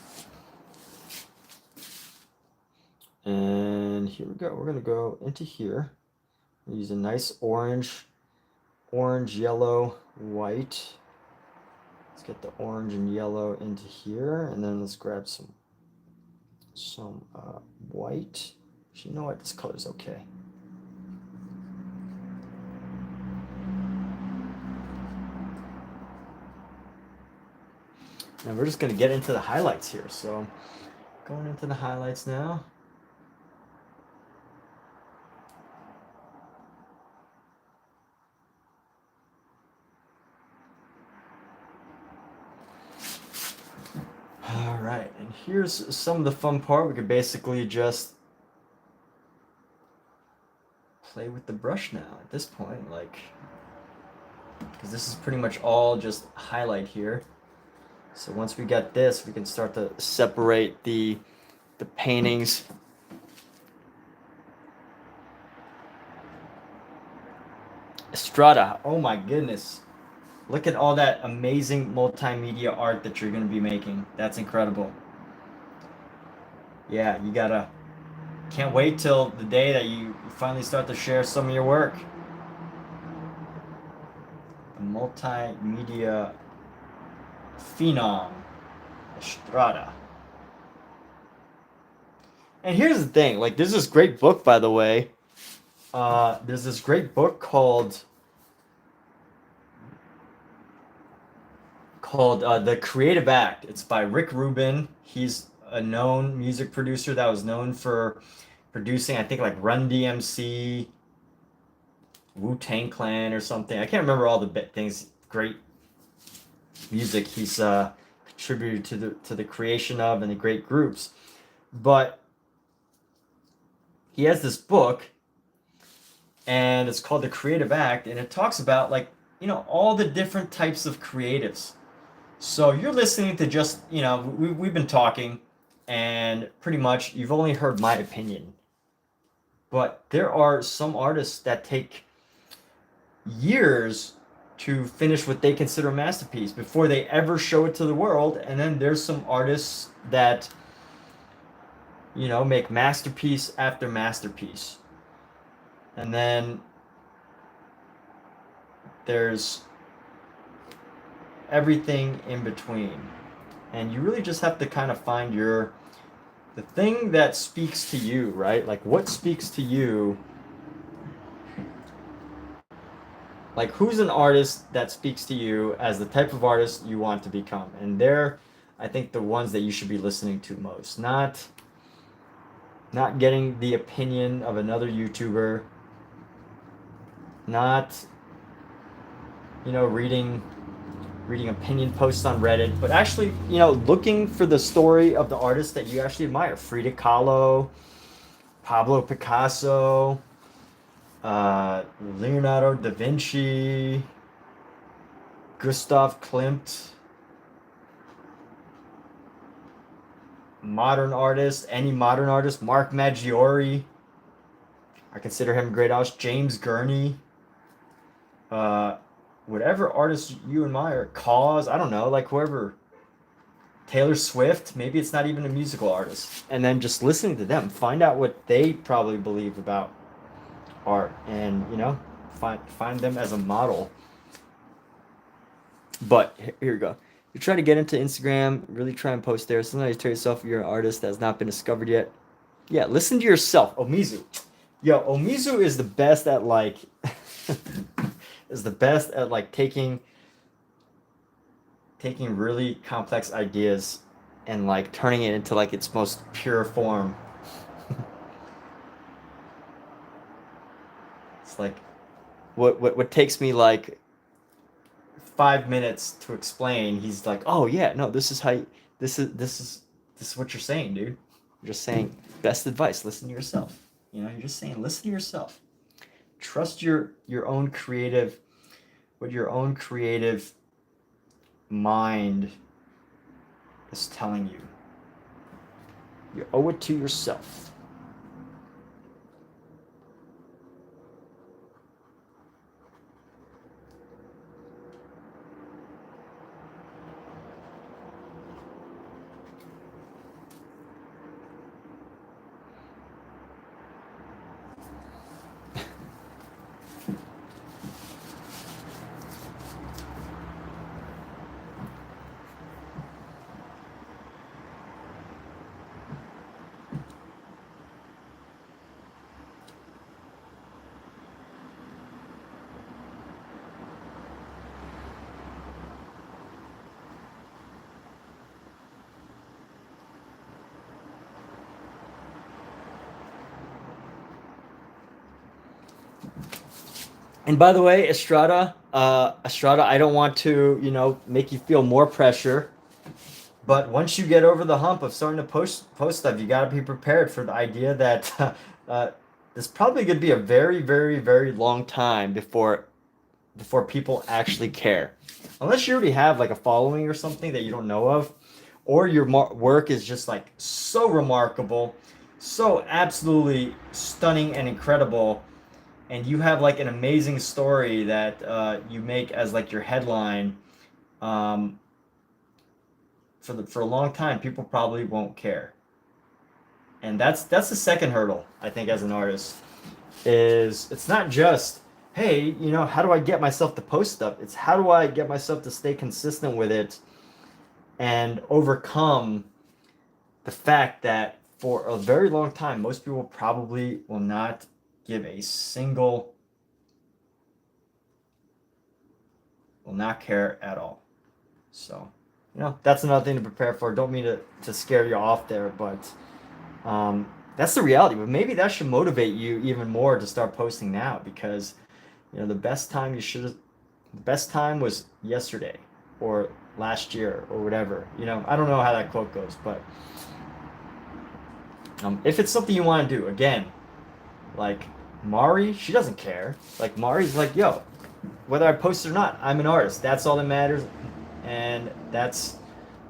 And here we go. We're going to go into here. Use a nice orange orange, yellow, white. Let's get the orange and yellow into here, and then let's grab some white. Actually, you know what? This color's okay. And we're just gonna get into the highlights here. So going into the highlights now. All right, and here's some of the fun part. We could basically just play with the brush now at this point, like, because this is pretty much all just highlight here. So once we get this, we can start to separate the paintings. Estrada, oh my goodness. Look at all that amazing multimedia art that you're going to be making. That's incredible. Yeah, you gotta, can't wait till the day that you finally start to share some of your work. The multimedia phenom, Estrada. And here's the thing, like, there's this great book, by the way. There's this great book called The Creative Act. It's by Rick Rubin. He's a known music producer that was known for producing, I think, like Run DMC, Wu-Tang Clan or something. I can't remember all the things. Great music he's contributed to the creation of, and the great groups. But he has this book, and it's called The Creative Act, and it talks about, like, you know, all the different types of creatives. So you're listening to just, you know, we've been talking, and pretty much you've only heard my opinion. But there are some artists that take years to finish what they consider a masterpiece before they ever show it to the world. And then there's some artists that, you know, make masterpiece after masterpiece. And then there's everything in between. And you really just have to kind of find the thing that speaks to you, right? Like, what speaks to you? Like, who's an artist that speaks to you as the type of artist you want to become? And they're, I think, the ones that you should be listening to most. Not getting the opinion of another YouTuber. Not, you know, reading opinion posts on Reddit, but actually, you know, looking for the story of the artist that you actually admire. Frida Kahlo, Pablo Picasso, Leonardo da Vinci, Gustav Klimt, modern artists, any modern artist, Mark Maggiore. I consider him a great artist. James Gurney. Whatever artist you admire, Cause, I don't know, like whoever. Taylor Swift, maybe it's not even a musical artist. And then just listening to them, find out what they probably believe about art, and, you know, find them as a model. But here you go. You try to get into Instagram, really try and post there. Sometimes you tell yourself you're an artist that's not been discovered yet. Yeah, listen to yourself. Omizu. Yo, Omizu is the best at, like, taking really complex ideas and, like, turning it into, like, its most pure form. It's like what takes me like 5 minutes to explain. He's like, "Oh yeah, no, this is what you're saying, dude. You're just saying best advice. Listen to yourself. You know, you're just saying listen to yourself. Trust your own creative, what your own creative mind is telling you. You owe it to yourself." And by the way, Estrada, I don't want to, make you feel more pressure. But once you get over the hump of starting to post stuff, you got to be prepared for the idea that it's probably going to be a very, very, very long time before people actually care. Unless you already have like a following or something that you don't know of, or your work is just like so remarkable, so absolutely stunning and incredible, and you have like an amazing story that you make as like your headline. Um, for a long time, people probably won't care, and that's the second hurdle I think as an artist. Is it's not just, hey, how do I get myself to post stuff? It's how do I get myself to stay consistent with it and overcome the fact that for a very long time, most people probably will not give a single, will not care at all. So, that's another thing to prepare for. Don't mean to scare you off there, but that's the reality. But maybe that should motivate you even more to start posting now because, the best time the best time was yesterday or last year or whatever. I don't know how that quote goes, but if it's something you want to do, again, like Mari, she doesn't care. Like Mari's like, yo, whether I post it or not, I'm an artist. That's all that matters, and that's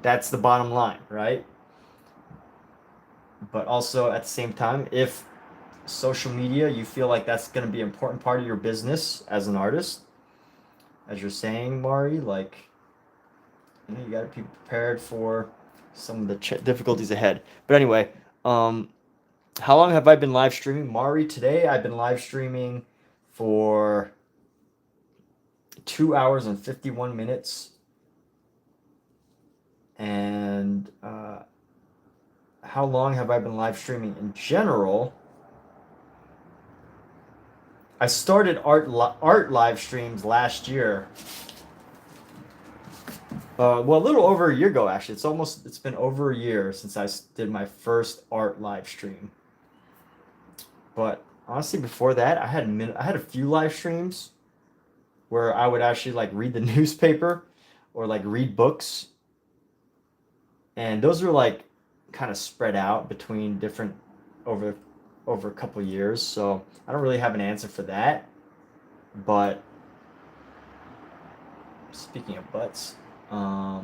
the bottom line, right? But also at the same time, if social media, you feel like that's going to be an important part of your business as an artist, as you're saying, Mari, like, you got to be prepared for some of the difficulties ahead. But anyway, how long have I been live streaming? Mari, today I've been live streaming for 2 hours and 51 minutes. And how long have I been live streaming in general? I started art live streams last year. Well, a little over a year ago, actually. It's been over a year since I did my first art live stream. But honestly, before that, I had a few live streams where I would actually like read the newspaper or like read books. And those were like kind of spread out between different over a couple years. So I don't really have an answer for that. But speaking of butts, yeah,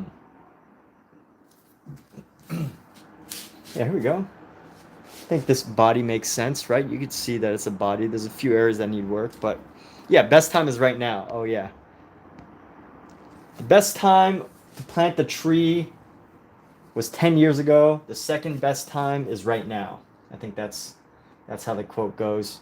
here we go. I think this body makes sense, right? You could see that it's a body. There's a few areas that need work, but yeah, best time is right now. Oh yeah. The best time to plant the tree was 10 years ago. The second best time is right now. I think that's how the quote goes.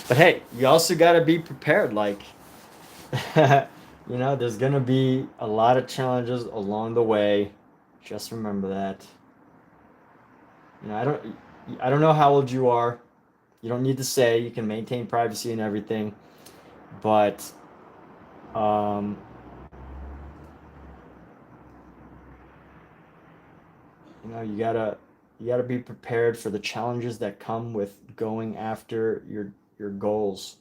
But hey, you also got to be prepared. Like, there's going to be a lot of challenges along the way. Just remember that. I don't know how old you are. You don't need to say. You can maintain privacy and everything. But, you gotta be prepared for the challenges that come with going after your goals.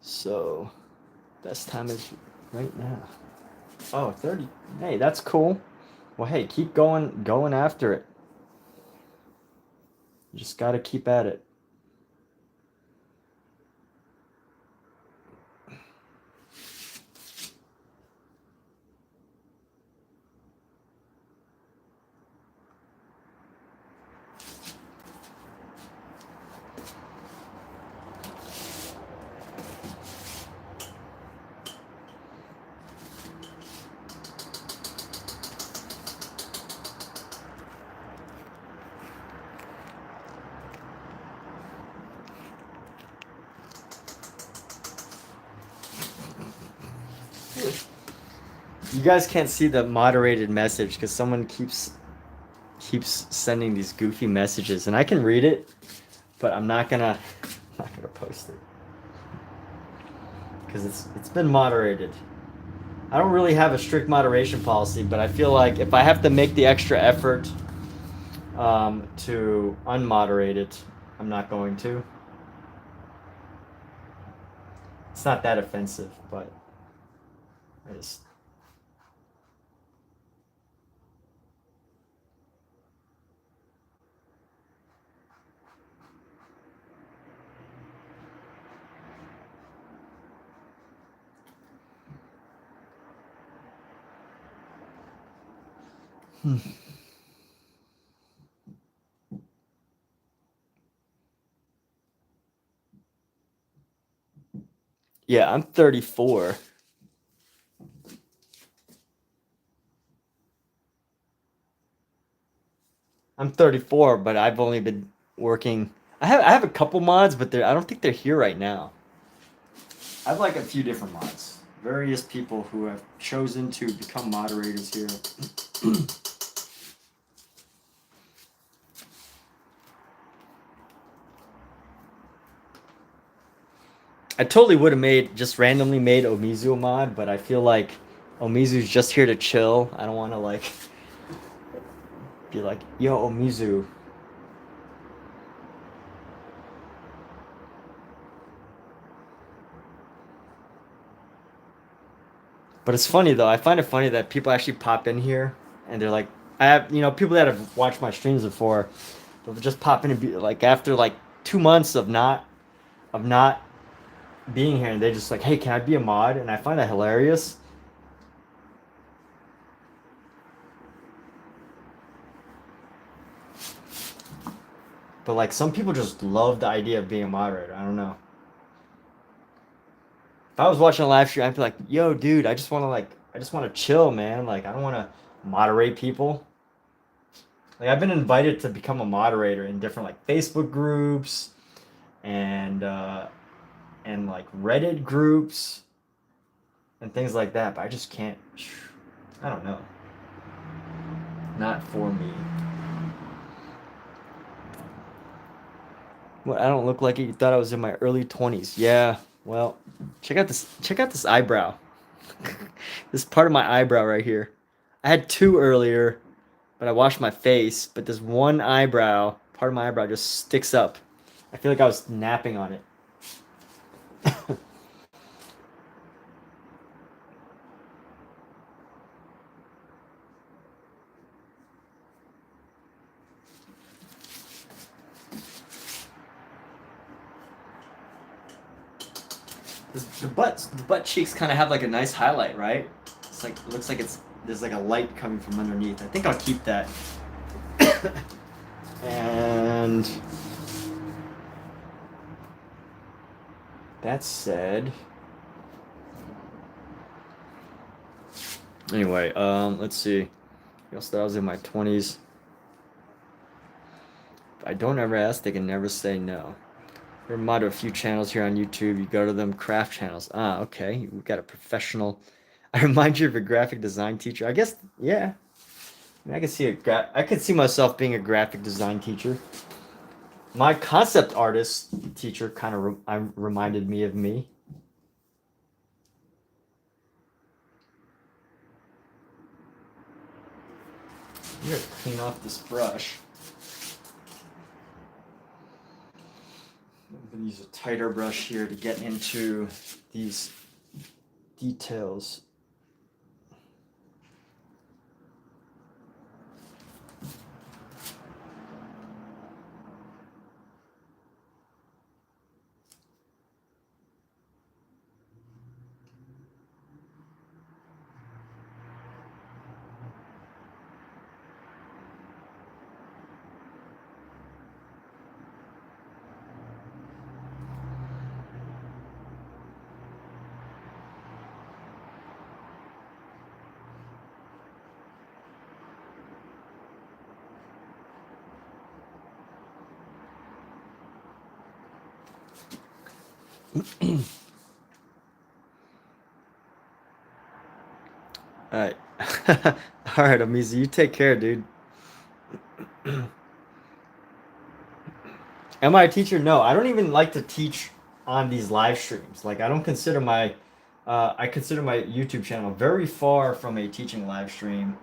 So, best time is right now. Oh, 30. Hey, that's cool. Well, hey, keep going after it. You just got to keep at it. You guys can't see the moderated message because someone keeps sending these goofy messages, and I can read it, but I'm not gonna post it because it's been moderated. I don't really have a strict moderation policy, but I feel like if I have to make the extra effort to unmoderate it, I'm not going to. It's not that offensive, but I just. Yeah, I'm 34. I'm 34, but I've only been working. I have a couple mods, but I don't think they're here right now. I have like a few different mods. Various people who have chosen to become moderators here. I totally would have randomly made Omizu a mod, but I feel like Omizu's just here to chill. I don't want to like be like, yo, Omizu. But it's funny though. I find it funny that people actually pop in here and they're like, I have, people that have watched my streams before, they'll just pop in and be like, after like 2 months of not being here, and they just like, hey, can I be a mod? And I find that hilarious. But like some people just love the idea of being a moderator. I don't know. If I was watching a live stream, I'd be like, yo, dude, I just want to chill, man. Like I don't want to moderate people. Like I've been invited to become a moderator in different like Facebook groups and like Reddit groups and things like that, but I just can't. I don't know. Not for me. What, I don't look like it? You thought I was in my early 20s. Yeah. Well, check out this eyebrow. This part of my eyebrow right here. I had two earlier, but I washed my face, but this one eyebrow, part of my eyebrow just sticks up. I feel like I was napping on it. The butt cheeks kind of have like a nice highlight, right? It's like it looks like there's like a light coming from underneath. I think I'll keep that. And that said, anyway, let's see. I guess that I was in my 20s. If I don't ever ask, they can never say no. We're mod a few channels here on YouTube. You go to them, craft channels. Ah, okay. We've got a professional. I remind you of a graphic design teacher. I guess, yeah. I mean, I could see myself being a graphic design teacher. My concept artist teacher kind of reminded me of me. I'm gonna clean off this brush. I'm gonna use a tighter brush here to get into these details. All right. All right, Amiza, you take care, dude. Am I a teacher? No, I don't even like to teach on these live streams. Like, I don't consider I consider my YouTube channel very far from a teaching live stream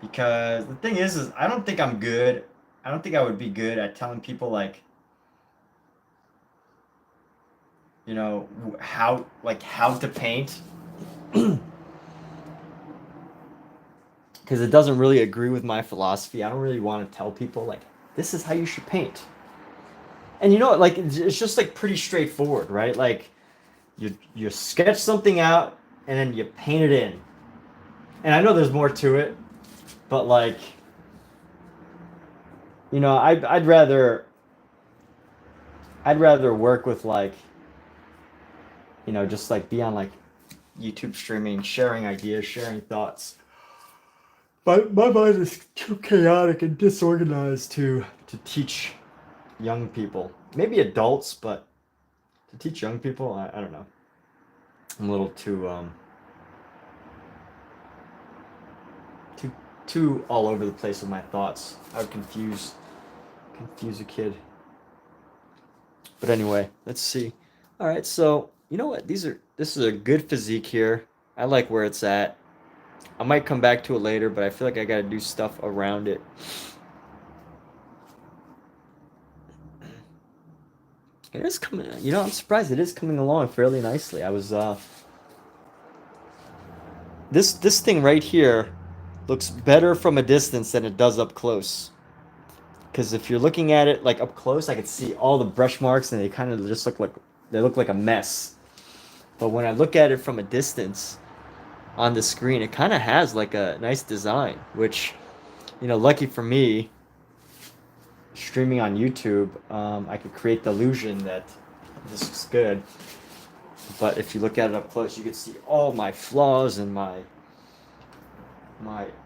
because the thing is I don't think I'm good. I don't think I would be good at telling people like, you know, how to paint because it doesn't really agree with my philosophy. I don't really want to tell people like this is how you should paint. And you know what? Like it's just like pretty straightforward, right? Like you sketch something out and then you paint it in. And I know there's more to it, but like you know, I'd rather work with like you know just like be on like YouTube streaming, sharing ideas, sharing thoughts. But my mind is too chaotic and disorganized to teach young people. Maybe adults, but to teach young people, I don't know. I'm a little too too all over the place with my thoughts. I would confuse a kid. But anyway, let's see. All right, so you know what? This is a good physique here. I like where it's at. I might come back to it later, but I feel like I gotta do stuff around it. It is coming. You know, I'm surprised it is coming along fairly nicely. I was this thing right here looks better from a distance than it does up close. Because if you're looking at it like up close, I could see all the brush marks and they kind of just look like a mess. But when I look at it from a distance on the screen, it kind of has like a nice design, which, you know, lucky for me, streaming on YouTube, I could create the illusion that this is good. But if you look at it up close, you can see all my flaws and my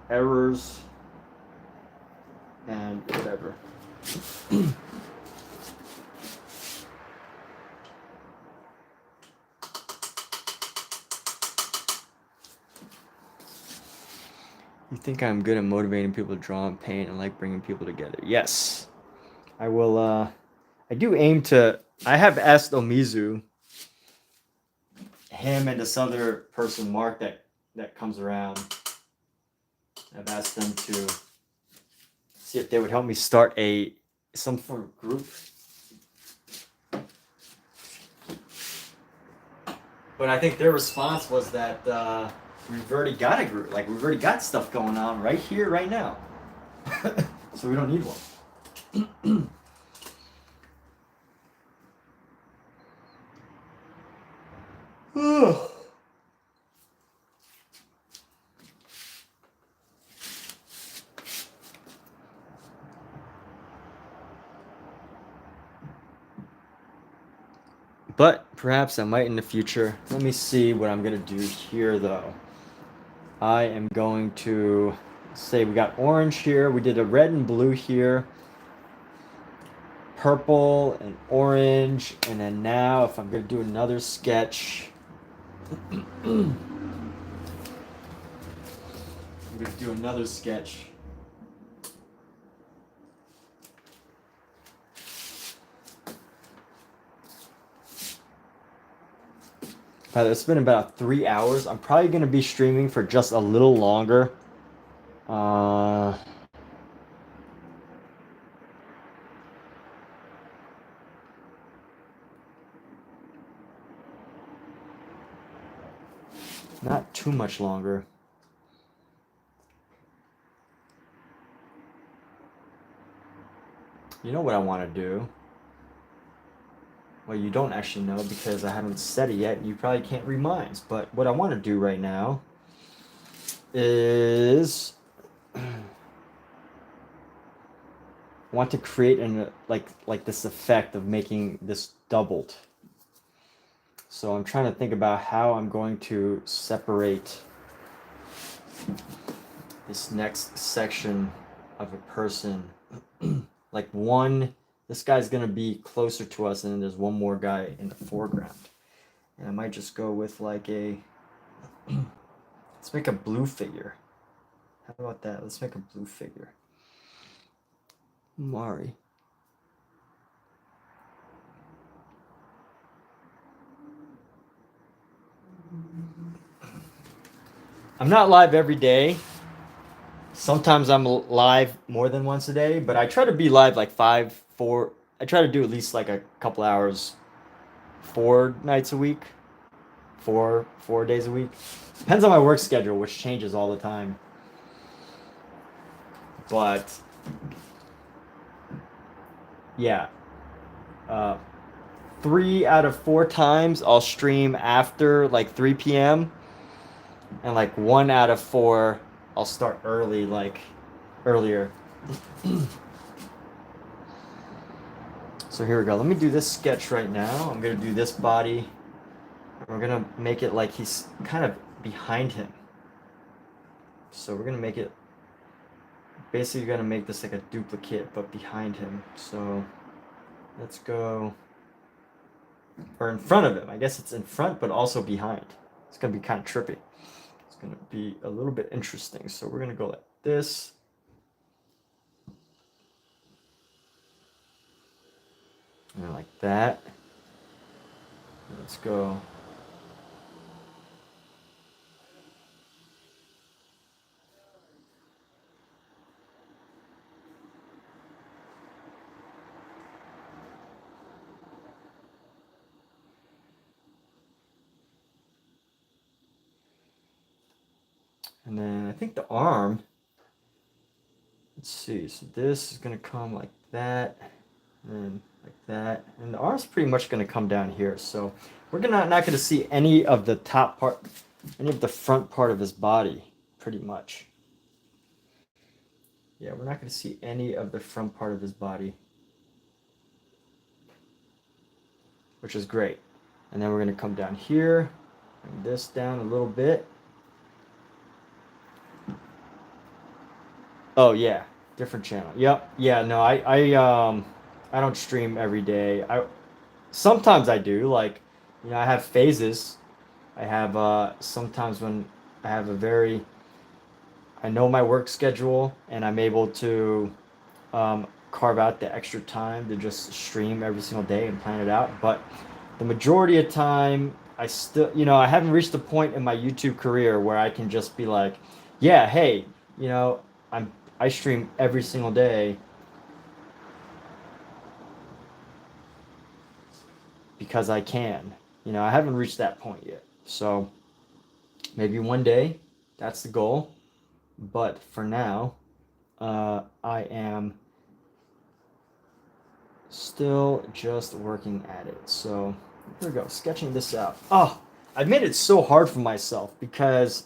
errors and whatever. You think I'm good at motivating people to draw and paint and like bringing people together? Yes. I will, I do aim to, I have asked Omizu, him and this other person, Mark, that comes around. I've asked them to see if they would help me start some sort of group. But I think their response was that we've already got a group. Like, we've already got stuff going on right here, right now. So we don't need one. But perhaps I might in the future. Let me see what I'm going to do here, though. I am going to say we got orange here. We did a red and blue here. Purple and orange. And then now if I'm going to do another sketch. I'm going to do another sketch. It's been about 3 hours. I'm probably going to be streaming for just a little longer. Not too much longer. You know what I want to do? Well, you don't actually know because I haven't said it yet. You probably can't read minds. But what I want to do right now is want to create like this effect of making this doubled. So I'm trying to think about how I'm going to separate this next section of a person. Like this guy's gonna be closer to us, and then there's one more guy in the foreground. And I might just go with like a Let's make a blue figure. How about that? Let's make a blue figure. Mari. I'm not live every day. Sometimes I'm live more than once a day, but I try to be live like 4. I try to do at least like a couple hours 4 nights a week. 4 days a week. Depends on my work schedule, which changes all the time. But yeah, 3 out of 4 times I'll stream after like 3 p.m. and like 1 out of 4 I'll start early, like earlier. So here we go. Let me do this sketch right now. I'm gonna do this body. We're gonna make it like he's kind of behind him. So we're gonna make it, basically gonna make this like a duplicate but behind him. So let's go, or in front of him. I guess it's in front but also behind. It's gonna be kind of trippy. It's gonna be a little bit interesting. So we're gonna go like this. And like that. Let's go. And then I think the arm, let's see, so this is gonna come like that, and then like that, and the arm's pretty much gonna come down here. So we're not gonna see any of the top part, any of the front part of his body, pretty much. Yeah, we're not gonna see any of the front part of his body, which is great. And then we're gonna come down here, bring this down a little bit. Oh yeah, different channel. Yep. Yeah. No, I don't stream every day. Sometimes I do. Like, I have phases. I have sometimes when I have I know my work schedule and I'm able to carve out the extra time to just stream every single day and plan it out. But the majority of time, I still, I haven't reached the point in my YouTube career where I can just be like, yeah, hey, I stream every single day because I can. I haven't reached that point yet. So maybe one day, that's the goal. But for now, I am still just working at it. So here we go, sketching this out. Oh, I made it so hard for myself because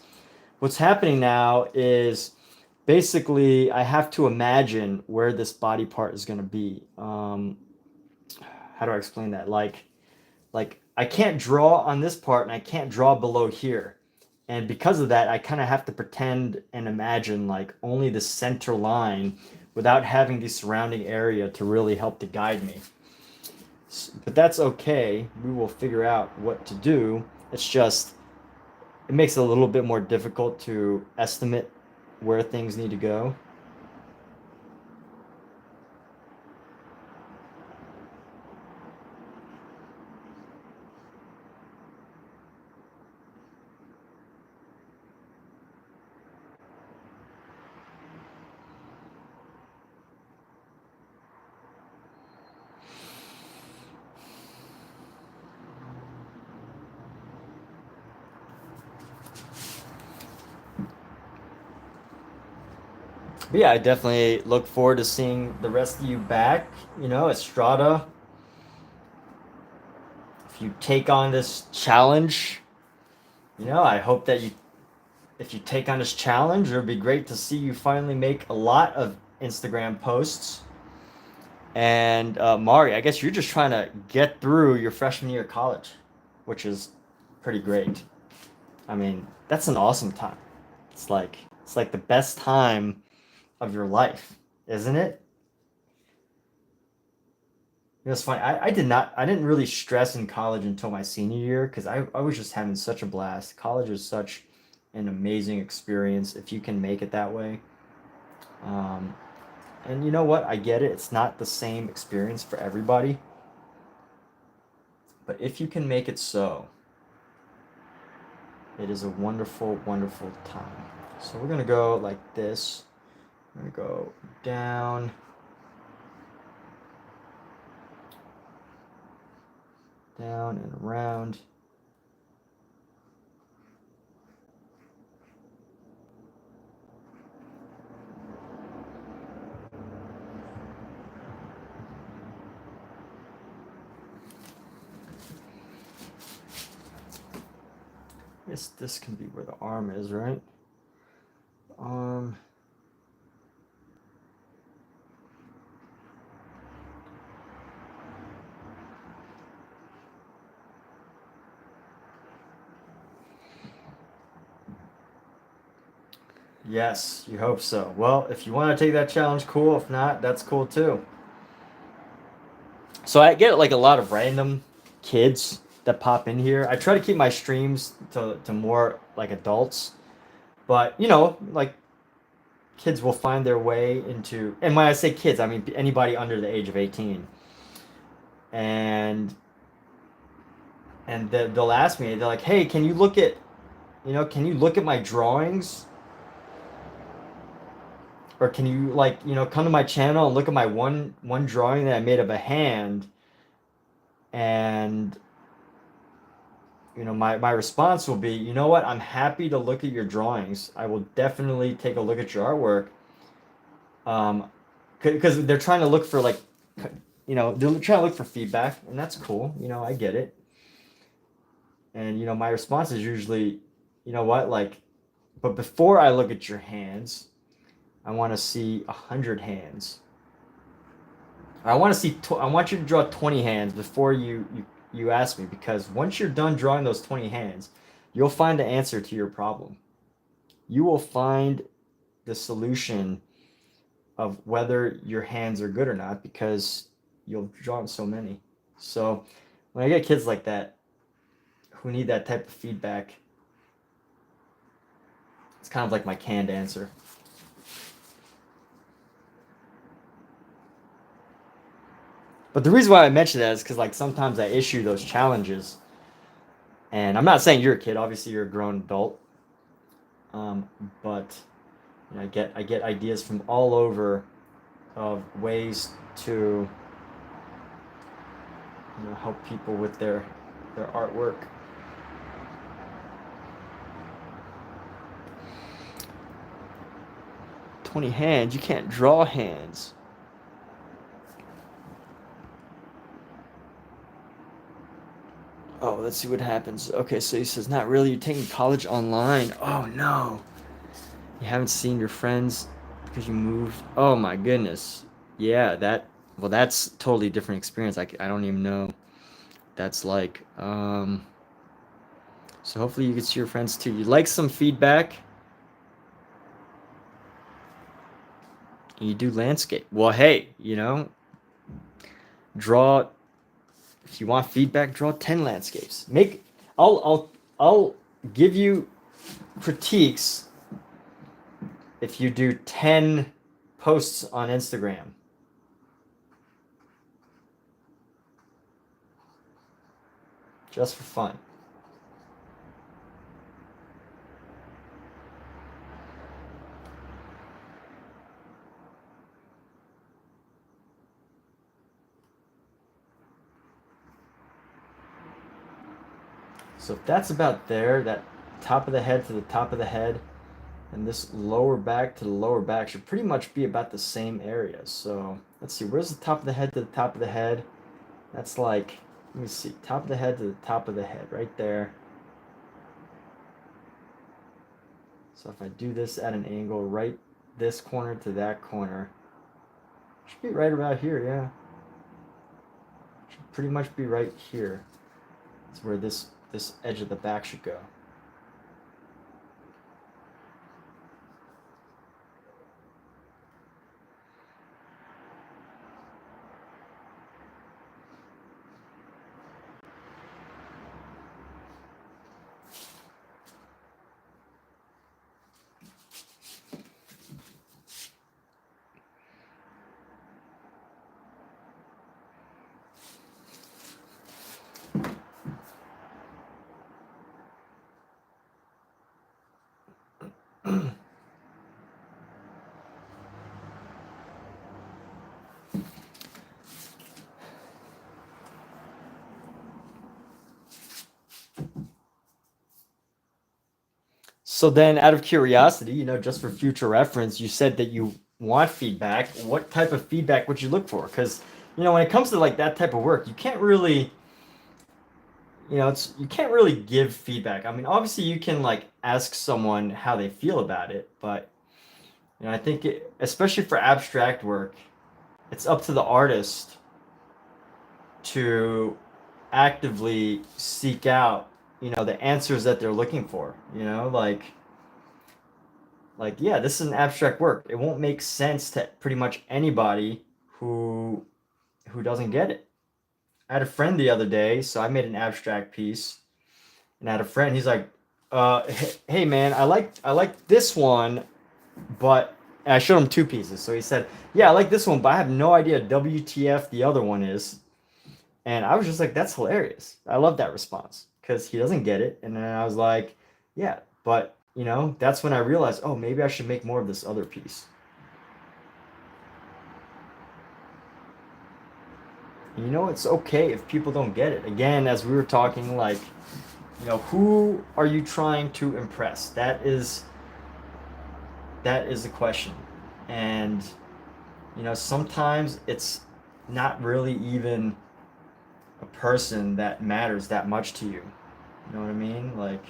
what's happening now is basically I have to imagine where this body part is going to be. How do I explain that? Like I can't draw on this part and I can't draw below here. And because of that, I kind of have to pretend and imagine like only the center line without having the surrounding area to really help to guide me. But that's okay. We will figure out what to do. It's just, it makes it a little bit more difficult to estimate where things need to go. But yeah, I definitely look forward to seeing the rest of you back, at Strata. If you take on this challenge, I hope that if you take on this challenge, it would be great to see you finally make a lot of Instagram posts. And Mari, I guess you're just trying to get through your freshman year of college, which is pretty great. I mean, that's an awesome time. It's like the best time of your life, isn't it? It's funny. I didn't really stress in college until my senior year because I was just having such a blast. College is such an amazing experience if you can make it that way. And you know what? I get it. It's not the same experience for everybody. But if you can make it so, it is a wonderful, wonderful time. So we're going to go like this. We're going to go down. Down and around. I guess this can be where the arm is, right? Arm. Yes, you hope so. Well, if you want to take that challenge, cool. If not, that's cool too. So I get like a lot of random kids that pop in here. I try to keep my streams to more like adults. But, you know, like kids will find their way into, and when I say kids, I mean anybody under the age of 18. And they'll ask me, they're like, "Hey, can you look at, can you look at my drawings? Or can you like, come to my channel and look at my one drawing that I made of a hand?" And my response will be, "You know what? I'm happy to look at your drawings. I will definitely take a look at your artwork." Because they're trying to look for like, they're trying to look for feedback, and that's cool. I get it. And my response is usually, "You know what? Like, but before I look at your hands, I want to see 100 hands. I want you to draw 20 hands before you ask me, because once you're done drawing those 20 hands, you'll find the answer to your problem. You will find the solution of whether your hands are good or not, because you'll draw so many." So when I get kids like that who need that type of feedback, it's kind of like my canned answer. But the reason why I mention that is because like sometimes I issue those challenges, and I'm not saying you're a kid. Obviously, you're a grown adult. But I get ideas from all over of ways to help people with their artwork. "20 hands? You can't draw hands." Oh, let's see what happens. Okay, so he says, "Not really. You're taking college online." Oh no. You haven't seen your friends because you moved. Oh my goodness. Yeah, that's totally different experience. I don't even know. That's like, so hopefully you can see your friends too. You'd like some feedback? You do landscape. Well, hey, draw, if you want feedback, draw 10 landscapes. I'll give you critiques if you do 10 posts on Instagram. Just for fun. So if that's about there, that top of the head to the top of the head, and this lower back to the lower back should pretty much be about the same area. So let's see, where's the top of the head to the top of the head? That's like, let me see, top of the head to the top of the head, right there. So if I do this at an angle, right this corner to that corner, should be right about here, yeah. Should pretty much be right here. That's where this edge of the back should go. So then, out of curiosity, just for future reference, you said that you want feedback. What type of feedback would you look for? Because, when it comes to like that type of work, you can't really, you can't really give feedback. I mean, obviously you can like ask someone how they feel about it, but I think especially for abstract work, it's up to the artist to actively seek out, the answers that they're looking for, like yeah, this is an abstract work. It won't make sense to pretty much anybody who doesn't get it. I had a friend the other day, so I made an abstract piece, and I had a friend. He's like, hey man, I like this one, but and I showed him two pieces. So he said, yeah, I like this one, but I have no idea WTF the other one is. And I was just like, that's hilarious. I love that response because he doesn't get it. And then I was like, yeah, but that's when I realized, oh, maybe I should make more of this other piece. It's okay if people don't get it. Again, as we were talking, like, who are you trying to impress? That is the question. And, sometimes it's not really even a person that matters that much to you. You know what I mean? Like,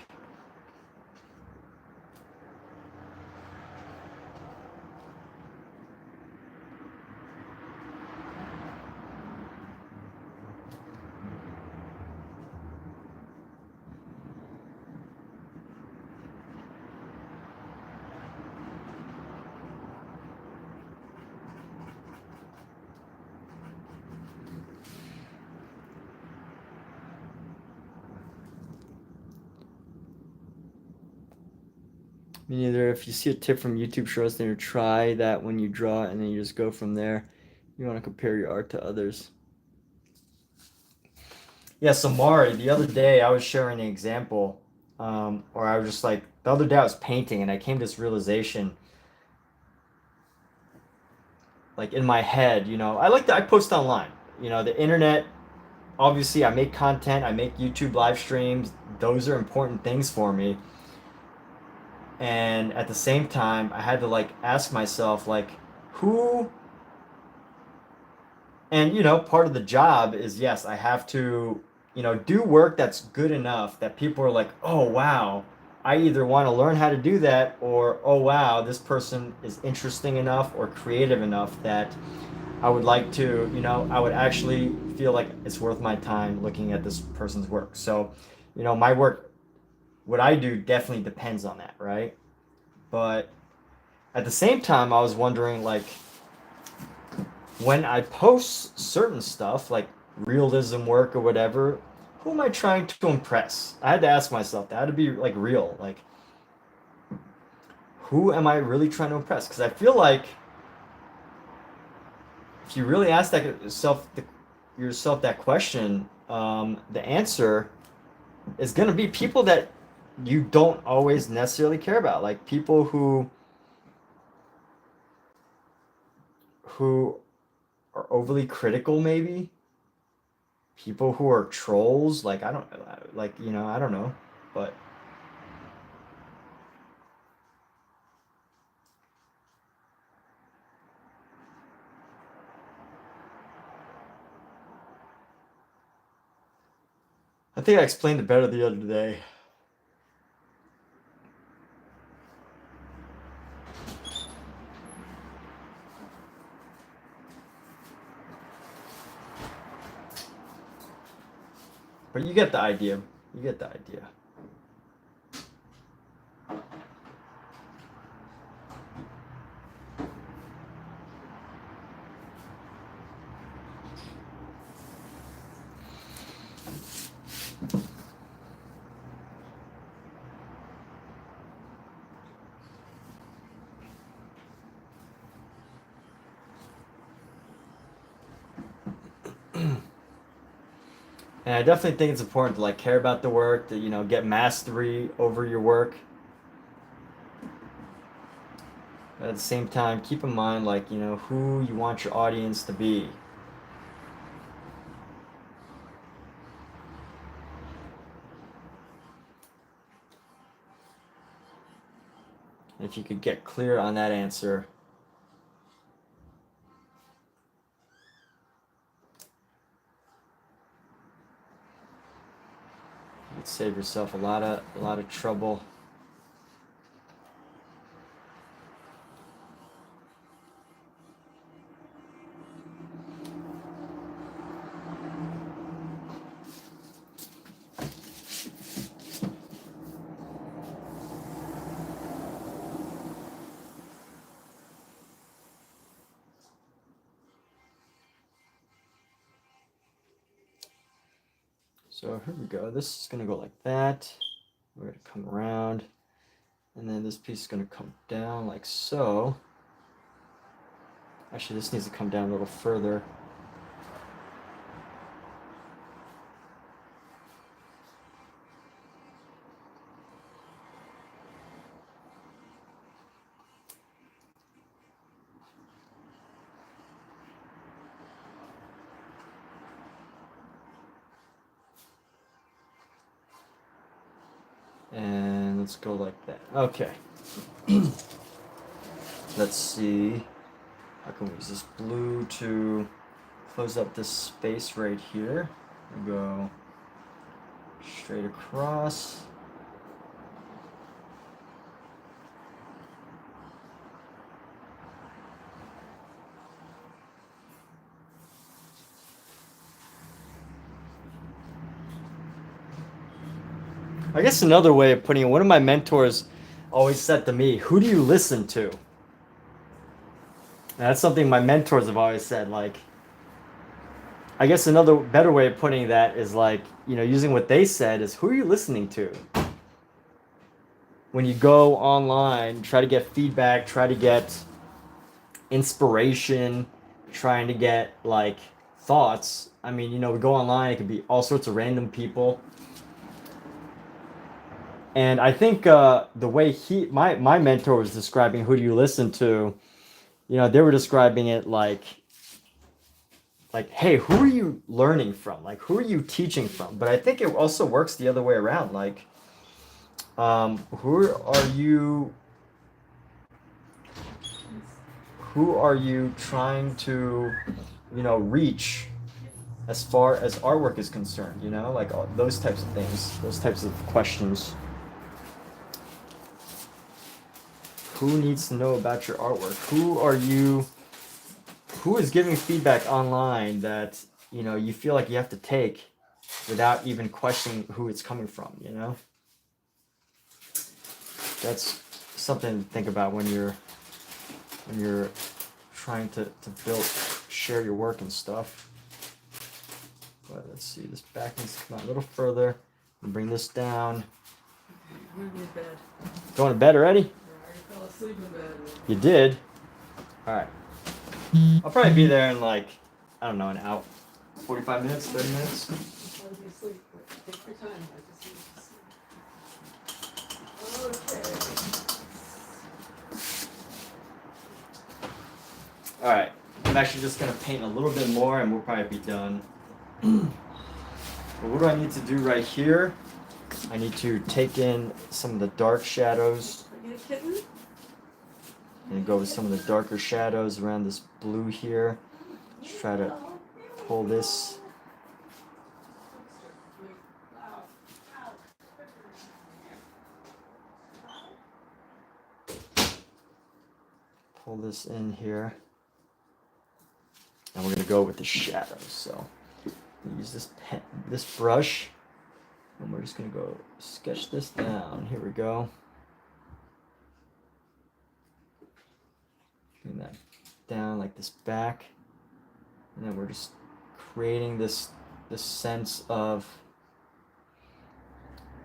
me neither. If you see a tip from YouTube Shorts, then you try that when you draw, and then you just go from there. You want to compare your art to others. Yeah, so Mari, the other day I was sharing an example, or I was just like, the other day I was painting, and I came to this realization, like in my head, I post online, the internet. Obviously, I make content, I make YouTube live streams. Those are important things for me. And at the same time, I had to like ask myself, like, who, and part of the job is, yes, I have to, do work that's good enough that people are like, oh wow, I either want to learn how to do that, or oh wow, this person is interesting enough or creative enough that I would like to, I would actually feel like it's worth my time looking at this person's work. So, my work, what I do definitely depends on that, right? But at the same time, I was wondering, like, when I post certain stuff, like realism work or whatever, who am I trying to impress? I had to ask myself that. I had to be like real. Like, who am I really trying to impress? Because I feel like if you really ask yourself that question, the answer is going to be people that you don't always necessarily care about, like people who are overly critical, maybe people who are trolls. Like I don't like I don't know, but I think I explained it better the other day. But you get the idea. You get the idea. And I definitely think it's important to like care about the work, to get mastery over your work. But at the same time, keep in mind like, who you want your audience to be. If you could get clear on that answer. You'd save yourself a lot of trouble. So here we go. This is gonna go like that. We're gonna come around, and then this piece is gonna come down like so. Actually, this needs to come down a little further. And let's go like that. Okay. Let's see. How can we use this blue to close up this space right here? We go straight across. I guess another way of putting it, one of my mentors always said to me, who do you listen to? And that's something my mentors have always said. Like, I guess another better way of putting that is like, you know, using what they said is, who are you listening to? When you go online, try to get feedback, try to get inspiration, trying to get like thoughts. I mean, you know, we go online, it could be all sorts of random people. And I think the way my mentor was describing who do you listen to, you know, they were describing it like, hey, who are you learning from? Like, who are you teaching from? But I think it also works the other way around. Like, who are you trying to, you know, reach as far as artwork is concerned? You know, like those types of things, those types of questions. Who needs to know about your artwork? Who is giving feedback online that, you know, you feel like you have to take without even questioning who it's coming from, you know? That's something to think about when you're trying to share your work and stuff. But let's see, this back needs to come out a little further and bring this down. I'm going to bed. Going to bed already? I fell asleep in bed. You did? Alright. I'll probably be there in like, I don't know, an hour. 45 minutes, 30 minutes? I'll probably be asleep, but take your time. I just need to sleep. Okay. Alright. I'm actually just going to paint a little bit more and we'll probably be done. But what do I need to do right here? I need to take in some of the dark shadows. Are you a kitten? And go with some of the darker shadows around this blue here. Just try to pull this. Pull this in here. And we're going to go with the shadows. So use this brush. And we're just going to go sketch this down. Here we go. Bring that down like this back, and then we're just creating this sense of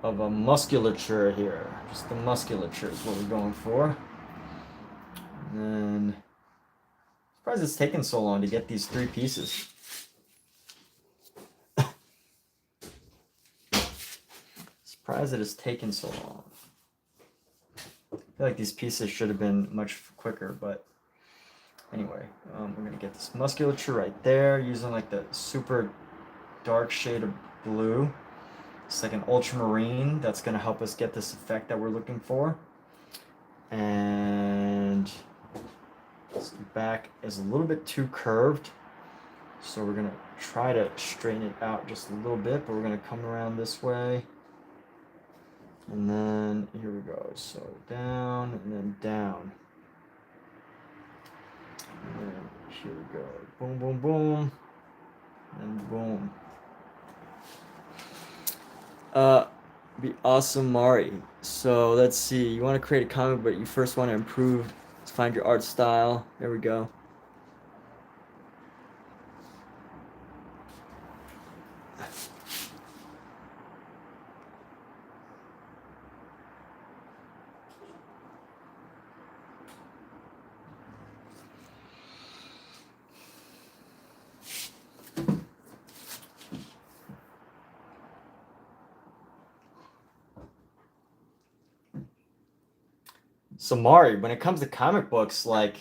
a musculature here. Just the musculature is what we're going for. And then, surprised it's taken so long to get these three pieces. Surprised that it's taken so long. I feel like these pieces should have been much quicker, but anyway, we're going to get this musculature right there using like the super dark shade of blue. It's like an ultramarine that's going to help us get this effect that we're looking for. And this back is a little bit too curved. So we're gonna try to straighten it out just a little bit, but we're gonna come around this way. And then here we go. So down and then down. And then here we go. Boom, boom, boom. And boom. Be awesome, Mari. So let's see. You want to create a comic, but you first want to improve. Let's find your art style. There we go. So Mari, when it comes to comic books, like,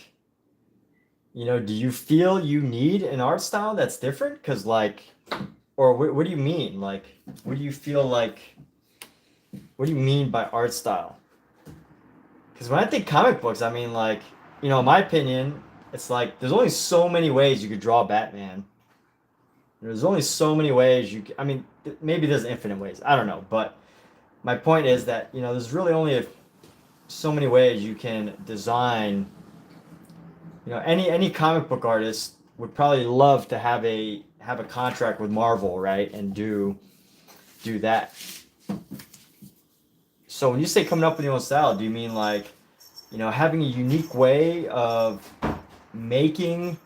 you know, do you feel you need an art style that's different? Because, like, or what do you mean? Like, what do you feel like, what do you mean by art style? Because when I think comic books, I mean, like, you know, in my opinion, it's like there's only so many ways you could draw Batman. There's only so many ways you can, I mean, maybe there's infinite ways. I don't know. But my point is that, you know, there's really only so many ways you can design. You know, any comic book artist would probably love to have a contract with Marvel, right, and do that. So when you say coming up with your own style, do you mean like, you know, having a unique way of making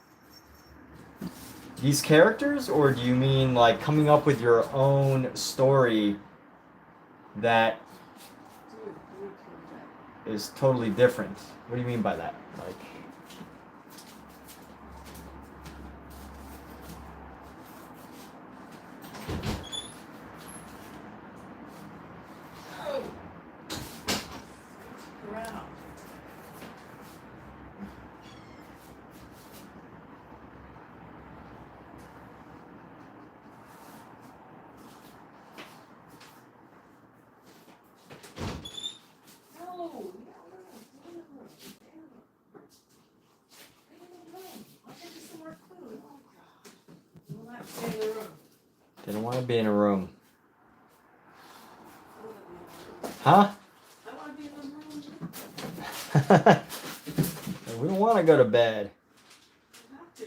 these characters, or do you mean like coming up with your own story that is totally different? What do you mean by that? Like, they don't want to be in a room. Huh? I want to be in the room. We don't want to go to bed. You have to.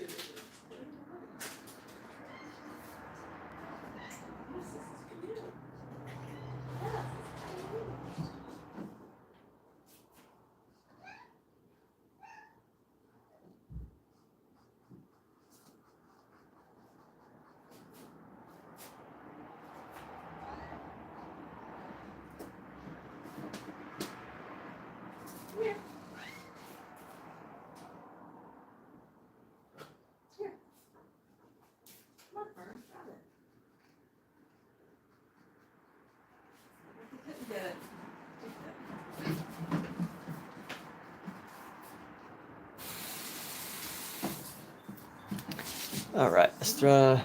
All right, let's draw.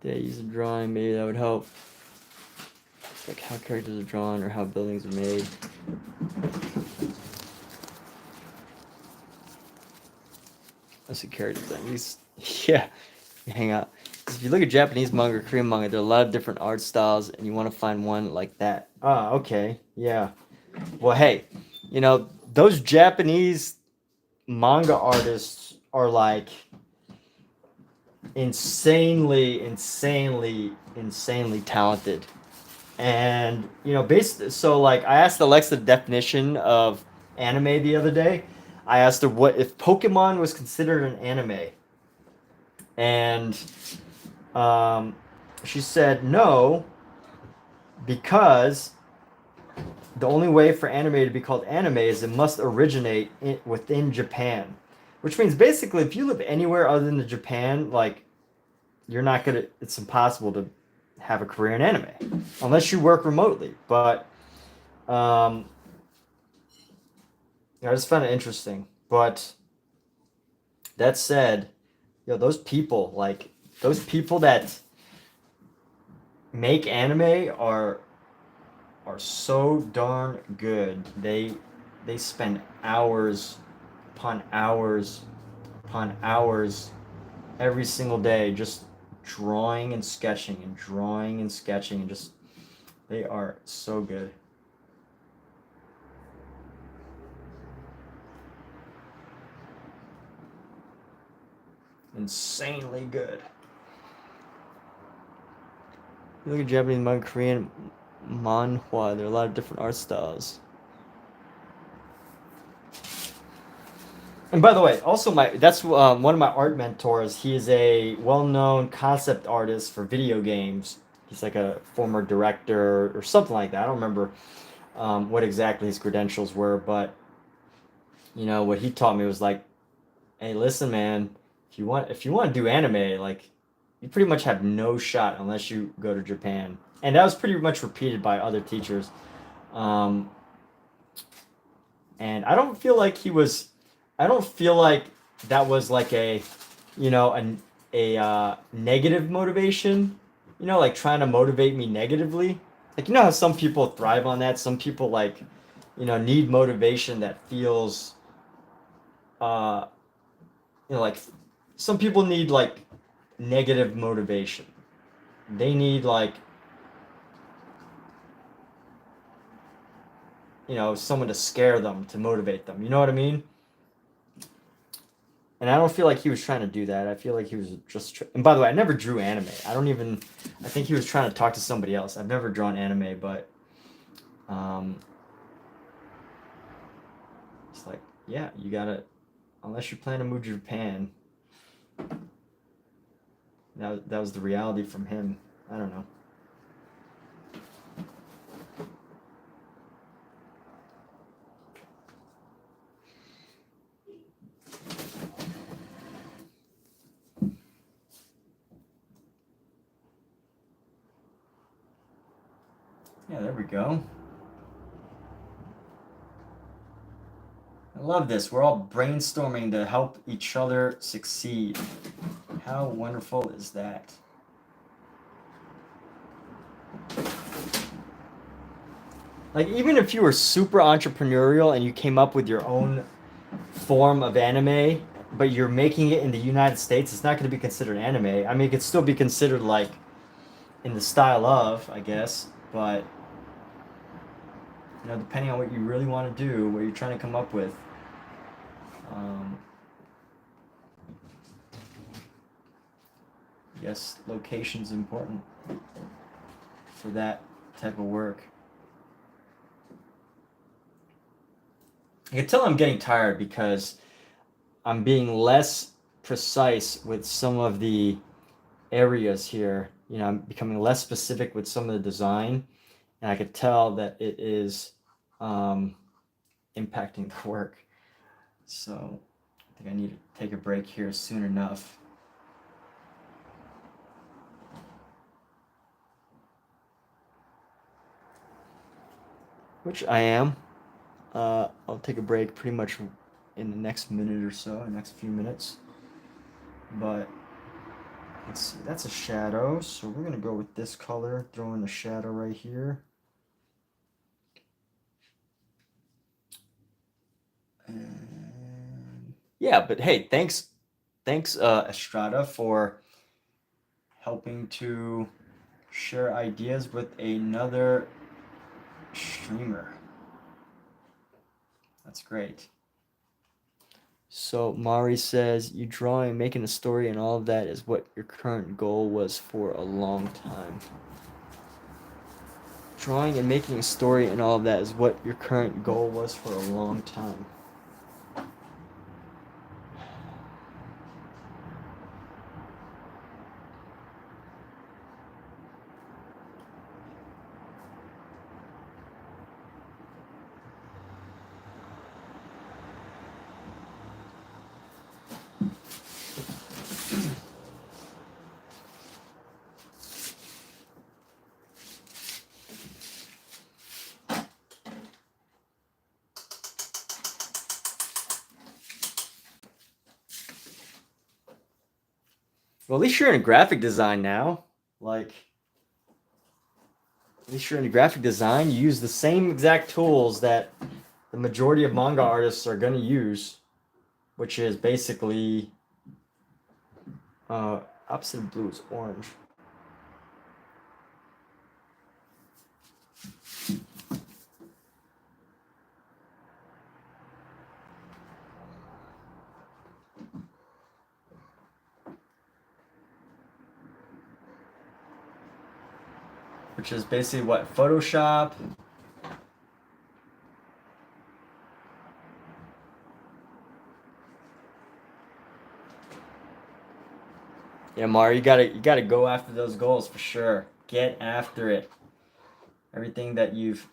Did I use a drawing? Maybe that would help. It's like how characters are drawn or how buildings are made. That's a character thing. These, yeah, you hang out. If you look at Japanese manga, Korean manga, there are a lot of different art styles, and you want to find one like that. Ah, okay, yeah. Well, hey, you know, those Japanese manga artists are like insanely talented. And, you know, so like I asked Alexa the definition of anime the other day. I asked her what if Pokemon was considered an anime. And she said no, because the only way for anime to be called anime is it must originate within Japan. Which means basically if you live anywhere other than Japan, like, you're not gonna, it's impossible to have a career in anime unless you work remotely. But I just found it interesting. But that said, you know, those people that make anime are are so darn good. They spend hours upon hours upon hours every single day just drawing and sketching and drawing and sketching, and just they are so good. Insanely good. You look at Japanese manga, Korean manhwa, there are a lot of different art styles. And by the way, also that's one of my art mentors. He is a well-known concept artist for video games. He's like a former director or something like that. I don't remember what exactly his credentials were, but you know what he taught me was like, hey, listen, man, if you want to do anime, like you pretty much have no shot unless you go to Japan. And that was pretty much repeated by other teachers. And I don't feel like that was like a, you know, a negative motivation, you know, like trying to motivate me negatively. Like, you know how some people thrive on that? Some people, like, you know, need motivation that feels, you know, like some people need like negative motivation. They need like, you know, someone to scare them, to motivate them. You know what I mean? And I don't feel like he was trying to do that. I feel like he was just. And by the way, I never drew anime. I think he was trying to talk to somebody else. I've never drawn anime, but it's like, yeah, you gotta. Unless you plan to move to Japan. That was the reality from him. I don't know. Yeah, there we go. I love this. We're all brainstorming to help each other succeed. How wonderful is that? Like, even if you were super entrepreneurial and you came up with your own form of anime, but you're making it in the United States, it's not going to be considered anime. I mean, it could still be considered like in the style of, I guess, but you know, depending on what you really want to do, what you're trying to come up with. Yes, location's important for that type of work. I can tell I'm getting tired because I'm being less precise with some of the areas here. You know, I'm becoming less specific with some of the design, and I could tell that it is impacting the work. So I think I need to take a break here soon enough. Which I am. I'll take a break pretty much in the next minute or so, the next few minutes. But let's see, that's a shadow, so we're gonna go with this color, throw in the shadow right here. And yeah, but hey, thanks Estrada, for helping to share ideas with another streamer. That's great. So Mari says, you drawing, making a story, and all of that is what your current goal was for a long time. Drawing and making a story and all of that is what your current goal was for a long time. Well, at least you're in graphic design now. Like, at least you're into graphic design, you use the same exact tools that the majority of manga artists are going to use, which is basically opposite of blue is orange. Which is basically what? Photoshop. Yeah, Mar, you gotta go after those goals for sure. Get after it. Everything that you've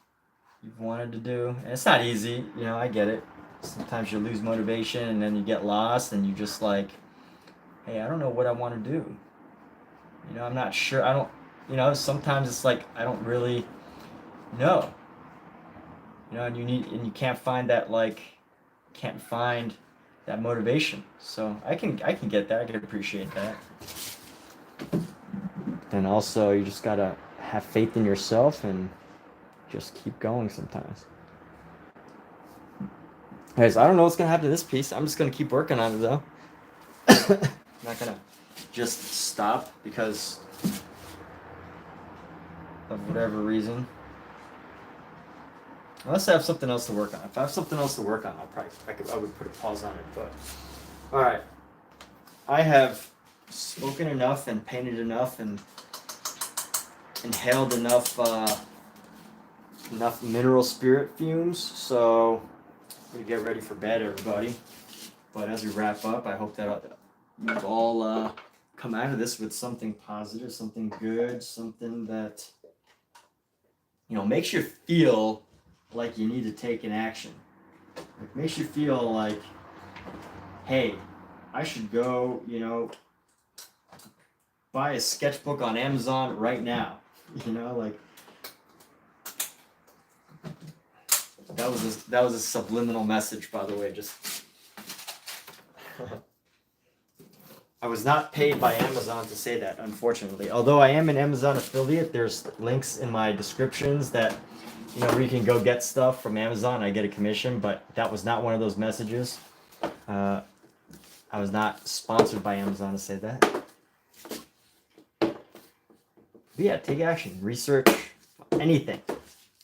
wanted to do. And it's not easy, you know, I get it. Sometimes you lose motivation and then you get lost and you just like, hey, I don't know what I want to do. You know, I'm not sure. I don't, you know, sometimes it's like I don't really know. You know, and you can't find that motivation. So I can get that. I can appreciate that. And also you just gotta have faith in yourself and just keep going sometimes. Guys, I don't know what's gonna happen to this piece. I'm just gonna keep working on it though. I'm not gonna just stop because of whatever reason. Unless I have something else to work on. If I have something else to work on, I would put a pause on it. But all right, I have spoken enough and painted enough and inhaled enough mineral spirit fumes. So we get ready for bed, everybody. But as we wrap up, I hope that you've all come out of this with something positive, something good, something that makes you feel like you need to take an action. It makes you feel like, hey, I should go, buy a sketchbook on Amazon right now. That was a subliminal message, by the way. Just I was not paid by Amazon to say that, unfortunately. Although I am an Amazon affiliate, there's links in my descriptions that where you can go get stuff from Amazon. I get a commission, but that was not one of those messages. I was not sponsored by Amazon to say that. But yeah, take action, research, anything.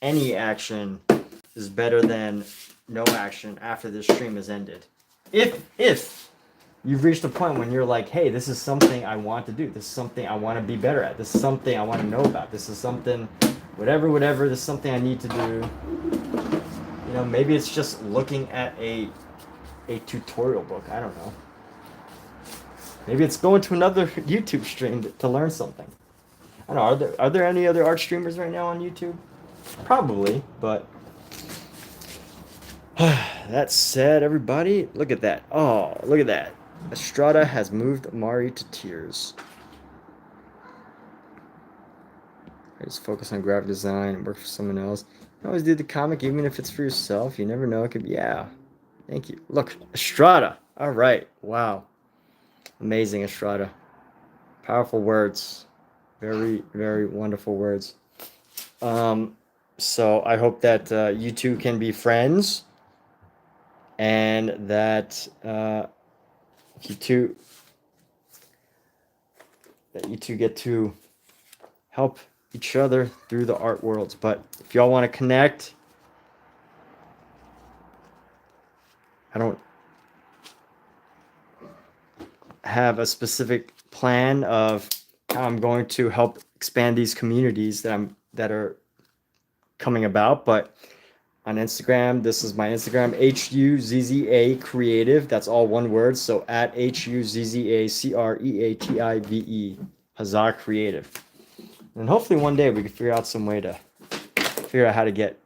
Any action is better than no action after this stream has ended. If you've reached a point when you're like, hey, this is something I want to do. This is something I want to be better at. This is something I want to know about. This is something, whatever, this is something I need to do. Maybe it's just looking at a tutorial book. I don't know. Maybe it's going to another YouTube stream to learn something. I don't know. Are there any other art streamers right now on YouTube? Probably, but that said, everybody, look at that. Oh, look at that. Estrada has moved Mari to tears. I just focus on graphic design and work for someone else. You always do the comic, even if it's for yourself. You never know. It could be, yeah. Thank you. Look, Estrada. All right. Wow. Amazing, Estrada. Powerful words. Very, very wonderful words. So I hope that you two can be friends, and that you two get to help each other through the art worlds. But if y'all want to connect, I don't have a specific plan of how I'm going to help expand these communities that are coming about, but on Instagram, this is my Instagram, HUZZA Creative. That's all one word. So at HUZZA CREATIVE, Huzzah Creative. And hopefully one day we can figure out some way to figure out how to get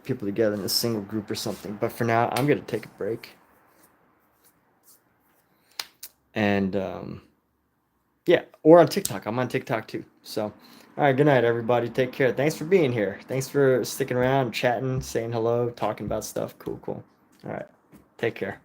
people together in a single group or something. But for now, I'm gonna take a break. And yeah, or on TikTok. I'm on TikTok too. So, all right, good night, everybody. Take care. Thanks for being here. Thanks for sticking around, chatting, saying hello, talking about stuff. Cool. All right, take care.